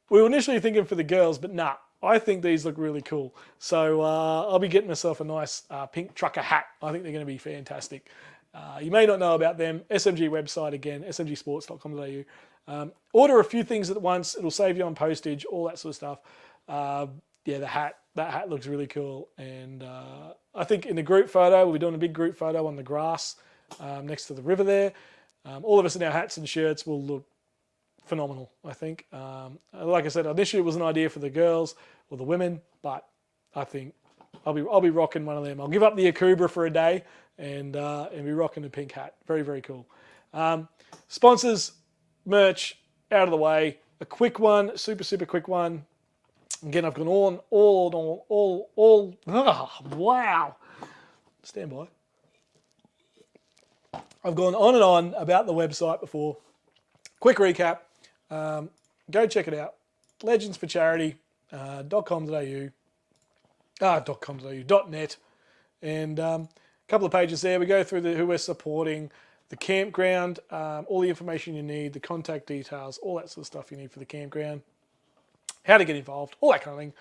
We were initially thinking for the girls, but nah, I think these look really cool. So I'll be getting myself a nice pink trucker hat. I think they're going to be fantastic. You may not know about them. SMG website again, smgsports.com.au. Order a few things at once. It'll save you on postage, all that sort of stuff. Yeah, that hat looks really cool. And I think in the group photo, we'll be doing a big group photo on the grass next to the river there. All of us in our hats and shirts will look phenomenal, I think. Like I said, initially it was an idea for the girls or the women, but I think I'll be rocking one of them. I'll give up the Akubra for a day and be rocking a pink hat. Very, very cool. Sponsors, merch, out of the way. A quick one, super, super quick one. Again, I've gone wow. Stand by. I've gone on and on about the website before. Quick recap. Go check it out. legendsforcharity.com.au.net, and a couple of pages there. We go through who we're supporting, the campground, all the information you need, the contact details, all that sort of stuff you need for the campground, how to get involved, all that kind of thing,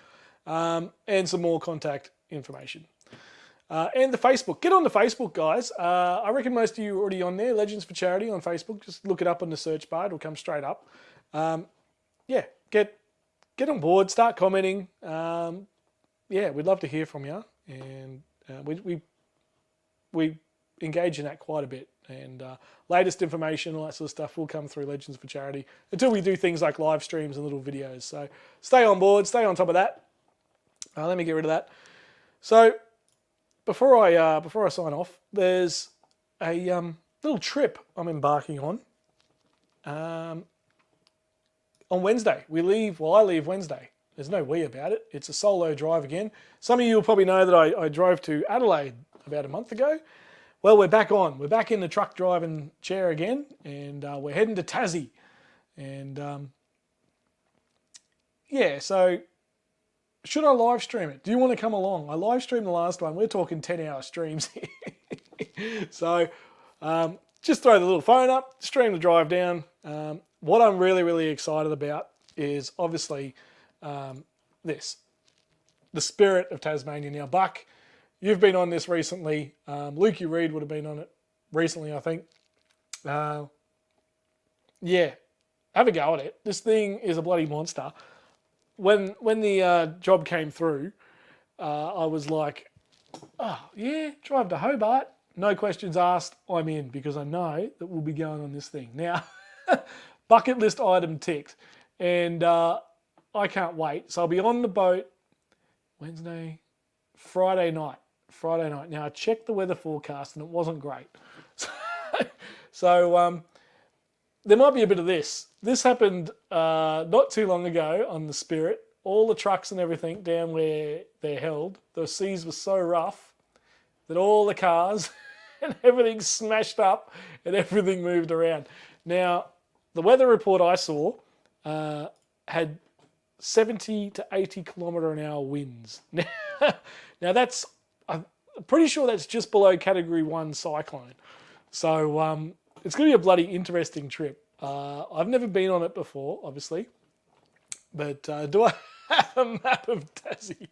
and some more contact information. And the Facebook. Get on the Facebook, guys. I reckon most of you are already on there. Legends for Charity on Facebook. Just look it up on the search bar. It'll come straight up. Yeah, get on board. Start commenting. Yeah, we'd love to hear from you. And we engage in that quite a bit. And latest information, all that sort of stuff will come through Legends for Charity until we do things like live streams and little videos. So stay on board. Stay on top of that. Let me get rid of that. So before I sign off, there's a little trip I'm embarking on. On Wednesday, I leave Wednesday. There's no we about it. It's a solo drive again. Some of you will probably know that I drove to Adelaide about a month ago. Well, we're back on. We're back in the truck driving chair again, and we're heading to Tassie. And yeah, so should I live stream it? Do you want to come along? I live streamed the last one. We're talking 10-hour streams here. So just throw the little phone up, stream the drive down. What I'm really, really excited about is obviously this, the spirit of Tasmania. Now, Buck, you've been on this recently. Lukey Reed would have been on it recently, I think. Yeah, have a go at it. This thing is a bloody monster. When the job came through, I was like, oh, yeah, drive to Hobart. No questions asked, I'm in, because I know that we'll be going on this thing. Now, bucket list item ticked, and I can't wait. So I'll be on the boat Friday night. Now, I checked the weather forecast, and it wasn't great. So there might be a bit of this. This happened not too long ago on the Spirit. All the trucks and everything down where they're held, the seas were so rough that all the cars and everything smashed up and everything moved around. Now, the weather report I saw had 70 to 80 kilometre an hour winds. Now that's, I'm pretty sure that's just below Category 1 cyclone. So it's going to be a bloody interesting trip. I've never been on it before, obviously. But do I have a map of Tassie?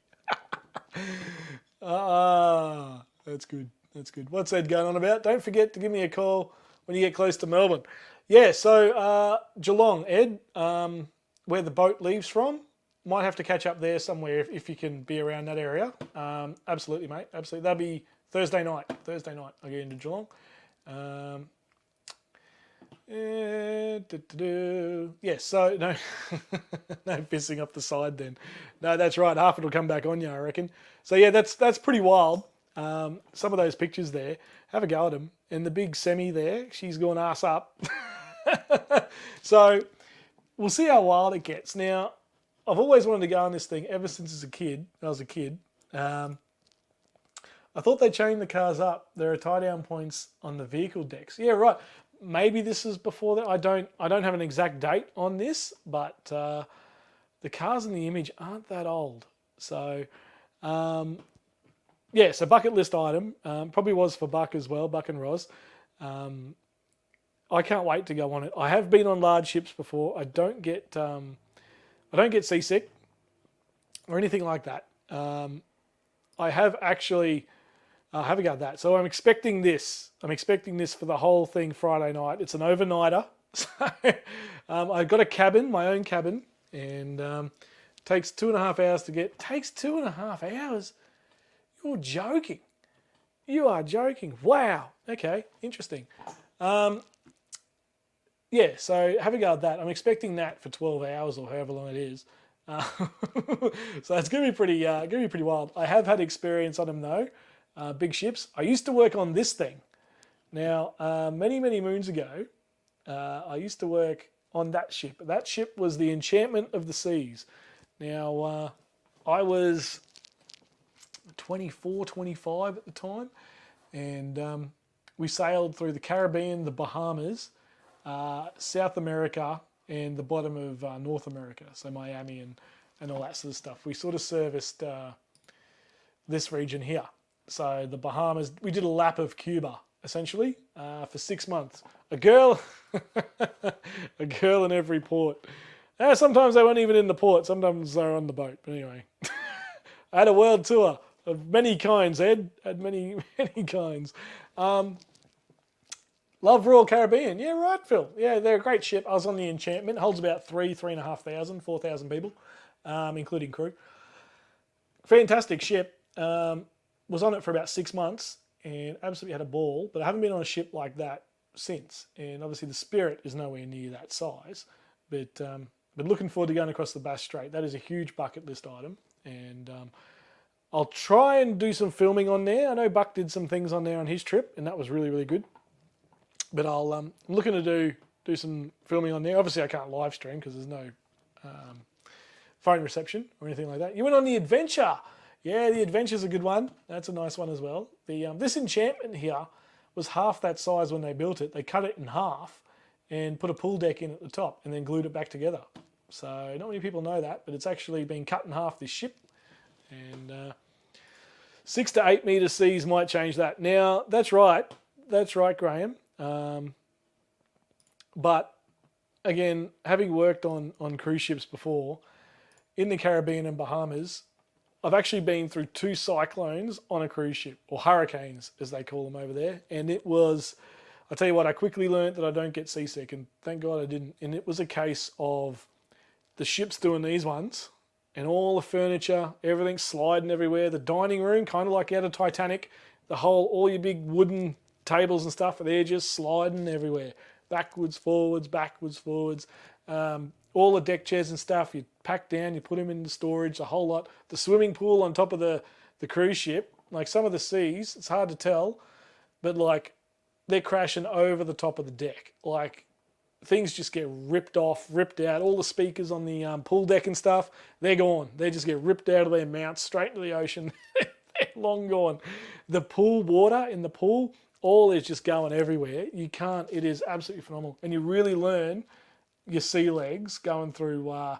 That's good. That's good. What's Ed going on about? Don't forget to give me a call when you get close to Melbourne. Yeah, so Geelong, Ed, where the boat leaves from, might have to catch up there somewhere if you can be around that area. Absolutely, mate. Absolutely. That'll be Thursday night. I'll get into Geelong. Yeah, so no, no pissing up the side then. No, that's right. Half it'll come back on you, I reckon. So yeah, that's pretty wild. Some of those pictures there, have a go at them. And the big semi there, she's gone ass up. So we'll see how wild it gets. Now, I've always wanted to go on this thing ever since I was a kid. I thought they chained the cars up. There are tie-down points on the vehicle decks. Yeah, right. Maybe this is before that. I don't have an exact date on this, but the cars in the image aren't that old. So, yeah, so bucket list item. Probably was for Buck as well, Buck and Roz. I can't wait to go on it. I have been on large ships before. I don't get seasick or anything like that. I have actually have a go at that. So I'm expecting this. For the whole thing Friday night. It's an overnighter. So I've got a cabin, my own cabin, and takes 2.5 hours to get. Takes 2.5 hours? You're joking. You are joking. Wow. Okay, interesting. Yeah, so have a go at that. I'm expecting that for 12 hours or however long it is. So it's gonna be pretty wild. I have had experience on them though. Big ships. I used to work on this thing. Now, many moons ago, I used to work on that ship. That ship was the Enchantment of the Seas. Now, I was 24, 25 at the time, and we sailed through the Caribbean, the Bahamas, South America, and the bottom of North America, so Miami and all that sort of stuff. We sort of serviced this region here. So the Bahamas, we did a lap of Cuba, essentially, for 6 months. A girl in every port. Sometimes they weren't even in the port. Sometimes they were on the boat. But anyway, I had a world tour of many kinds, Ed. Had many kinds. Love Royal Caribbean. Yeah, right, Phil. Yeah, they're a great ship. I was on the Enchantment. Holds about 3,500, 4,000 people, including crew. Fantastic ship. Was on it for about 6 months and absolutely had a ball, but I haven't been on a ship like that since. And obviously the Spirit is nowhere near that size, but looking forward to going across the Bass Strait. That is a huge bucket list item, and I'll try and do some filming on there. I know Buck did some things on there on his trip, and that was really good. But I'm looking to do some filming on there. Obviously I can't live stream because there's no phone reception or anything like that. You went on the Adventure. Yeah, the Adventure's a good one. That's a nice one as well. This Enchantment here was half that size when they built it. They cut it in half and put a pool deck in at the top and then glued it back together. So not many people know that, but it's actually been cut in half, this ship. And 6 to 8 metre seas might change that. Now, that's right, Graham. But again, having worked on cruise ships before, in the Caribbean and Bahamas, I've actually been through 2 cyclones on a cruise ship, or hurricanes as they call them over there. And it was, I tell you what, I quickly learned that I don't get seasick, and thank God I didn't. And it was a case of the ships doing these ones, and all the furniture, everything sliding everywhere. The dining room, kind of like out of Titanic, all your big wooden tables and stuff, they're just sliding everywhere. Backwards, forwards. All the deck chairs and stuff, you pack down, you put them into storage, a whole lot. The swimming pool on top of the cruise ship, like some of the seas, it's hard to tell, but like they're crashing over the top of the deck. Like things just get ripped off, ripped out. All the speakers on the pool deck and stuff, they're gone. They just get ripped out of their mounts straight into the ocean. They're long gone. The pool water in the pool, all is just going everywhere. You can't, it is absolutely phenomenal. And you really learn your sea legs going through a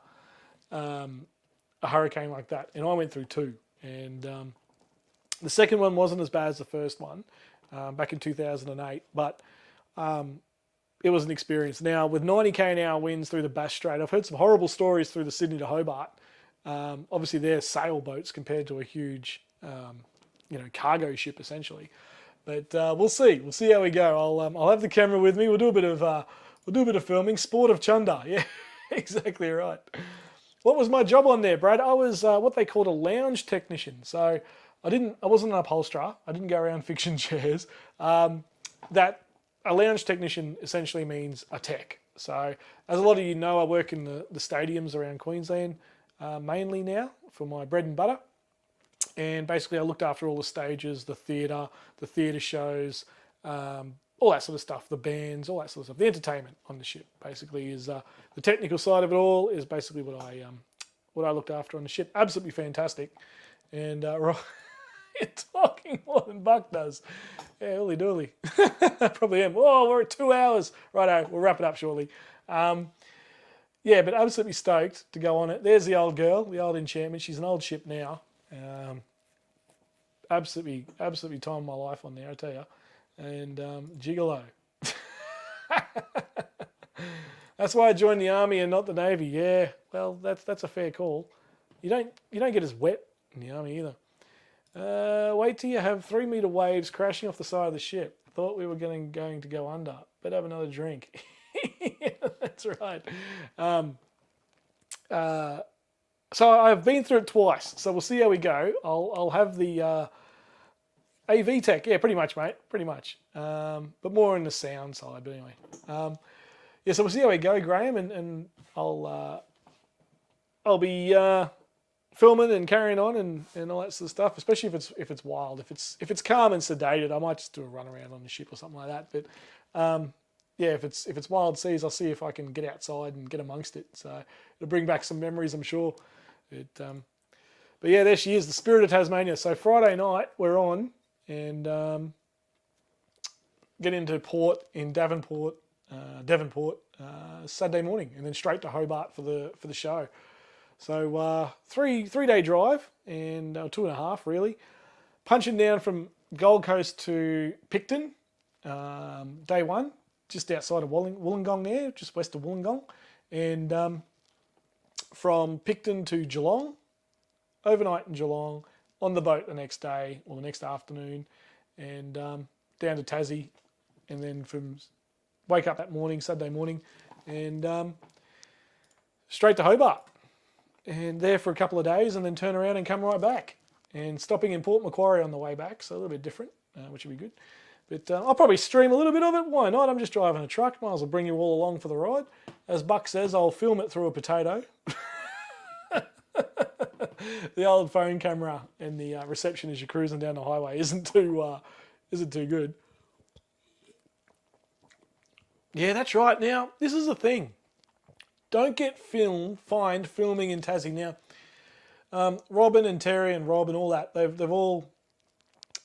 hurricane like that. And I went through 2. And the second one wasn't as bad as the first one back in 2008, but it was an experience. Now, with 90k an hour winds through the Bass Strait, I've heard some horrible stories through the Sydney to Hobart. Obviously, they're sailboats compared to a huge cargo ship essentially. But we'll see. We'll see how we go. I'll have the camera with me. We'll do a bit of filming. Sport of Chunder. Yeah, exactly right. What was my job on there, Brad? I was what they called a lounge technician. So I wasn't an upholsterer. I didn't go around fixing chairs. That a lounge technician essentially means a tech. So as a lot of you know, I work in the stadiums around Queensland mainly now for my bread and butter. And basically I looked after all the stages, the theatre shows, all that sort of stuff, the bands, all that sort of stuff. The entertainment on the ship basically is the technical side of it all is basically what I looked after on the ship. Absolutely fantastic. And you're talking more than Buck does. Yeah, holy dooly. Probably am. Oh, we're at 2 hours. Righto, we'll wrap it up shortly. Yeah, but absolutely stoked to go on it. There's the old girl, the old enchantment. She's an old ship now. Absolutely time of my life on there, I tell you. And gigolo. That's why I joined the army and not the navy. Yeah, well, that's a fair call. You don't get as wet in the army either. Wait till you have 3-meter waves crashing off the side of the ship. Thought we were going to go under. Better have another drink. Yeah, that's right. So I've been through it twice. So we'll see how we go. I'll have the AV tech. Yeah, pretty much, mate. Pretty much. But more in the sound side. But anyway. Yeah, so we'll see how we go, Graham, and I'll be filming and carrying on and all that sort of stuff, especially if it's wild. If it's calm and sedated, I might just do a run around on the ship or something like that. But yeah, if it's wild seas, I'll see if I can get outside and get amongst it. So it'll bring back some memories, I'm sure. But yeah, there she is, the Spirit of Tasmania. So Friday night we're on and get into port in Devonport, Saturday morning, and then straight to Hobart for the show. So 3-day drive and 2.5 really. Punching down from Gold Coast to Picton, day one, just outside of Wollongong there, just west of Wollongong, and from Picton to Geelong, overnight in Geelong, on the boat the next day or the next afternoon, and down to Tassie, and then wake up that morning, Saturday morning, and straight to Hobart. And there for a couple of days and then turn around and come right back. And stopping in Port Macquarie on the way back, so a little bit different, which would be good. But I'll probably stream a little bit of it. Why not? I'm just driving a truck. Might as well bring you all along for the ride. As Buck says, I'll film it through a potato. The old phone camera and the reception as you're cruising down the highway isn't too good. Yeah, that's right. Now, this is the thing. Don't get fined filming in Tassie. Now, Robin and Terry and Rob and all that, they've all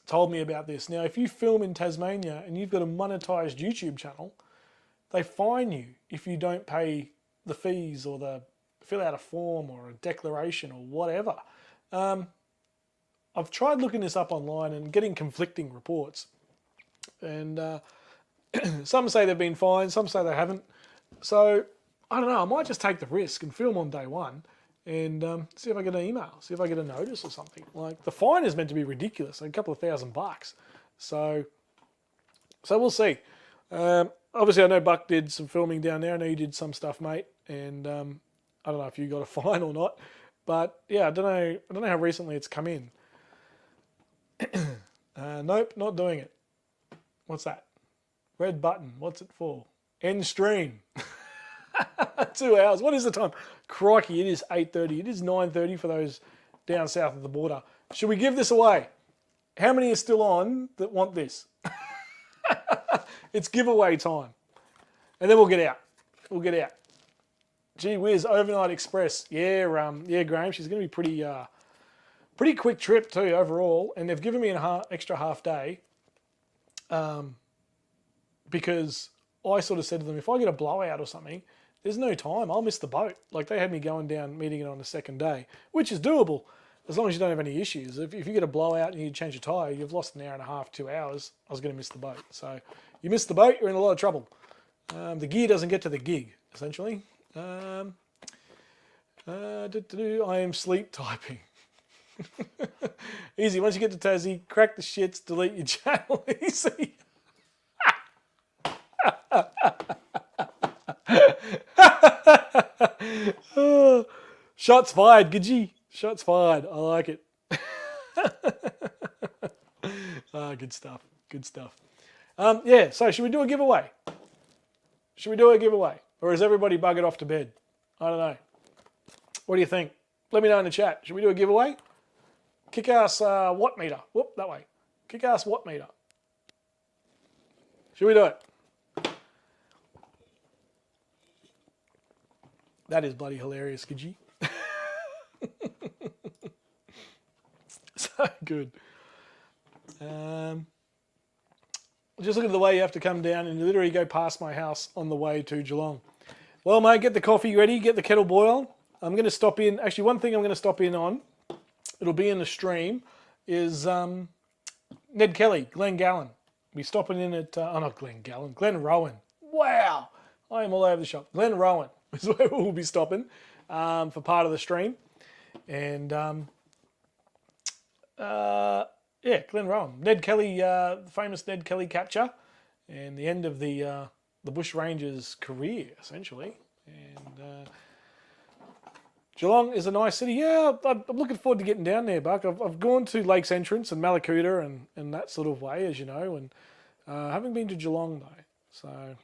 told me about this. Now, if you film in Tasmania and you've got a monetized YouTube channel, they fine you if you don't pay the fees or fill out a form or a declaration or whatever. I've tried looking this up online and getting conflicting reports. And some say they've been fined, some say they haven't. So, I don't know, I might just take the risk and film on day one and see if I get an email, see if I get a notice or something. Like, the fine is meant to be ridiculous, like a couple of $1,000. So we'll see. Obviously, I know Buck did some filming down there. I know you did some stuff, mate. And I don't know if you got a fine or not. But yeah, I don't know how recently it's come in. Nope, not doing it. What's that? Red button. What's it for? End stream. 2 hours. What is the time? Crikey, it is 8:30. It is 9:30 for those down south of the border. Should we give this away? How many are still on that want this? It's giveaway time. And then we'll get out. We'll get out. Gee whiz, overnight express. Yeah, Graham, she's going to be pretty quick trip too overall. And they've given me an extra half day because I sort of said to them, if I get a blowout or something, there's no time. I'll miss the boat. Like, they had me going down, meeting it on the second day, which is doable as long as you don't have any issues. If you get a blowout and you need to change a tyre, you've lost an hour and a half, 2 hours. I was going to miss the boat. So you miss the boat, you're in a lot of trouble. The gear doesn't get to the gig, essentially. I am sleep typing. Easy. Once you get to Tassie, crack the shits, delete your channel. Easy. Oh, shots fired, Gidgey. Shots fired. I like it. Good stuff. Good stuff. Yeah, so should we do a giveaway? Should we do a giveaway? Or is everybody buggered off to bed? I don't know. What do you think? Let me know in the chat. Should we do a giveaway? Kick-ass watt meter. Whoop, that way. Kick-ass watt meter. Should we do it? That is bloody hilarious, Gidgey. So good. Just look at the way you have to come down and you literally go past my house on the way to Geelong. Well, mate, get the coffee ready, get the kettle boiling. I'm going to stop in. Actually, one thing I'm going to stop in on, it'll be in the stream, is Ned Kelly, Glen Gallen. We'll be stopping in at, not Glen Gallen, Glen Rowan. Wow, I am all over the shop. Glen Rowan is where we'll be stopping for part of the stream. And yeah, Glen Rowan. Ned Kelly, the famous Ned Kelly capture, and the end of the Bush Rangers' career, essentially. And Geelong is a nice city. Yeah, I'm looking forward to getting down there, Buck. I've gone to Lakes Entrance and Malakuta and that sort of way, as you know, and haven't been to Geelong, though. So,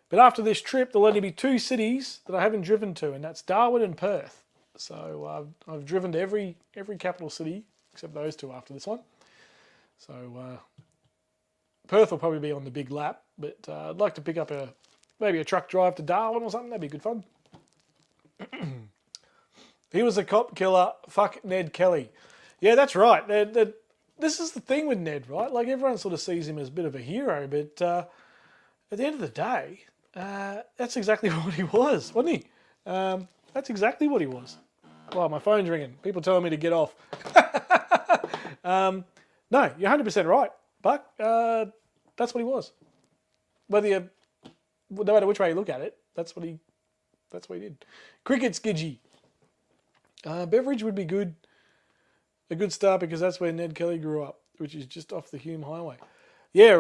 but after this trip, there'll only be 2 cities that I haven't driven to, and that's Darwin and Perth. So I've driven to every capital city except those 2 after this one. So Perth will probably be on the big lap, but I'd like to pick up maybe a truck drive to Darwin or something. That'd be good fun. He was a cop killer. Fuck Ned Kelly. Yeah, that's right. This is the thing with Ned, right? Like, everyone sort of sees him as a bit of a hero, but at the end of the day, that's exactly what he was, wasn't he? That's exactly what he was. Wow, my phone's ringing. People telling me to get off. No, you're 100% right, Buck. That's what he was. No matter which way you look at it, that's what he did. Cricket's Gidgey. Beveridge would be good. A good start because that's where Ned Kelly grew up, which is just off the Hume Highway. Yeah,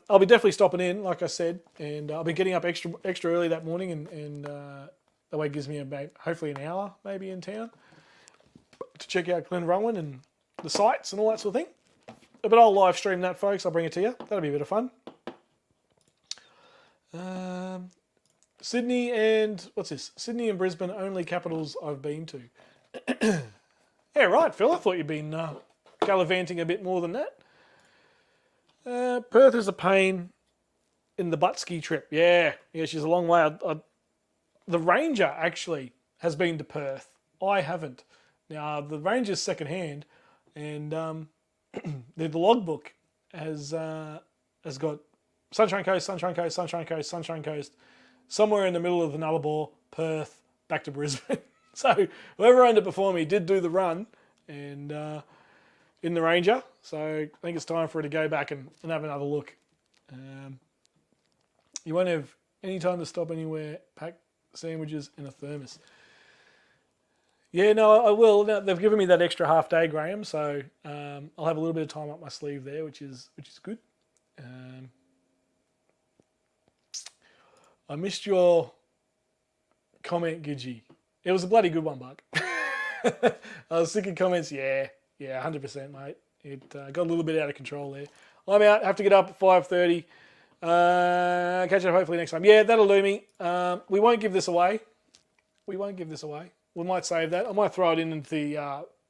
I'll be definitely stopping in, like I said, and I'll be getting up extra early that morning, and that way it gives me about hopefully an hour maybe in town to check out Glen Rowan and the sights and all that sort of thing. But I'll live stream that, folks. I'll bring it to you. That'll be a bit of fun. Sydney and what's this? Sydney and Brisbane, only capitals I've been to. Yeah, right, Phil. I thought you'd been gallivanting a bit more than that. Perth is a pain in the butt ski trip. Yeah, she's a long way. The Ranger actually has been to Perth. I haven't. Now, the Ranger's second hand, and the logbook has got Sunshine Coast, Sunshine Coast, Sunshine Coast, Sunshine Coast, somewhere in the middle of the Nullarbor, Perth, back to Brisbane. So whoever owned it before me did do the run and in the Ranger. So I think it's time for her to go back and have another look. You won't have any time to stop anywhere, pack sandwiches in a thermos. Yeah, no, I will. Now, they've given me that extra half day, Graham, so I'll have a little bit of time up my sleeve there, which is good. I missed your comment, Gidgey. It was a bloody good one, Buck. I was sick of comments. Yeah, 100%, mate. It got a little bit out of control there. I'm out. Have to get up at 5:30. Catch up hopefully next time. Yeah, that'll do me. We won't give this away. We might save that. I might throw it into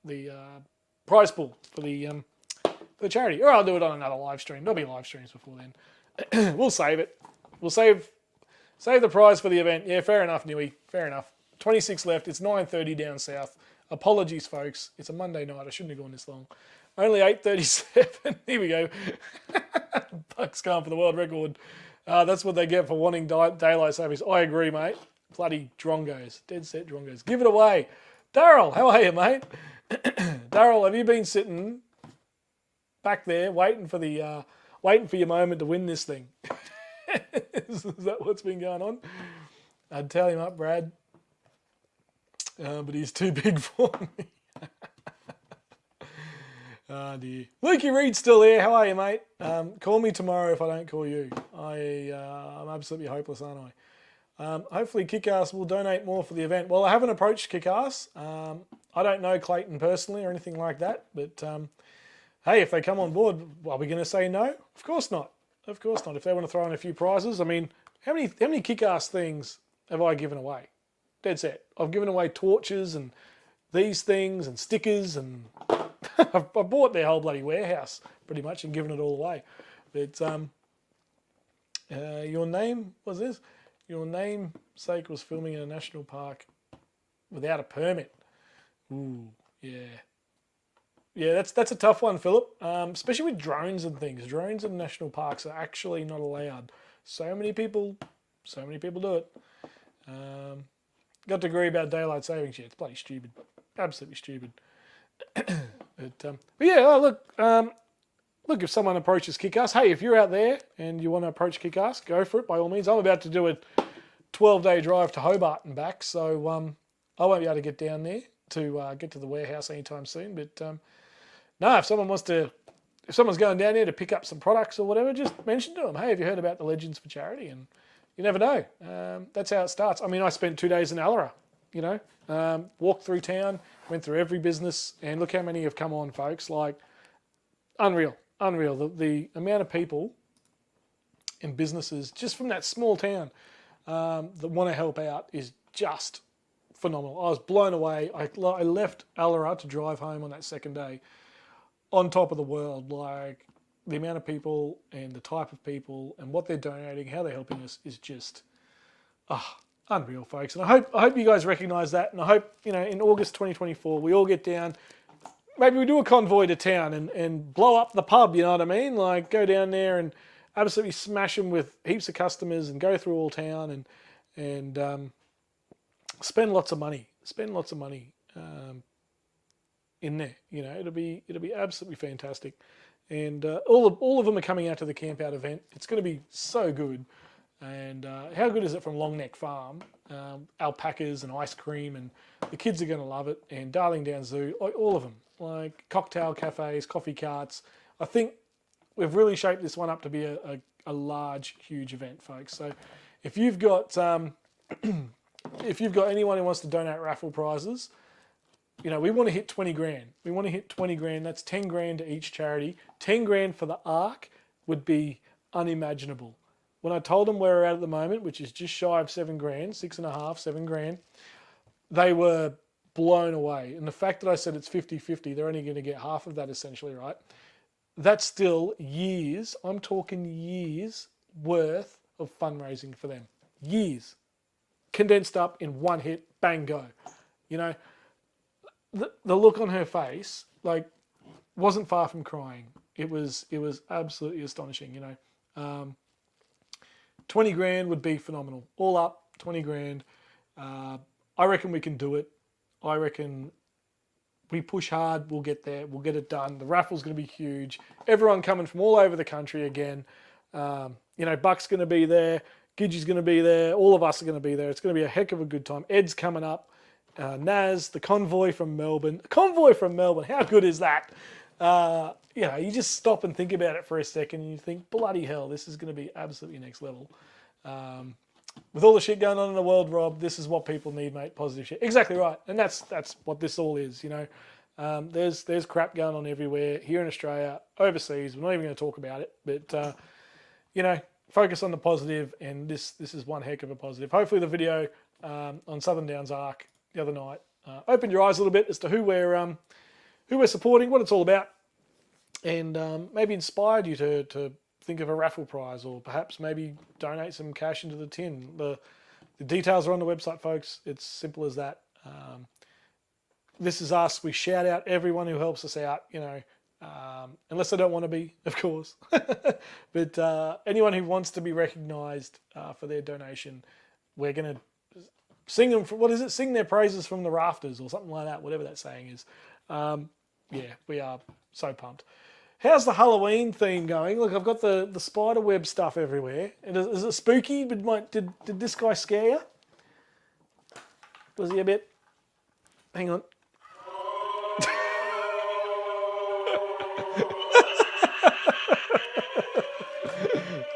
the prize pool for the charity, or I'll do it on another live stream. There'll be live streams before then. We'll save it. We'll save the prize for the event. Yeah, fair enough, Newey. Fair enough. 26 left. It's 9:30 down south. Apologies, folks. It's a Monday night. I shouldn't have gone this long. Only 8:37. Here we go. Bucks going for the world record. That's what they get for wanting daylight savings. I agree, mate. Bloody drongos. Dead set drongos. Give it away. Daryl, how are you, mate? Daryl, have you been sitting back there waiting for your moment to win this thing? Is that what's been going on? I'd tell him up, Brad. But he's too big for me. Oh dear. Lukey Reed's still there. How are you, mate? Call me tomorrow if I don't call you. I'm absolutely hopeless, aren't I? Hopefully Kickass will donate more for the event. Well, I haven't approached Kickass. I don't know Clayton personally or anything like that. But hey, if they come on board, are we going to say no? Of course not. Of course not. If they want to throw in a few prizes, I mean, how many Kickass things have I given away? Dead set. I've given away torches and these things and stickers and I bought their whole bloody warehouse pretty much and given it all away. But your name was this? Your namesake was filming in a national park without a permit. Ooh, yeah. Yeah, that's a tough one, Philip. Especially with drones and things. Drones in national parks are actually not allowed. So many people do it. Got to agree about daylight savings. Yeah, it's bloody stupid. Absolutely stupid. But yeah, look, if someone approaches Kickass, hey, if you're out there and you want to approach Kickass, go for it by all means. I'm about to do a 12-day drive to Hobart and back, so I won't be able to get down there to get to the warehouse anytime soon. But no, if someone's going down there to pick up some products or whatever, just mention to them, hey, have you heard about the Legends for Charity? And you never know. That's how it starts. I mean, I spent 2 days in Allara, walked through town, went through every business, and look how many have come on, folks. Like, unreal. The amount of people and businesses just from that small town that want to help out is just phenomenal. I was blown away. I left Allara to drive home on that second day on top of the world. Like, the amount of people and the type of people and what they're donating, how they're helping us is just unreal, folks. And I hope you guys recognise that. And I hope, in August 2024, we all get down. Maybe we do a convoy to town and blow up the pub, you know what I mean? Like, go down there and absolutely smash them with heaps of customers and go through all town and spend lots of money. In there. It'll be absolutely fantastic. And all of them are coming out to the Campout event. It's going to be so good. And how good is it from Long Neck Farm? Alpacas and ice cream, and the kids are going to love it. And Darling Down Zoo, all of them. Like cocktail cafes, coffee carts. I think we've really shaped this one up to be a large, huge event, folks. So if you've got anyone who wants to donate raffle prizes, we want to hit 20 grand. We want to hit 20 grand. That's 10 grand to each charity. 10 grand for the ARK would be unimaginable. When I told them where we're at the moment, which is just shy of 7 grand, 6.5, 7 grand, they were blown away. And the fact that I said it's 50-50, they're only going to get half of that essentially, right? That's still years, I'm talking years worth of fundraising for them. Years. Condensed up in one hit, bang, go. The look on her face, wasn't far from crying. It was absolutely astonishing, 20 grand would be phenomenal. All up, 20 grand. I reckon we can do it. I reckon we push hard, we'll get there, we'll get it done. The raffle's going to be huge. Everyone coming from all over the country again. Buck's going to be there, Gidgey's going to be there, all of us are going to be there. It's going to be a heck of a good time. Ed's coming up. Naz, the convoy from Melbourne. How good is that? You just stop and think about it for a second and you think, bloody hell, this is going to be absolutely next level. With all the shit going on in the world, Rob, this is what people need, mate. Positive shit. Exactly right. And that's what this all is, There's crap going on everywhere, here in Australia, overseas. We're not even going to talk about it. But, focus on the positive, and this is one heck of a positive. Hopefully the video on Southern Downs ARK the other night opened your eyes a little bit as to who we're supporting, what it's all about, and maybe inspired you to think of a raffle prize, or perhaps maybe donate some cash into the tin. The details are on the website, folks. It's simple as that. This is us. We shout out everyone who helps us out, unless they don't want to be, of course. But anyone who wants to be recognised for their donation, we're going to sing them, sing their praises from the rafters or something like that, whatever that saying is. We are so pumped. How's the Halloween theme going? Look, I've got the spider web stuff everywhere. And is it spooky? Did this guy scare you? Was he a bit... Hang on.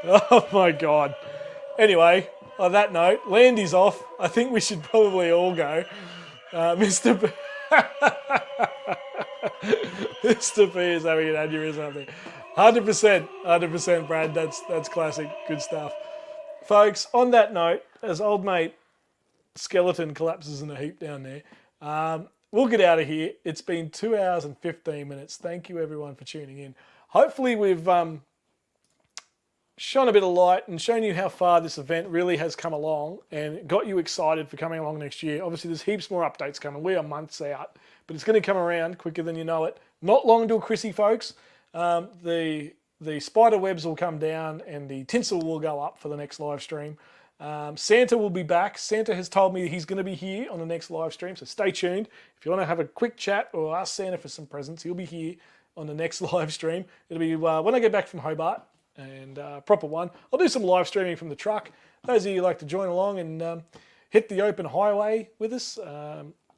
Oh my God. Anyway, on that note, Landy's off. I think we should probably all go. Mr. B... Mr. P is having an aneurysm up there. 100%, Brad. That's classic. Good stuff. Folks, on that note, as old mate Skeleton collapses in a heap down there, we'll get out of here. It's been 2 hours and 15 minutes. Thank you, everyone, for tuning in. Hopefully, we've shone a bit of light and shown you how far this event really has come along and got you excited for coming along next year. Obviously, there's heaps more updates coming. We are months out, but it's going to come around quicker than you know it. Not long till Chrissy, folks. The spider webs will come down and the tinsel will go up for the next live stream. Santa will be back. Santa has told me he's going to be here on the next live stream, so stay tuned. If you want to have a quick chat or ask Santa for some presents, he'll be here on the next live stream. It'll be when I get back from Hobart, and proper one. I'll do some live streaming from the truck. Those of you who like to join along and hit the open highway with us,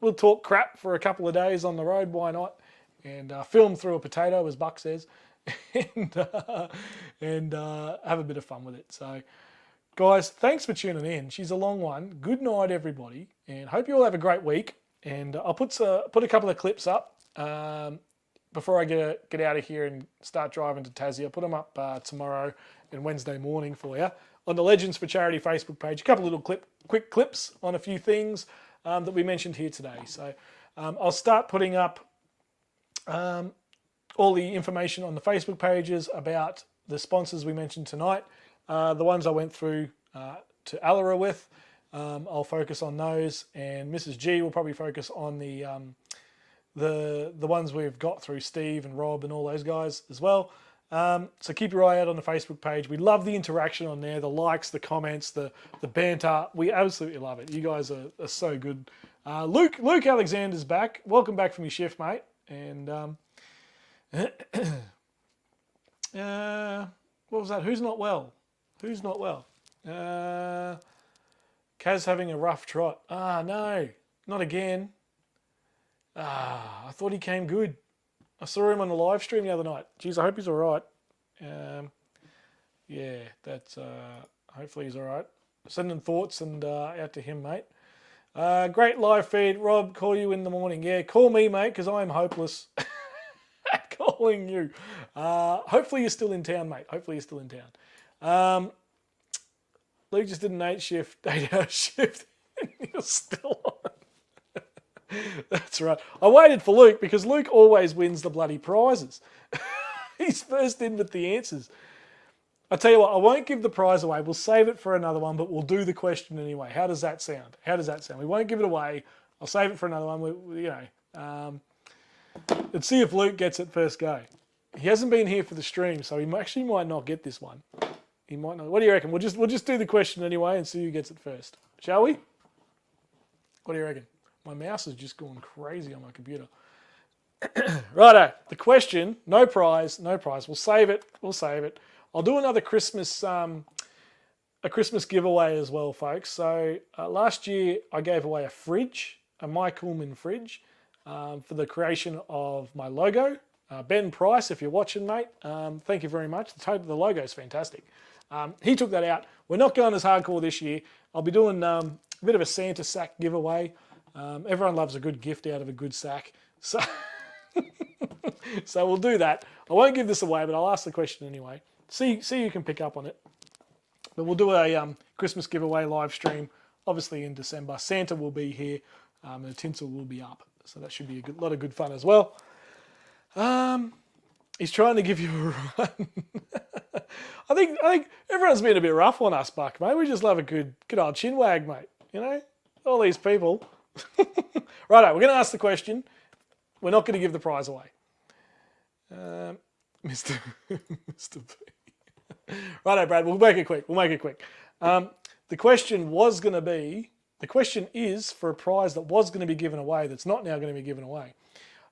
we'll talk crap for a couple of days on the road, why not? And film through a potato, as Buck says, and have a bit of fun with it. So, guys, thanks for tuning in. She's a long one. Good night, everybody, and hope you all have a great week. And I'll put a couple of clips up before I get out of here and start driving to Tassie. I'll put them up tomorrow and Wednesday morning for you on the Legends for Charity Facebook page. A couple of little quick clips on a few things that we mentioned here today. So I'll start putting up all the information on the Facebook pages about the sponsors we mentioned tonight. The ones I went through to Alara with, I'll focus on those, and Mrs. G will probably focus on the ones we've got through Steve and Rob and all those guys as well. So keep your eye out on the Facebook page. We love the interaction on there, the likes, the comments, the banter. We absolutely love it. You guys are so good. Luke Alexander's back. Welcome back from your shift, mate. And what was that? Who's not well? Who's not well? Kaz having a rough trot. No, not again. I thought he came good. I saw him on the live stream the other night. Geez, I hope he's all right. Yeah, that's hopefully he's all right. Sending thoughts and out to him, mate. Great live feed. Rob, call you in the morning. Yeah, call me, mate, because I am hopeless at calling you. Hopefully you're still in town, mate. Hopefully you're still in town. Luke just did an 8-hour shift, and you're still on. That's right. I waited for Luke because Luke always wins the bloody prizes. He's first in with the answers. I tell you what, I won't give the prize away. We'll save it for another one, but we'll do the question anyway. How does that sound? We won't give it away. I'll save it for another one. Let's see if Luke gets it first go. He hasn't been here for the stream, so he actually might not get this one. He might not. What do you reckon? We'll just do the question anyway and see who gets it first. Shall we? What do you reckon? My mouse has just gone crazy on my computer. Righto, the question, no prize. We'll save it. I'll do another Christmas, a Christmas giveaway as well, folks. So last year I gave away a fridge, a Mike Ullman fridge, for the creation of my logo. Ben Price, if you're watching, mate, thank you very much. The logo is fantastic. He took that out. We're not going as hardcore this year. I'll be doing a bit of a Santa sack giveaway. Everyone loves a good gift out of a good sack. So, so we'll do that. I won't give this away, but I'll ask the question anyway. See you can pick up on it. But we'll do a Christmas giveaway live stream, obviously in December. Santa will be here, and the tinsel will be up. So that should be a lot of good fun as well. He's trying to give you a run. I think everyone's been a bit rough on us, Buck, mate. We just love a good old chinwag, mate. You know, all these people. Righto, we're going to ask the question. We're not going to give the prize away. Mr. P. Righto, Brad, we'll make it quick. The question is for a prize that was going to be given away that's not now going to be given away.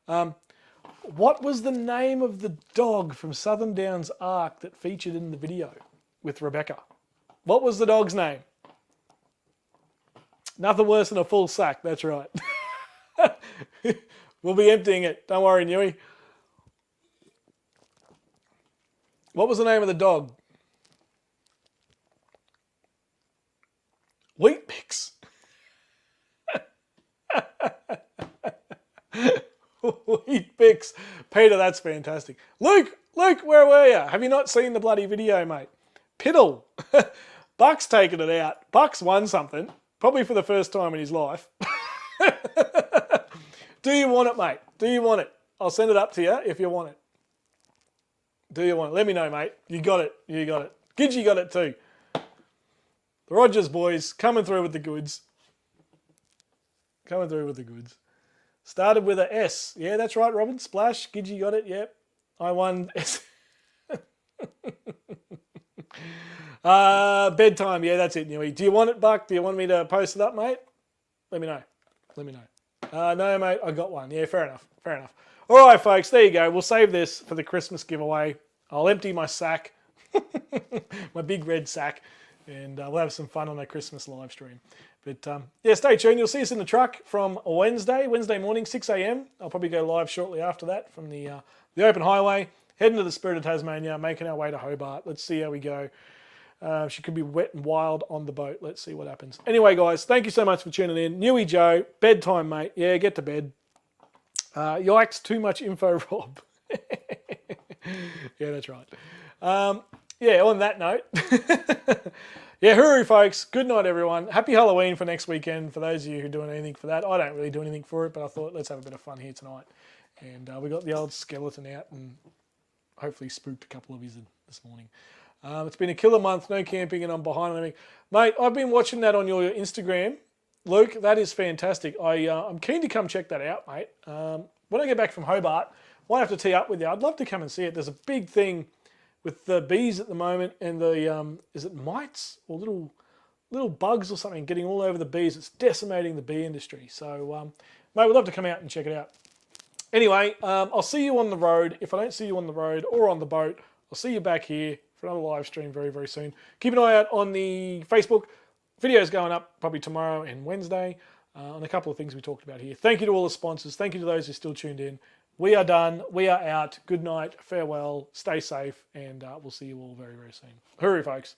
What was the name of the dog from Southern Downs ARK that featured in the video with Rebecca? What was the dog's name? Nothing worse than a full sack, that's right. We'll be emptying it. Don't worry, Newey. What was the name of the dog? Wheat Bix. Wheat Bix. Peter, that's fantastic. Luke, where were you? Have you not seen the bloody video, mate? Piddle. Buck's taken it out. Buck's won something, probably for the first time in his life. Do you want it, mate? Do you want it? I'll send it up to you if you want it. Do you want it? Let me know, mate. You got it. You got it. Gidgey got it too. The Rogers boys coming through with the goods. Coming through with the goods. Started with a S. Yeah, that's right, Robin. Splash. Gidgey got it. Yep. I won S. Bedtime. Yeah, that's it, Newy. Do you want it, Buck? Do you want me to post it up, mate? Let me know. Let me know. No, mate, I got one. Yeah, fair enough. Fair enough. All right, folks, there you go. We'll save this for the Christmas giveaway. I'll empty my sack, my big red sack, and we'll have some fun on a Christmas live stream. But yeah, stay tuned. You'll see us in the truck from Wednesday morning, 6 a.m. I'll probably go live shortly after that from the open highway, heading to the Spirit of Tasmania, making our way to Hobart. Let's see how we go. She could be wet and wild on the boat. Let's see what happens. Anyway, guys, thank you so much for tuning in. Newy Joe, bedtime, mate. Yeah, get to bed. Yikes, too much info, Rob. Yeah, that's right. Yeah, on that note. Yeah, hooroo, folks. Good night, everyone. Happy Halloween for next weekend. For those of you who are doing anything for that. I don't really do anything for it, but I thought let's have a bit of fun here tonight. And we got the old skeleton out and hopefully spooked a couple of you this morning. It's been a killer month, no camping, and I'm behind on everything. Mate, I've been watching that on your Instagram. Luke, that is fantastic. I'm keen to come check that out, mate. When I get back from Hobart, I have to tee up with you. I'd love to come and see it. There's a big thing with the bees at the moment and the, is it mites or little bugs or something getting all over the bees. It's decimating the bee industry. So, mate, we'd love to come out and check it out. Anyway, I'll see you on the road. If I don't see you on the road or on the boat, I'll see you back here for another live stream very, very soon. Keep an eye out on the Facebook. Videos going up probably tomorrow and Wednesday on a couple of things we talked about here. Thank you to all the sponsors. Thank you to those who are still tuned in. We are done. We are out. Good night. Farewell. Stay safe. And we'll see you all very, very soon. Hooroo, folks.